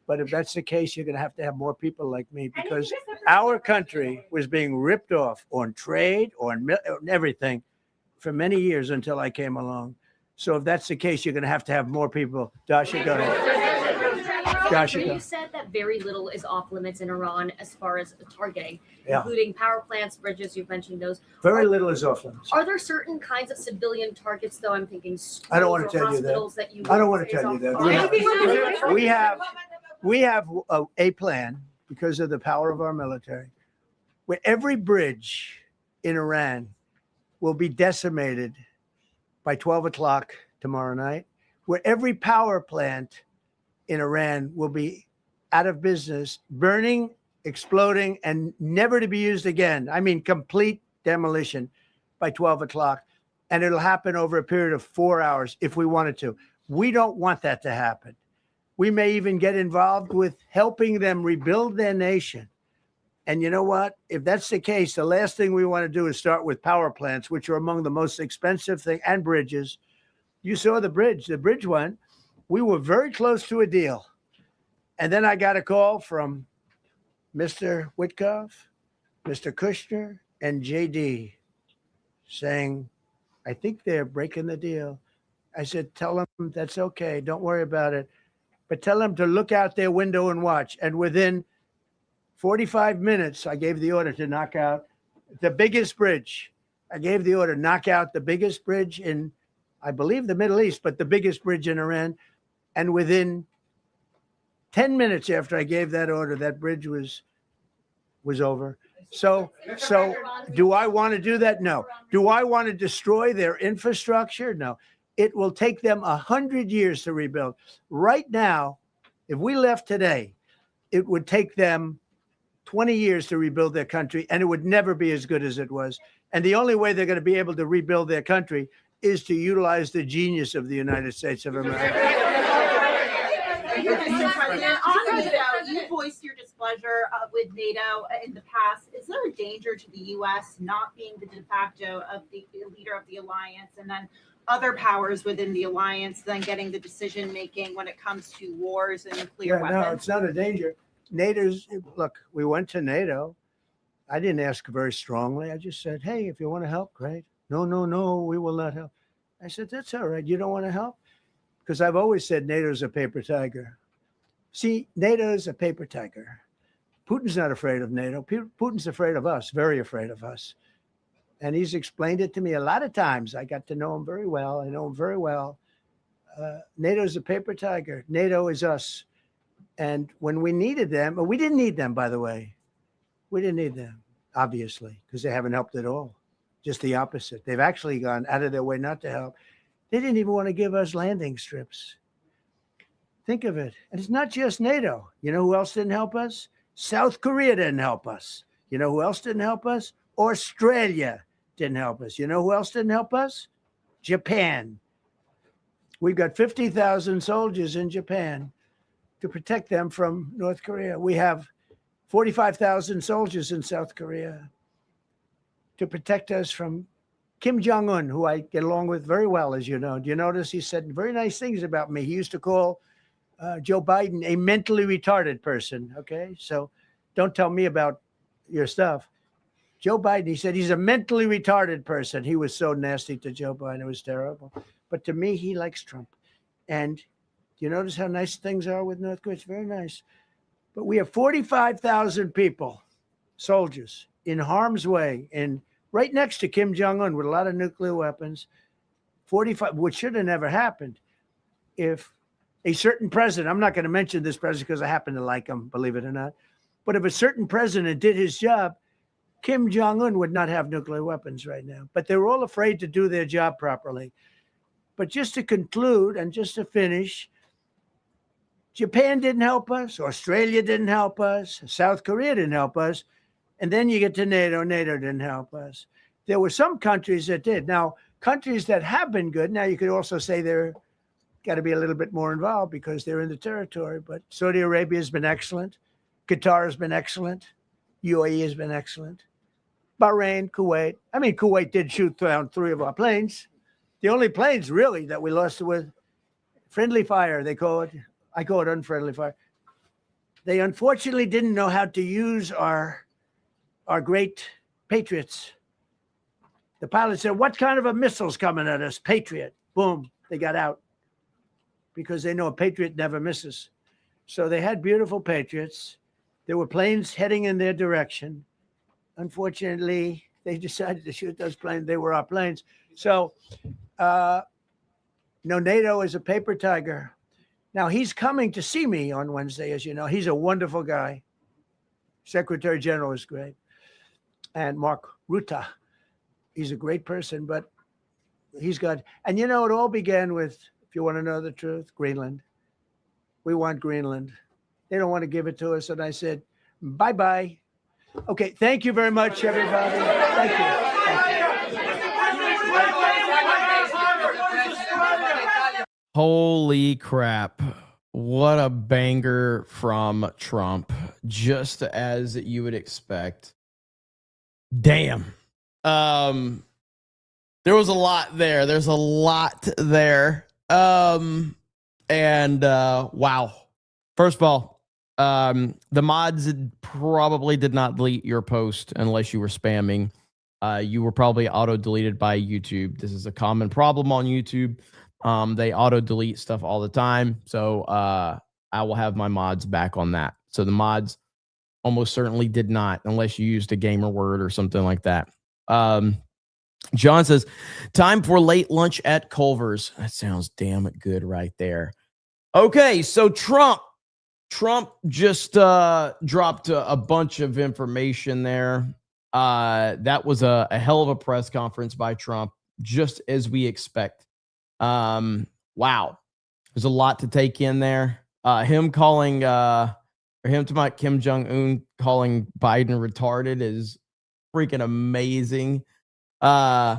But if that's the case, you're going to have more people like me, because our country was being ripped off on trade, on everything for many years until I came along. So if that's the case, you're going to have more people. Dasha, go ahead. Dasha, go. You said that very little is off limits in Iran as far as targeting, Yeah. including power plants, bridges. You've mentioned those. Very little is off limits. Are there certain kinds of civilian targets, though? I'm thinking schools I don't want to or tell you that. hospitals that you I don't would want to say tell you is that. off- We have a plan, because of the power of our military, where every bridge in Iran will be decimated by 12 o'clock tomorrow night, where every power plant in Iran will be out of business, burning, exploding, and never to be used again. I mean, complete demolition by 12 o'clock. And it'll happen over a period of 4 hours if we wanted to. We don't want that to happen. We may even get involved with helping them rebuild their nation. And you know what? If that's the case, the last thing we want to do is start with power plants, which are among the most expensive thing, and bridges. You saw the bridge went. We were very close to a deal. And then I got a call from Mr. Witkoff, Mr. Kushner, and JD saying, I think they're breaking the deal. I said, tell them that's okay. Don't worry about it. But tell them to look out their window and watch. And within 45 minutes, I gave the order to knock out the biggest bridge. I gave the order, knock out the biggest bridge in, I believe, the Middle East, but the biggest bridge in Iran. And within 10 minutes after I gave that order, that bridge was over. So do I want to do that? No. Do I want to destroy their infrastructure? No. It will take them 100 years to rebuild. Right now, if we left today, it would take them 20 years to rebuild their country, and it would never be as good as it was. And the only way they're going to be able to rebuild their country is to utilize the genius of the United States of America. Mr. President, on NATO, you voiced your displeasure with NATO in the past. Is there a danger to the U.S. not being the de facto of the leader of the alliance, and then other powers within the alliance then getting the decision making when it comes to wars and nuclear weapons? No, it's not a danger. Look, we went to NATO. I didn't ask very strongly. I just said, hey, if you want to help, great. No, we will not help. I said, that's all right. You don't want to help? because I've always said NATO's a paper tiger. See, NATO is a paper tiger. Putin's not afraid of NATO. Putin's afraid of us, very afraid of us. And he's explained it to me a lot of times. I got to know him very well. I know him very well. NATO is a paper tiger. NATO is us. And when we needed them, we didn't need them, by the way. We didn't need them, obviously, because they haven't helped at all. Just the opposite. They've actually gone out of their way not to help. They didn't even want to give us landing strips. Think of it. And it's not just NATO. You know who else didn't help us? South Korea didn't help us. You know who else didn't help us? Australia didn't help us. You know who else didn't help us? Japan. We've got 50,000 soldiers in Japan to protect them from North Korea. We have 45,000 soldiers in South Korea to protect us from Kim Jong-un, who I get along with very well, as you know. Do you notice he said very nice things about me? He used to call Joe Biden a mentally retarded person, okay? So don't tell me about your stuff. Joe Biden, he said he's a mentally retarded person. He was so nasty to Joe Biden. It was terrible. But to me, he likes Trump. And do you notice how nice things are with North Korea? It's very nice. But we have 45,000 people, soldiers, in harm's way, and right next to Kim Jong-un with a lot of nuclear weapons. 45, which should have never happened if a certain president, I'm not going to mention this president because I happen to like him, believe it or not, but if a certain president did his job, Kim Jong-un would not have nuclear weapons right now. But they were all afraid to do their job properly. But just to conclude and just to finish, Japan didn't help us, Australia didn't help us, South Korea didn't help us, and then you get to NATO, NATO didn't help us. There were some countries that did. Now, countries that have been good, now you could also say they're got to be a little bit more involved because they're in the territory, but Saudi Arabia has been excellent, Qatar has been excellent, UAE has been excellent, Bahrain, Kuwait. I mean, Kuwait did shoot down 3 of our planes. The only planes really that we lost with friendly fire, they call it. I call it unfriendly fire. They unfortunately didn't know how to use our great Patriots. The pilot said, "What kind of a missile's coming at us?" Patriot. Boom, they got out because they know a Patriot never misses. So they had beautiful Patriots. There were planes heading in their direction. Unfortunately, they decided to shoot those planes. They were our planes. So, no, NATO is a paper tiger. Now, he's coming to see me on Wednesday, as you know. He's a wonderful guy. Secretary General is great. And Mark Rutte, he's a great person, but he's got, and you know, it all began with, if you want to know the truth, Greenland. We want Greenland. They don't want to give it to us. And I said, bye-bye. Okay, thank you very much, everybody. Thank you. Holy crap. What a banger from Trump, just as you would expect. Damn. There was a lot there. There's a lot there. Wow. First of all, the mods probably did not delete your post unless you were spamming. You were probably auto-deleted by YouTube. This is a common problem on YouTube. They auto-delete stuff all the time. So I will have my mods back on that. So the mods almost certainly did not, unless you used a gamer word or something like that. John says, time for late lunch at Culver's. That sounds damn good right there. Okay, so Trump just dropped a bunch of information there. That was a hell of a press conference by Trump, just as we expect. Wow. There's a lot to take in there. Him calling, or him to my Kim Jong-un calling Biden retarded is freaking amazing. Woo!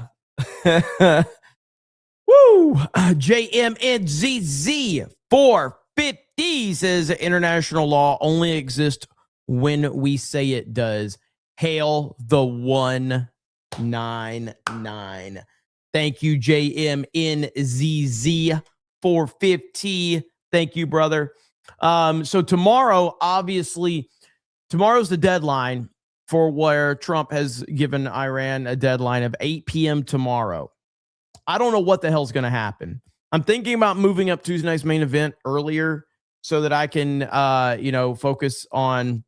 JMNZZ 450 says international law only exists when we say it does. Hail the 199. Thank you, JMNZZ 450. Thank you, brother. So tomorrow, obviously, tomorrow's the deadline for where Trump has given Iran a deadline of 8 p.m. tomorrow. I don't know what the hell's going to happen. I'm thinking about moving up Tuesday night's main event earlier so that I can, focus on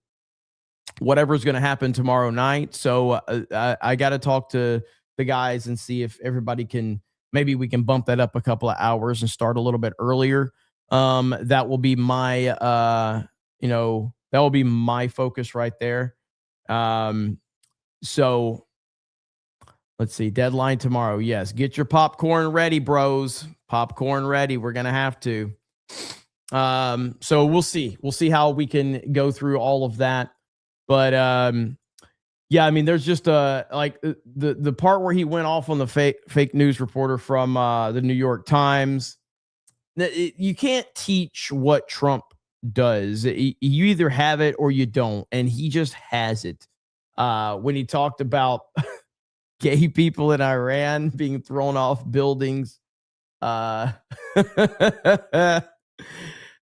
whatever's going to happen tomorrow night. So I got to talk to the guys and see if everybody maybe we can bump that up a couple of hours and start a little bit earlier. That will be my, that will be my focus right there. So let's see, deadline tomorrow. Yes. Get your popcorn ready, bros. Popcorn ready. We're going to have to. So we'll see. We'll see how we can go through all of that. But yeah, I mean, there's just the part where he went off on the fake news reporter from the New York Times. You can't teach what Trump does. You either have it or you don't, and he just has it. When he talked about gay people in Iran being thrown off buildings.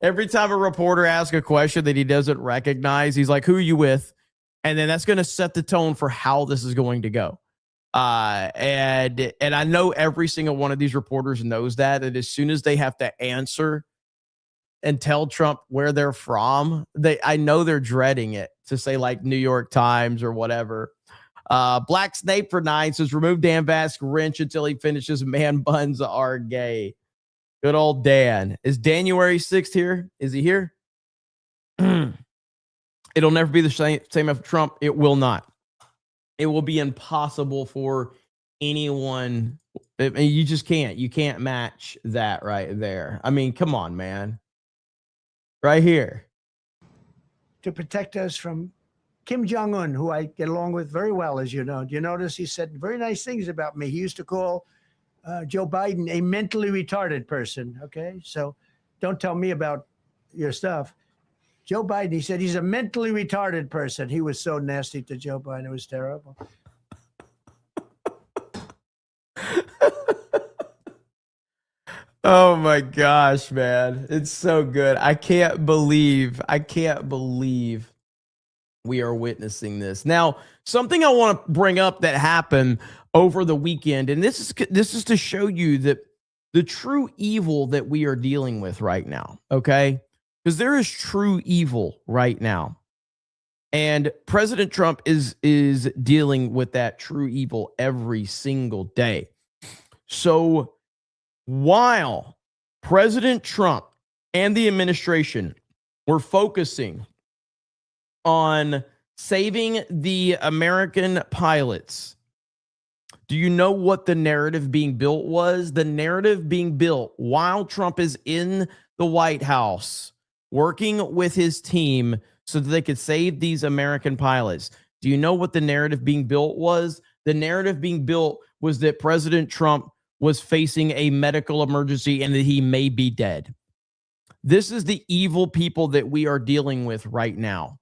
Every time a reporter asks a question that he doesn't recognize, he's like, who are you with? And then that's going to set the tone for how this is going to go. And I know every single one of these reporters knows that as soon as they have to answer and tell Trump where they're from, I know they're dreading it to say like New York Times or whatever. Black Snake for 9 says, remove Dan Vask wrench until he finishes Man Buns Are Gay. Good old Dan. Is January 6th here? Is he here? It'll never be the same after Trump. It will not. It will be impossible for anyone. You just can't. You can't match that right there. I mean, come on, man. Right here. To protect us from Kim Jong-un, who I get along with very well, as you know. Do you notice he said very nice things about me? He used to call Joe Biden a mentally retarded person. Okay, so don't tell me about your stuff. Joe Biden, he said he's a mentally retarded person. He was so nasty to Joe Biden. It was terrible. Oh my gosh, man. It's so good. I can't believe we are witnessing this. Now, something I want to bring up that happened over the weekend, and this is to show you that the true evil that we are dealing with right now, okay? Because there is true evil right now. And President Trump is dealing with that true evil every single day. So while President Trump and the administration were focusing on saving the American pilots, do you know what the narrative being built was? The narrative being built while Trump is in the White House working with his team so that they could save these American pilots. Do you know what the narrative being built was? The narrative being built was that President Trump was facing a medical emergency and that he may be dead. This is the evil people that we are dealing with right now.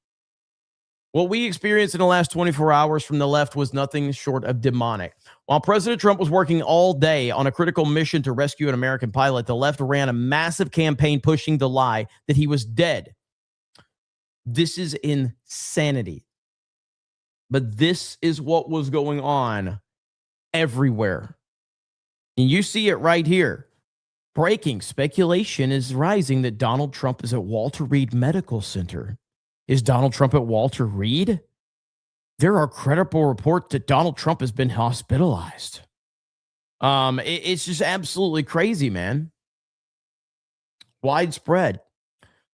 What we experienced in the last 24 hours from the left was nothing short of demonic. While President Trump was working all day on a critical mission to rescue an American pilot, the left ran a massive campaign pushing the lie that he was dead. This is insanity. But this is what was going on everywhere. And you see it right here. Breaking speculation is rising that Donald Trump is at Walter Reed Medical Center. Is Donald Trump at Walter Reed? There are credible reports that Donald Trump has been hospitalized. It's just absolutely crazy, man. Widespread.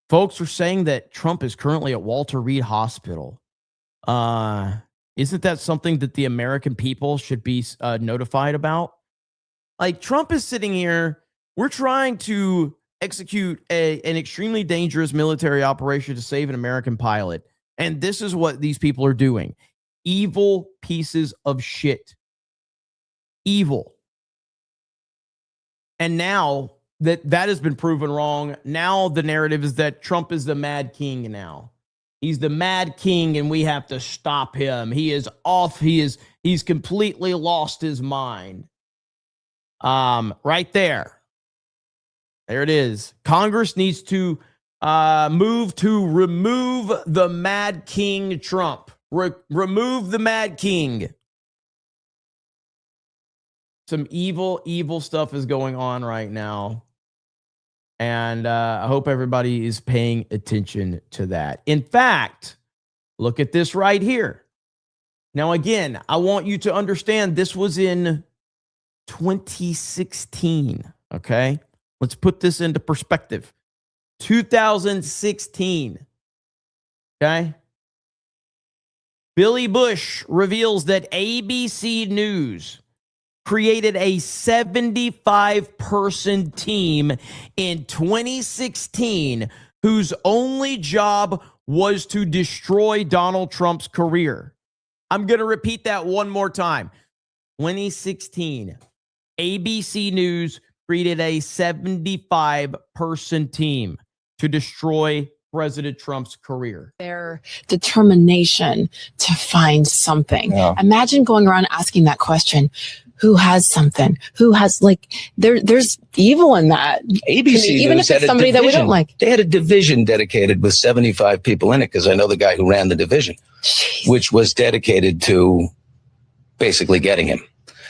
Folks are saying that Trump is currently at Walter Reed Hospital. Isn't that something that the American people should be notified about? Like, Trump is sitting here. We're trying to execute an extremely dangerous military operation to save an American pilot. And this is what these people are doing. Evil pieces of shit. Evil. And now that has been proven wrong, now the narrative is that Trump is the Mad King now. He's the Mad King and we have to stop him. He is off. He's completely lost his mind. Right there. There it is. Congress needs to move to remove the Mad King Trump. Remove the Mad King. Some evil, evil stuff is going on right now. And I hope everybody is paying attention to that. In fact, look at this right here. Now, again, I want you to understand this was in 2016. Okay. Let's put this into perspective. 2016. Okay. Billy Bush reveals that ABC News created a 75-person team in 2016 whose only job was to destroy Donald Trump's career. I'm going to repeat that one more time. 2016, ABC News created a 75-person team to destroy President Trump's career. Their determination to find something. Yeah. Imagine going around asking that question. Who has something? Who has, like, there's evil in that. ABC even News if it's somebody that we don't like. They had a division dedicated with 75 people in it, because I know the guy who ran the division, which was dedicated to basically getting him.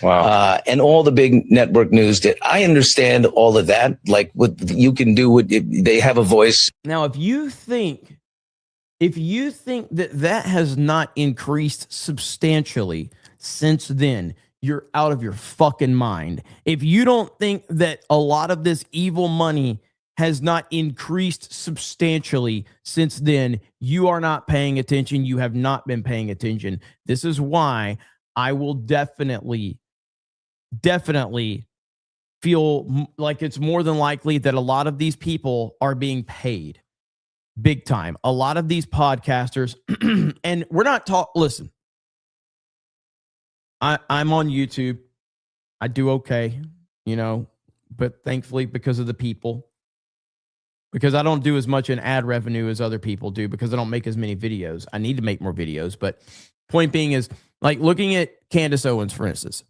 Wow. And all the big network news did. I understand all of that. Like, what you can do, they have a voice. Now, if you think that that has not increased substantially since then, you're out of your fucking mind. If you don't think that a lot of this evil money has not increased substantially since then, you are not paying attention. You have not been paying attention. This is why I will definitely feel like it's more than likely that a lot of these people are being paid big time. A lot of these podcasters, and we're not listen, I'm on YouTube. I do okay, but thankfully because of the people, because I don't do as much in ad revenue as other people do, because I don't make as many videos. I need to make more videos, but point being is, like, looking at Candace Owens, for instance,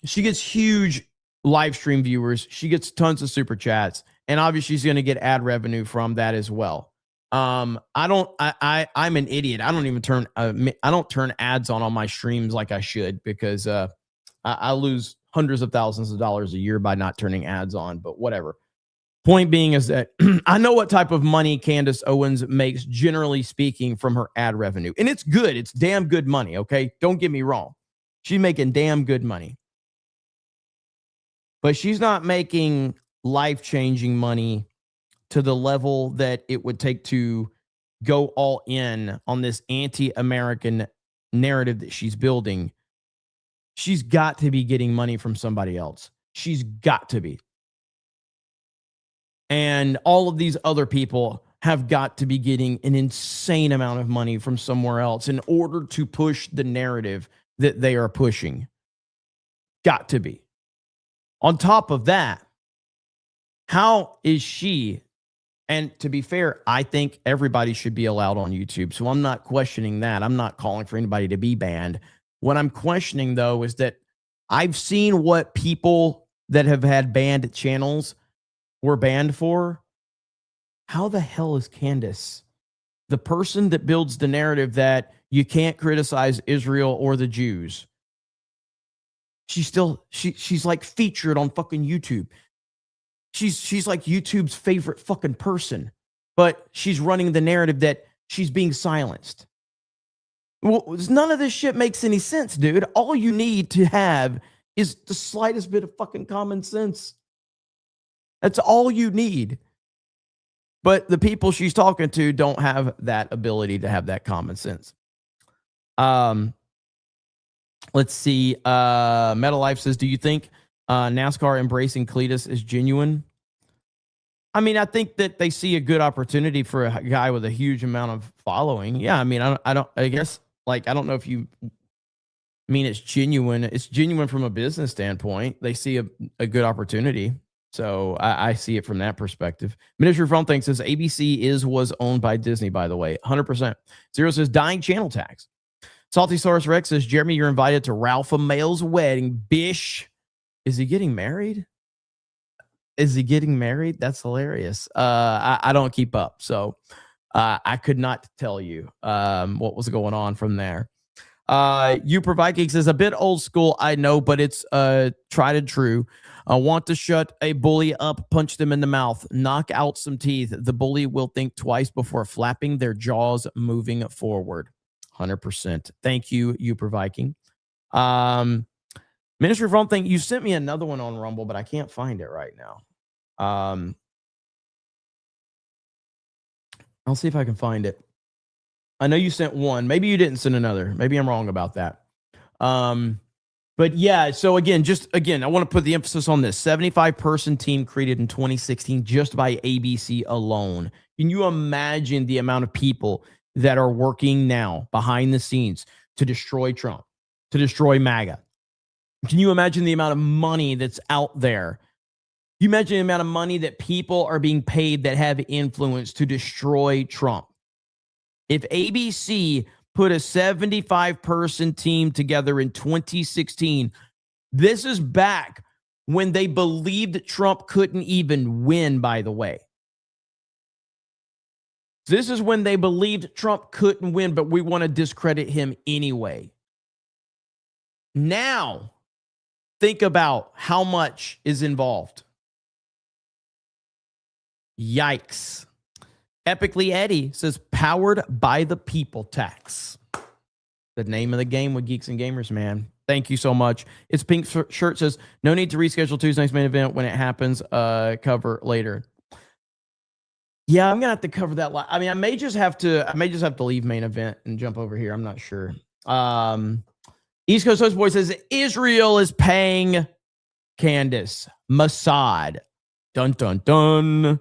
she gets huge live stream viewers. She gets tons of super chats, and obviously she's going to get ad revenue from that as well. I'm an idiot. I don't turn ads on my streams like I should, because I lose hundreds of thousands of dollars a year by not turning ads on, but whatever. Point being is that I know what type of money Candace Owens makes, generally speaking, from her ad revenue. And it's good. It's damn good money, okay? Don't get me wrong. She's making damn good money. But she's not making life-changing money to the level that it would take to go all in on this anti-American narrative that she's building. She's got to be getting money from somebody else. She's got to be. And all of these other people have got to be getting an insane amount of money from somewhere else in order to push the narrative that they are pushing. Got to be. On top of that, how is she? And to be fair, I think everybody should be allowed on YouTube. So I'm not questioning that. I'm not calling for anybody to be banned. What I'm questioning, though, is that I've seen what people that have had banned channels were banned for. How the hell is Candace, the person that builds the narrative that you can't criticize Israel or the Jews, she's like featured on fucking YouTube. She's like YouTube's favorite fucking person, but she's running the narrative that she's being silenced. Well, none of this shit makes any sense, dude. All you need to have is the slightest bit of fucking common sense. That's all you need. But the people she's talking to don't have that ability to have that common sense. Let's see. Metal Life says, do you think NASCAR embracing Cletus is genuine? I mean, I think that they see a good opportunity for a guy with a huge amount of following. Yeah, I mean, I guess, like, I don't know if you mean it's genuine. It's genuine from a business standpoint. They see a good opportunity. So I see it from that perspective. Ministry of Phone Thing says ABC was owned by Disney, by the way. 100%. Zero says dying channel tax. Salty Source Rex says, Jeremy, you're invited to Ralph Mail's wedding. Bish. Is he getting married? Is he getting married? That's hilarious. I don't keep up. So I could not tell you what was going on from there. You Provide Geeks is a bit old school, I know, but it's tried and true. Want to shut a bully up, punch them in the mouth, knock out some teeth. The bully will think twice before flapping their jaws moving forward. 100%. Thank you, You Provide King. Ministry of Rome thing, you sent me another one on Rumble, but I can't find it right now. I'll see if I can find it. I know you sent one. Maybe you didn't send another. Maybe I'm wrong about that. But yeah, so again, I want to put the emphasis on this. 75-person team created in 2016 just by ABC alone. Can you imagine the amount of people that are working now behind the scenes to destroy Trump, to destroy MAGA? Can you imagine the amount of money that's out there? You imagine the amount of money that people are being paid that have influence to destroy Trump. If ABC put a 75-person team together in 2016, this is back when they believed that Trump couldn't even win, by the way. This is when they believed Trump couldn't win, but we want to discredit him anyway. Now, think about how much is involved. Yikes. Epically Eddie says, powered by the people tax. The name of the game with Geeks and Gamers, man. Thank you so much. It's Pink Shirt says, no need to reschedule Tuesday's main event when it happens. Cover later. Yeah, I'm gonna have to cover that. I mean, I may just have to leave main event and jump over here. I'm not sure. East Coast Host Boy says Israel is paying Candace Mossad. Dun dun dun.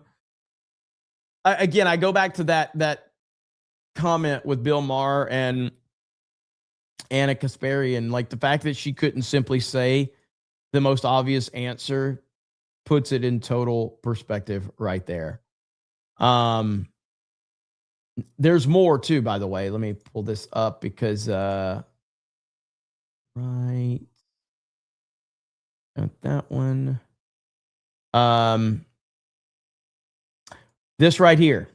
Again, I go back to that comment with Bill Maher and Anna Kasparian. Like, the fact that she couldn't simply say the most obvious answer puts it in total perspective right there. There's more too, by the way. Let me pull this up because right, got that one. This right here.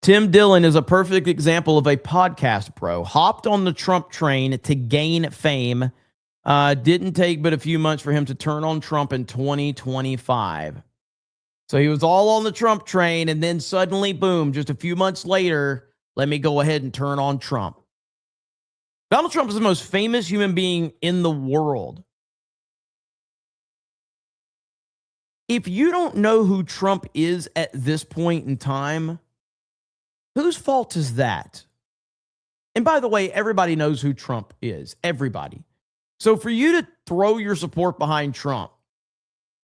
Tim Dillon is a perfect example of a podcast pro. Hopped on the Trump train to gain fame. Didn't take but a few months for him to turn on Trump in 2025. So he was all on the Trump train, and then suddenly, boom, just a few months later, let me go ahead and turn on Trump. Donald Trump is the most famous human being in the world. If you don't know who Trump is at this point in time, whose fault is that? And by the way, everybody knows who Trump is. Everybody. So for you to throw your support behind Trump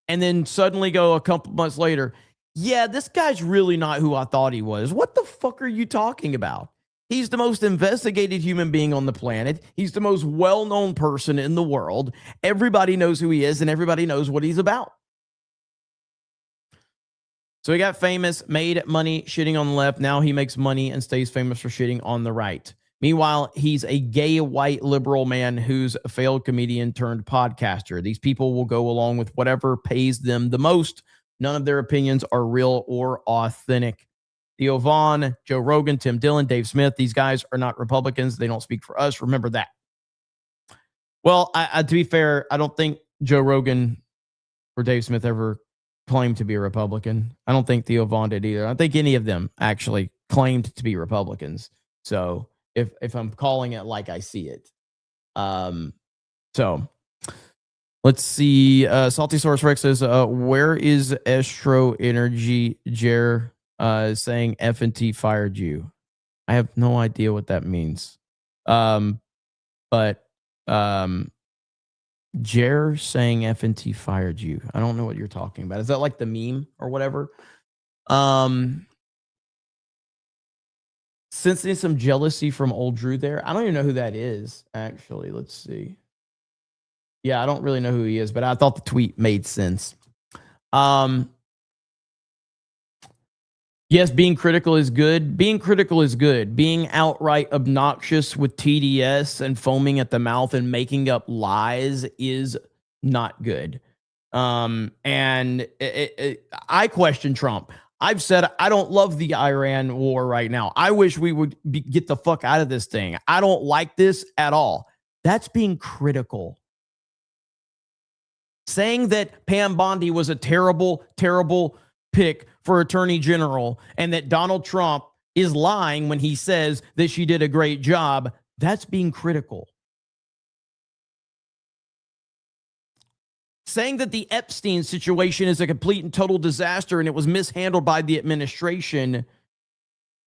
and then suddenly go a couple months later, yeah, this guy's really not who I thought he was. What the fuck are you talking about? He's the most investigated human being on the planet. He's the most well-known person in the world. Everybody knows who he is, and everybody knows what he's about. So he got famous, made money shitting on the left. Now he makes money and stays famous for shitting on the right. Meanwhile, he's a gay white liberal man who's a failed comedian turned podcaster. These people will go along with whatever pays them the most. None of their opinions are real or authentic. Theo Von, Joe Rogan, Tim Dillon, Dave Smith, these guys are not Republicans. They don't speak for us. Remember that. Well, to be fair, I don't think Joe Rogan or Dave Smith ever claimed to be a Republican. I don't think Theo Von did either. I don't think any of them actually claimed to be Republicans. So if I'm calling it like I see it. So let's see. Salty Source Rex says, where is Estro Energy Jer saying F&T fired you? I have no idea what that means. But Jer saying F&T fired you. I don't know what you're talking about. Is that like the meme or whatever? Sensing some jealousy from old Drew there. I don't even know who that is, actually. Let's see. Yeah, I don't really know who he is, but I thought the tweet made sense. Yes, being critical is good. Being critical is good. Being outright obnoxious with TDS and foaming at the mouth and making up lies is not good. I question Trump. I've said I don't love the Iran war right now. I wish we would get the fuck out of this thing. I don't like this at all. That's being critical. Saying that Pam Bondi was a terrible, terrible pick for attorney general and that Donald Trump is lying when he says that she did a great job, that's being critical. Saying that the Epstein situation is a complete and total disaster and it was mishandled by the administration,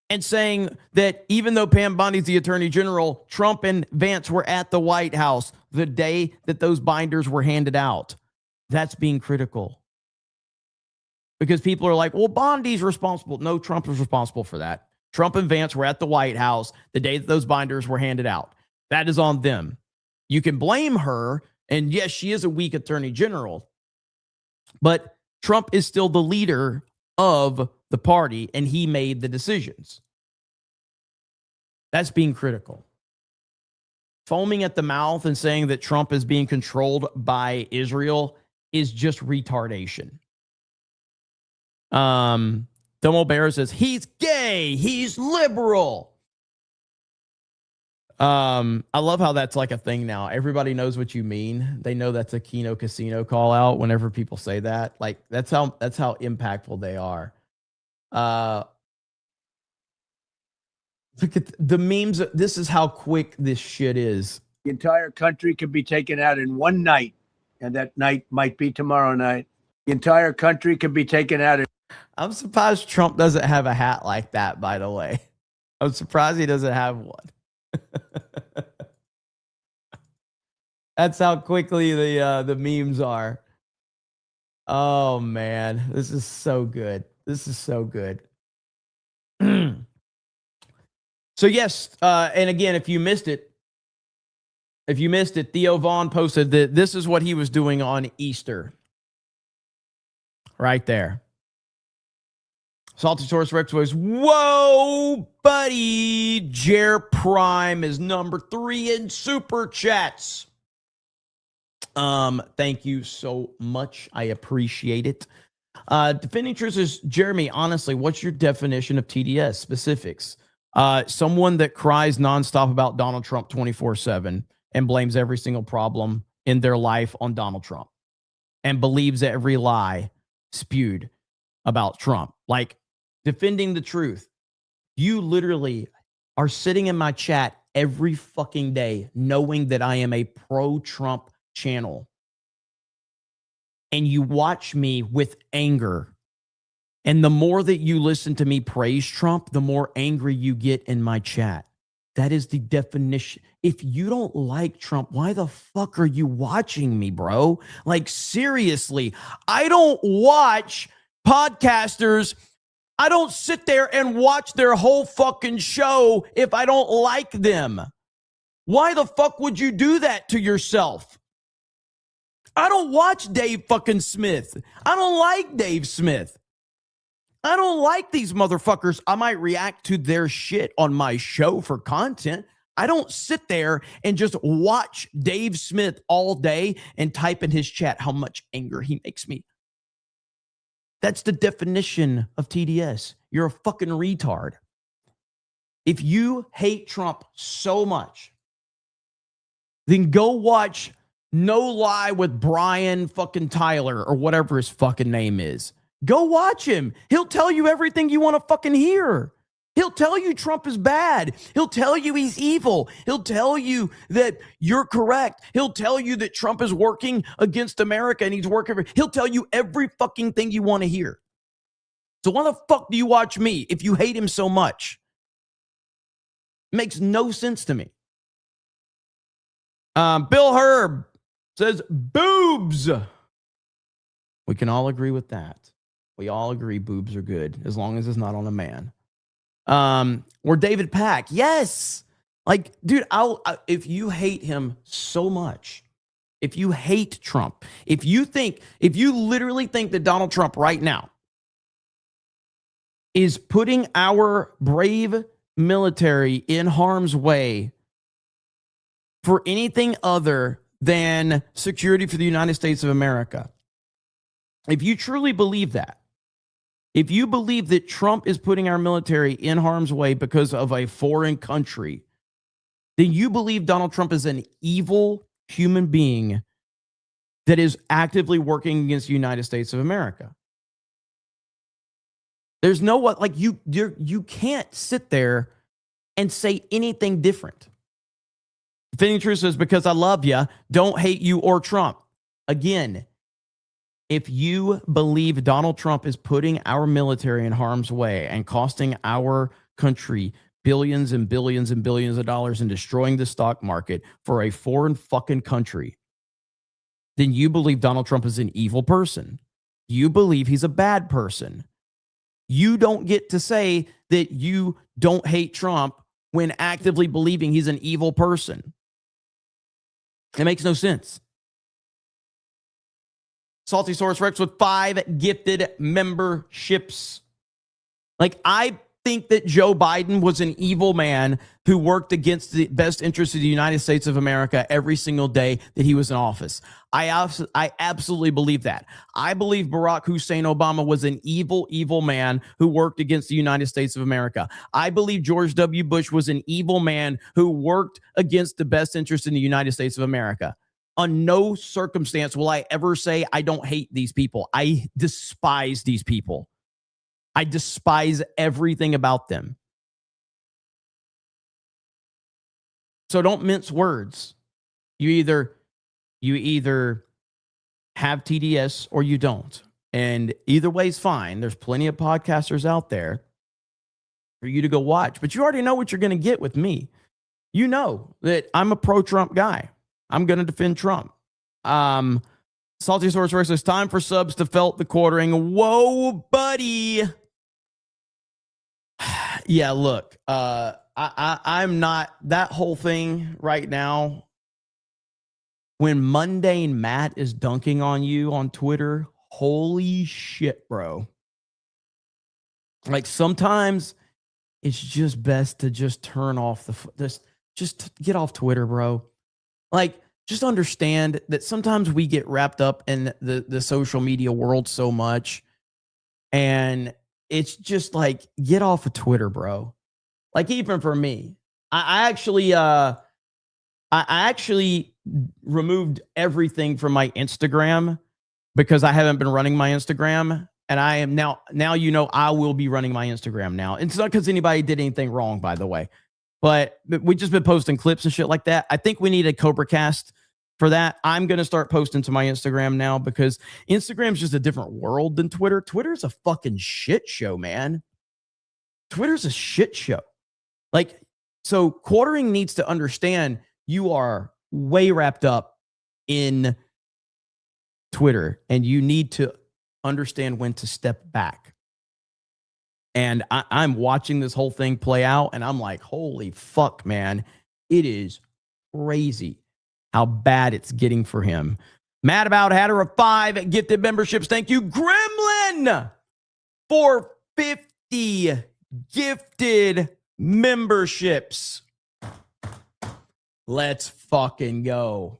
and saying that even though Pam Bondi's the attorney general, Trump and Vance were at the White House the day that those binders were handed out. That's being critical. Because people are like, well, Bondi's responsible. No, Trump is responsible for that. Trump and Vance were at the White House the day that those binders were handed out. That is on them. You can blame her, and yes, she is a weak attorney general, but Trump is still the leader of the party, and he made the decisions. That's being critical. Foaming at the mouth and saying that Trump is being controlled by Israel is just retardation. Domo Bear says, he's gay, he's liberal. I love how that's like a thing now. Everybody knows what you mean. They know that's a Keno Casino call out whenever people say that. Like that's how impactful they are. Look at the memes. This is how quick this shit is. The entire country could be taken out in one night, and that night might be tomorrow night. The entire country could be taken out in. I'm surprised Trump doesn't have a hat like that, by the way. I'm surprised he doesn't have one. That's how quickly the memes are. Oh man, this is so good. This is so good. So yes, and again, if you missed it, Theo Von posted that this is what he was doing on Easter. Right there. Salty Source Rex was, whoa, buddy. Jer Prime is number 3 in super chats. Thank you so much. I appreciate it. Defending Truth is, Jeremy, honestly, what's your definition of TDS specifics? Someone that cries nonstop about Donald Trump 24/7 and blames every single problem in their life on Donald Trump and believes every lie spewed about Trump. Like, defending the truth. You literally are sitting in my chat every fucking day knowing that I am a pro-Trump channel. And you watch me with anger. And the more that you listen to me praise Trump, the more angry you get in my chat. That is the definition. If you don't like Trump, why the fuck are you watching me, bro? Like, seriously, I don't watch podcasters. I don't sit there and watch their whole fucking show if I don't like them. Why the fuck would you do that to yourself? I don't watch Dave fucking Smith. I don't like Dave Smith. I don't like these motherfuckers. I might react to their shit on my show for content. I don't sit there and just watch Dave Smith all day and type in his chat how much anger he makes me. That's the definition of TDS. You're a fucking retard. If you hate Trump so much, then go watch No Lie with Brian fucking Tyler or whatever his fucking name is. Go watch him. He'll tell you everything you want to fucking hear. He'll tell you Trump is bad. He'll tell you he's evil. He'll tell you that you're correct. He'll tell you that Trump is working against America and he's working. He'll tell you every fucking thing you want to hear. So why the fuck do you watch me if you hate him so much? Makes no sense to me. Bill Herb says boobs. We can all agree with that. We all agree boobs are good as long as it's not on a man. Or David Pack. Yes. Like, dude, if you hate him so much, if you hate Trump, if you literally think that Donald Trump right now is putting our brave military in harm's way for anything other than security for the United States of America, if you truly believe that, If you believe that Trump is putting our military in harm's way because of a foreign country, then you believe Donald Trump is an evil human being that is actively working against the United States of America. There's no what, like you can't sit there and say anything different. Defending Truth says, because I love you, don't hate you or Trump. Again, if you believe Donald Trump is putting our military in harm's way and costing our country billions and billions and billions of dollars and destroying the stock market for a foreign fucking country, then you believe Donald Trump is an evil person. You believe he's a bad person. You don't get to say that you don't hate Trump when actively believing he's an evil person. It makes no sense. Salty Source Rex with 5 gifted memberships. Like, I think that Joe Biden was an evil man who worked against the best interests of the United States of America every single day that he was in office. I absolutely believe that. I believe Barack Hussein Obama was an evil, evil man who worked against the United States of America. I believe George W. Bush was an evil man who worked against the best interests in the United States of America. On no circumstance will I ever say I don't hate these people. I despise these people. I despise everything about them. So don't mince words. You either have TDS or you don't. And either way is fine. There's plenty of podcasters out there for you to go watch. But you already know what you're going to get with me. You know that I'm a pro-Trump guy. I'm going to defend Trump. Salty Source Rex says, time for subs to felt the quartering. Whoa, buddy. Yeah, look, I'm not, that whole thing right now, when Mundane Matt is dunking on you on Twitter, holy shit, bro. Like, sometimes it's just best to just turn off just get off Twitter, bro. Like, just understand that sometimes we get wrapped up in the social media world so much, and it's just like, get off of Twitter, bro. Like, even for me, I actually removed everything from my Instagram because I haven't been running my Instagram, and I am now I will be running my Instagram now. It's not because anybody did anything wrong, by the way, but we just been posting clips and shit like that. I think we need a CobraCast for that. I'm going to start posting to my Instagram now because Instagram's just a different world than Twitter. Twitter's a fucking shit show, man. Twitter's a shit show. Like, so quartering needs to understand you are way wrapped up in Twitter and you need to understand when to step back. And I'm watching this whole thing play out and I'm like, holy fuck, man. It is crazy how bad it's getting for him. Mad About Hatter of 5 gifted memberships. Thank you, Gremlin, for 50 gifted memberships. Let's fucking go.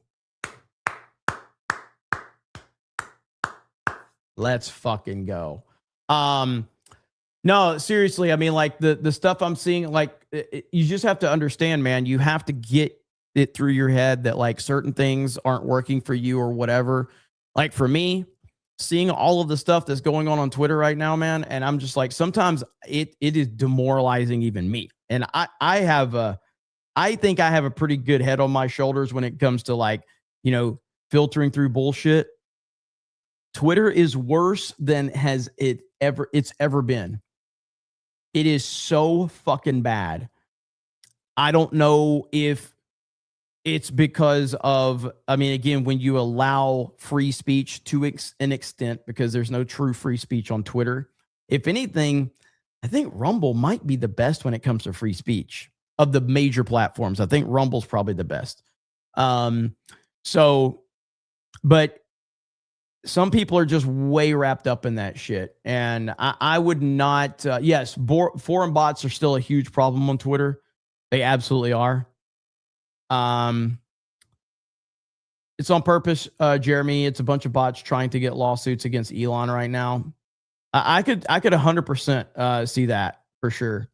Let's fucking go. No, seriously, I mean, like, the stuff I'm seeing, like, you just have to understand, man. You have to get it through your head that, like, certain things aren't working for you or whatever. Like, for me, seeing all of the stuff that's going on Twitter right now, man, and I'm just like, sometimes it is demoralizing even me. And I think I have a pretty good head on my shoulders when it comes to, like, you know, filtering through bullshit. Twitter is worse than it's ever been. It is so fucking bad. I don't know if it's because of, I mean, again, when you allow free speech to an extent, because there's no true free speech on Twitter. If anything, I think Rumble might be the best when it comes to free speech of the major platforms. I think Rumble's probably the best. But some people are just way wrapped up in that shit. And I would not, yes, forum bots are still a huge problem on Twitter. They absolutely are. It's on purpose, Jeremy. It's a bunch of bots trying to get lawsuits against Elon right now. I could 100% see that for sure.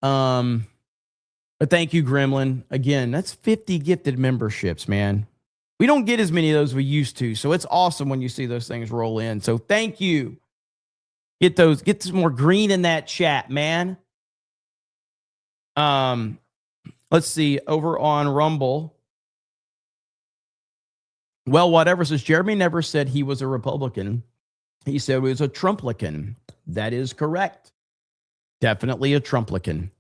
But thank you, Gremlin. Again, that's 50 gifted memberships, man. We don't get as many of those we used to, so it's awesome when you see those things roll in. So thank you. Get some more green in that chat, man. Let's see, over on Rumble. Well, whatever says Jeremy never said he was a Republican. He said he was a Trumplican. That is correct. Definitely a Trumplican.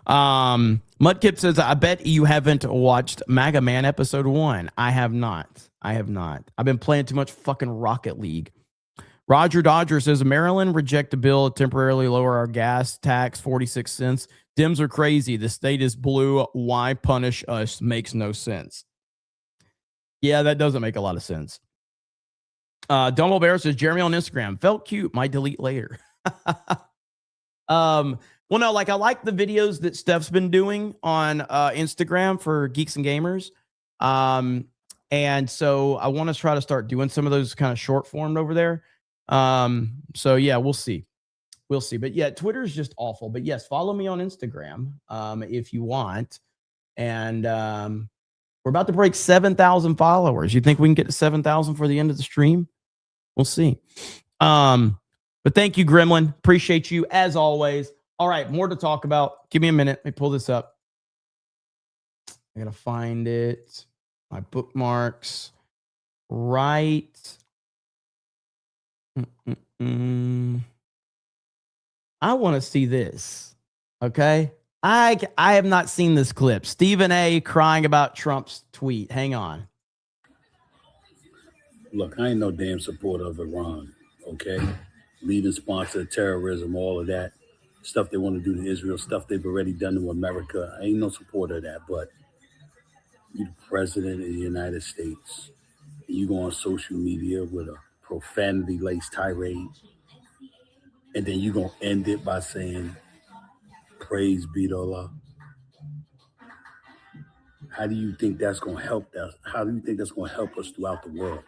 Mudkip says, I bet you haven't watched MAGA Man episode 1. I have not. I've been playing too much fucking Rocket League. Roger Dodger says, Maryland reject a bill to temporarily lower our gas tax 46 cents. Dems are crazy. The state is blue. Why punish us? Makes no sense. Yeah, that doesn't make a lot of sense. Dumbo Bear says, Jeremy on Instagram. Felt cute. Might delete later. Well, no, like I like the videos that Steph's been doing on Instagram for Geeks and Gamers. And so I want to try to start doing some of those kind of short formed over there. So yeah, we'll see. But yeah, Twitter is just awful. But yes, follow me on Instagram if you want. And we're about to break 7,000 followers. You think we can get to 7,000 for the end of the stream? We'll see. But thank you, Gremlin. Appreciate you as always. All right, more to talk about. Give me a minute. Let me pull this up. I gotta find it. My bookmarks. Right. I want to see this. Okay. I have not seen this clip. Stephen A. crying about Trump's tweet. Hang on. Look, I ain't no damn supporter of Iran. Okay. Leading sponsor of terrorism, all of that stuff they want to do to Israel, stuff they've already done to America. I ain't no supporter of that. But you're the president of the United States. And you go on social media with a profanity-laced tirade. And then you're going to end it by saying, praise be to Allah. How do you think that's going to help us? How do you think that's going to help us throughout the world?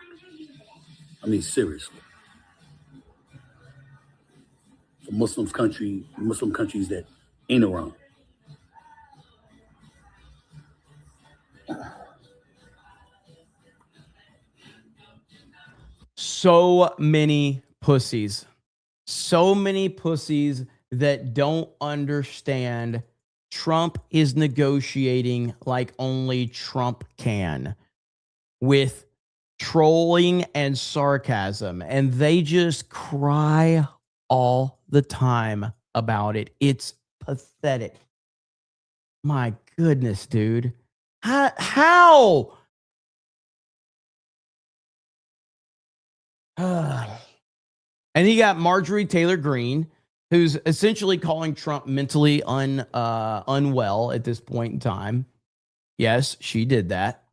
I mean, seriously. For Muslim countries that ain't around. So many pussies. So many pussies that don't understand Trump is negotiating like only Trump can with trolling and sarcasm. And they just cry all the time about it. It's pathetic. My goodness, dude. How? And he got Marjorie Taylor Greene, who's essentially calling Trump mentally unwell at this point in time. Yes, she did that.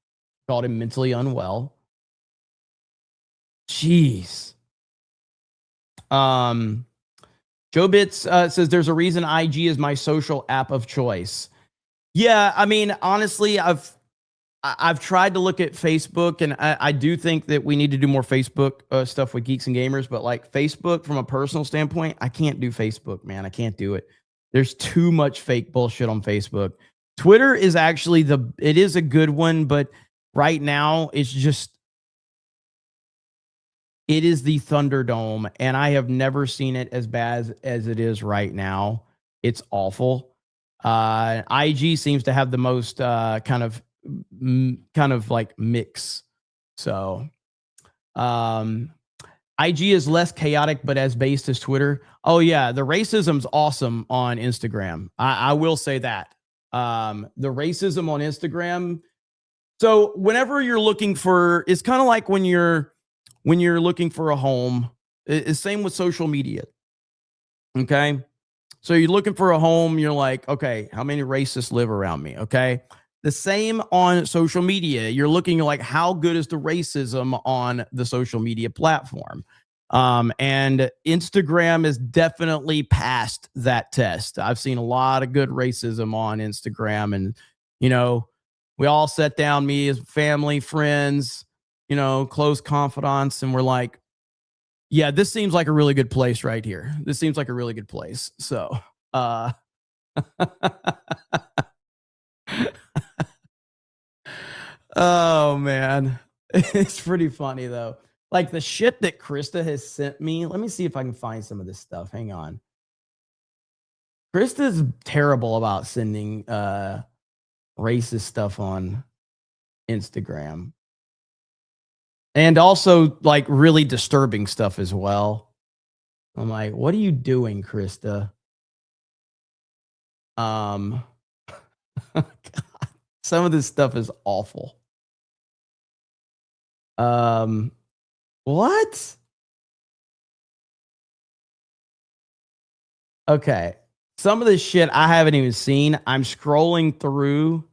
Called him mentally unwell. Jeez. Joe Bits says there's a reason IG is my social app of choice. Yeah, I mean, honestly, I've tried to look at Facebook, and I do think that we need to do more Facebook stuff with Geeks and Gamers. But like Facebook, from a personal standpoint, I can't do Facebook, man. I can't do it. There's too much fake bullshit on Facebook. Twitter is actually it is a good one, but right now it is the Thunderdome, and I have never seen it as bad as it is right now. It's awful. IG seems to have the most kind of like mix. So IG is less chaotic, but as based as Twitter. Oh yeah, the racism's awesome on Instagram. I will say that. The racism on Instagram. So whenever you're looking for, it's kind of like when you're looking for a home. It's same with social media. Okay. So you're looking for a home. You're like, okay, how many racists live around me? Okay. The same on social media. You're looking like, how good is the racism on the social media platform? And Instagram is definitely passed that test. I've seen a lot of good racism on Instagram, and, you know, we all sat down, me as family, friends, you know, close confidants, and we're like, Yeah, this seems like a really good place right here. This seems like a really good place. So, oh man, it's pretty funny though. Like the shit that Krista has sent me. Let me see if I can find some of this stuff. Hang on. Krista's terrible about sending racist stuff on Instagram. And also like really disturbing stuff as well. I'm like, what are you doing, Krista? God, some of this stuff is awful. What? Okay. Some of this shit I haven't even seen. I'm scrolling through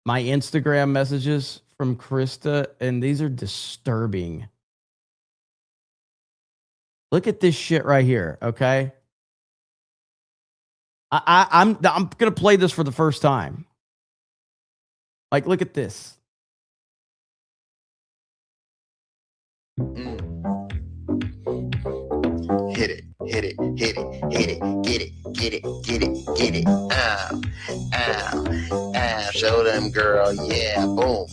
my Instagram messages from Krista, and these are disturbing. Look at this shit right here, okay? I'm gonna play this for the first time. Like, look at this. Hit it, hit it, hit it, hit it, get it, get it, get it, get it. Ow, ow, ow. Show them, girl. Yeah, boom.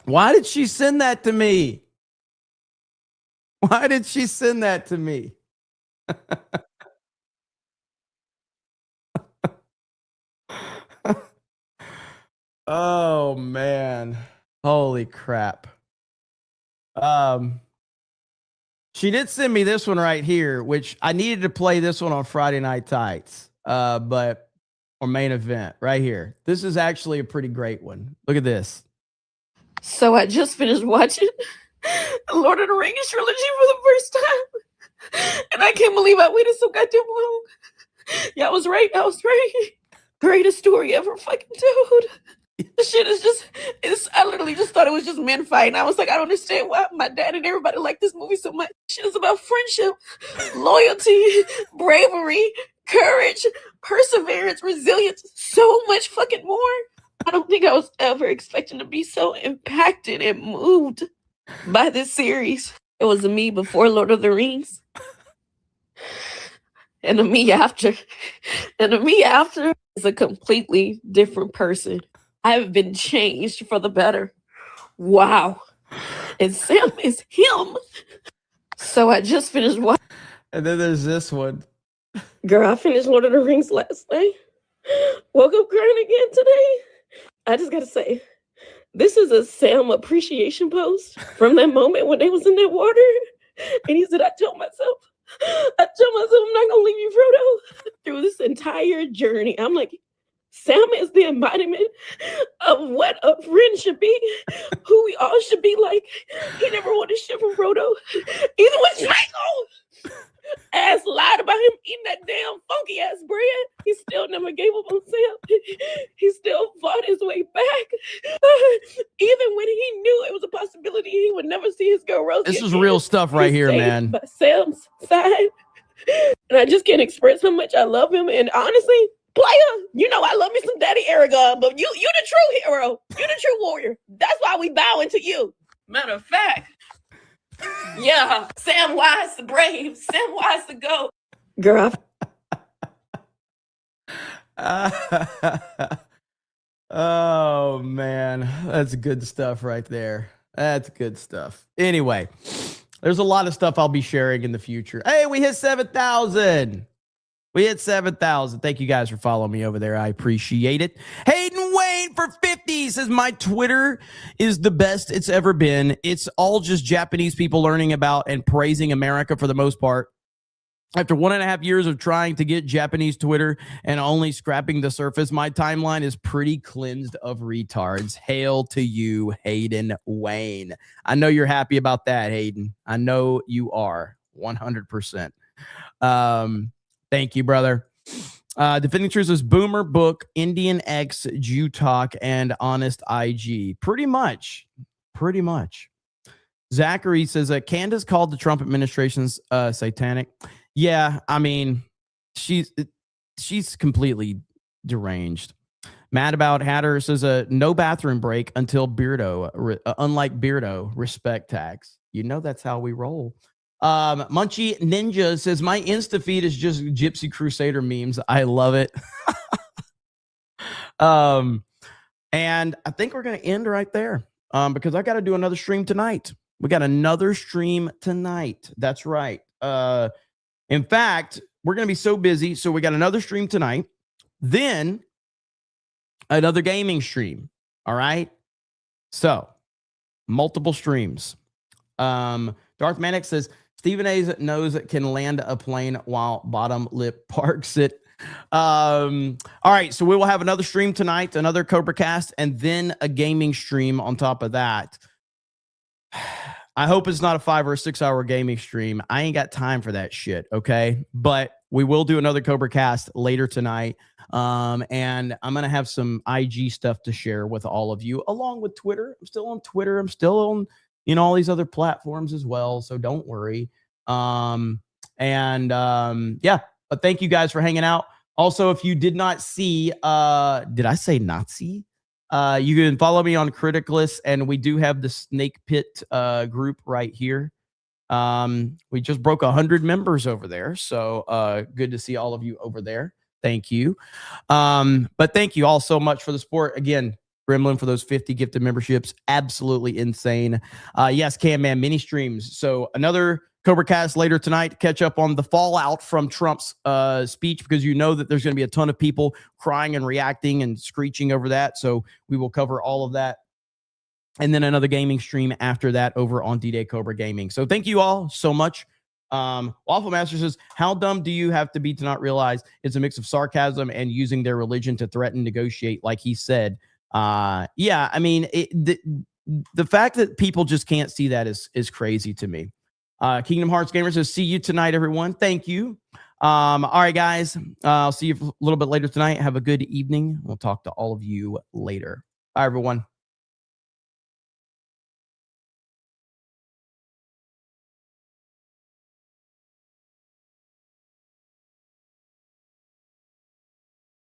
Why did she send that to me? Why did she send that to me? Oh man. Holy crap. She did send me this one right here, which I needed to play this one on Friday Night Tights. Or main event right here. This is actually a pretty great one. Look at this. So I just finished watching the Lord of the Rings trilogy for the first time. And I can't believe I waited so goddamn long. Yeah, I was right. Greatest story ever fucking told. The shit is just, I literally just thought it was just men fighting. I was like, I don't understand why my dad and everybody like this movie so much. Shit is about friendship, loyalty, bravery, courage, perseverance, resilience, so much fucking more. I don't think I was ever expecting to be so impacted and moved by this series. It was a me before Lord of the Rings. And a me after. And a me after is a completely different person. I've been changed for the better. Wow. And Sam is him. So I just finished watching. And then there's this one. Girl, I finished Lord of the Rings last night. Woke up crying again today. I just gotta say, this is a Sam appreciation post from that moment when they was in that water. And he said, I told myself I'm not gonna leave you, Frodo. Through this entire journey, I'm like, Sam is the embodiment of what a friend should be, who we all should be like. He never wanted shit from Frodo. Even when Draco ass lied about him eating that damn funky ass bread, he still never gave up on Sam. He still fought his way back. Even when he knew it was a possibility he would never see his girl Rosie. This is real stuff right here, man. By Sam's side. And I just can't express how much I love him. And honestly, player, you know I love me some Daddy Aragon, but you the true hero. You the true warrior. That's why we bowing to you. Matter of fact, yeah, Sam Wise the brave, Sam Wise the go. Girl. Oh man, that's good stuff right there. That's good stuff. Anyway, there's a lot of stuff I'll be sharing in the future. Hey, we hit 7,000. We hit 7,000. Thank you guys for following me over there. I appreciate it. Hayden Wayne for 50 says, my Twitter is the best it's ever been. It's all just Japanese people learning about and praising America for the most part. After 1.5 years of trying to get Japanese Twitter and only scrapping the surface, my timeline is pretty cleansed of retards. Hail to you, Hayden Wayne. I know you're happy about that, Hayden. I know you are 100%. Thank you, brother. Defending Truth is Boomer Book, Indian X, Jew Talk, and Honest IG. Pretty much. Zachary says, Candace called the Trump administration's satanic. Yeah, I mean, she's completely deranged. Mad About Hatter says no bathroom break until Beardo. Unlike Beardo, respect tax. You know that's how we roll. Munchie Ninja says my Insta feed is just Gypsy Crusader memes. I love it. And I think we're gonna end right there because I got to do another stream tonight. We got another stream tonight. That's right. In fact, we're gonna be so busy, so we got another stream tonight. Then another gaming stream. All right. So multiple streams. Darth Manic says Stephen A's nose can land a plane while bottom lip parks it. All right. So we will have another stream tonight, another CobraCast, and then a gaming stream on top of that. I hope it's not a 5 or 6 hour gaming stream. I ain't got time for that shit. Okay. But we will do another CobraCast later tonight. And I'm going to have some IG stuff to share with all of you, along with Twitter. I'm still on Twitter. I'm still on, all these other platforms as well. So don't worry. Yeah, but thank you guys for hanging out. Also, if you did not see, did I say Nazi? You can follow me on Criticalist, and we do have the Snake Pit group right here. We just broke 100 members over there. So good to see all of you over there. Thank you. But thank you all so much for the support. Again, Gremlin for those 50 gifted memberships. Absolutely insane. Yes, Cam Man mini streams. So another CobraCast later tonight to catch up on the fallout from Trump's speech, because you know that there's going to be a ton of people crying and reacting and screeching over that. So we will cover all of that. And then another gaming stream after that over on D-Day Cobra Gaming. So thank you all so much. Waffle Master says, how dumb do you have to be to not realize it's a mix of sarcasm and using their religion to threaten, negotiate, like he said? Yeah, I mean, the fact that people just can't see that is crazy to me. Kingdom Hearts Gamer says, see you tonight, everyone. Thank you. All right, guys. I'll see you a little bit later tonight. Have a good evening. We'll talk to all of you later. Bye, everyone.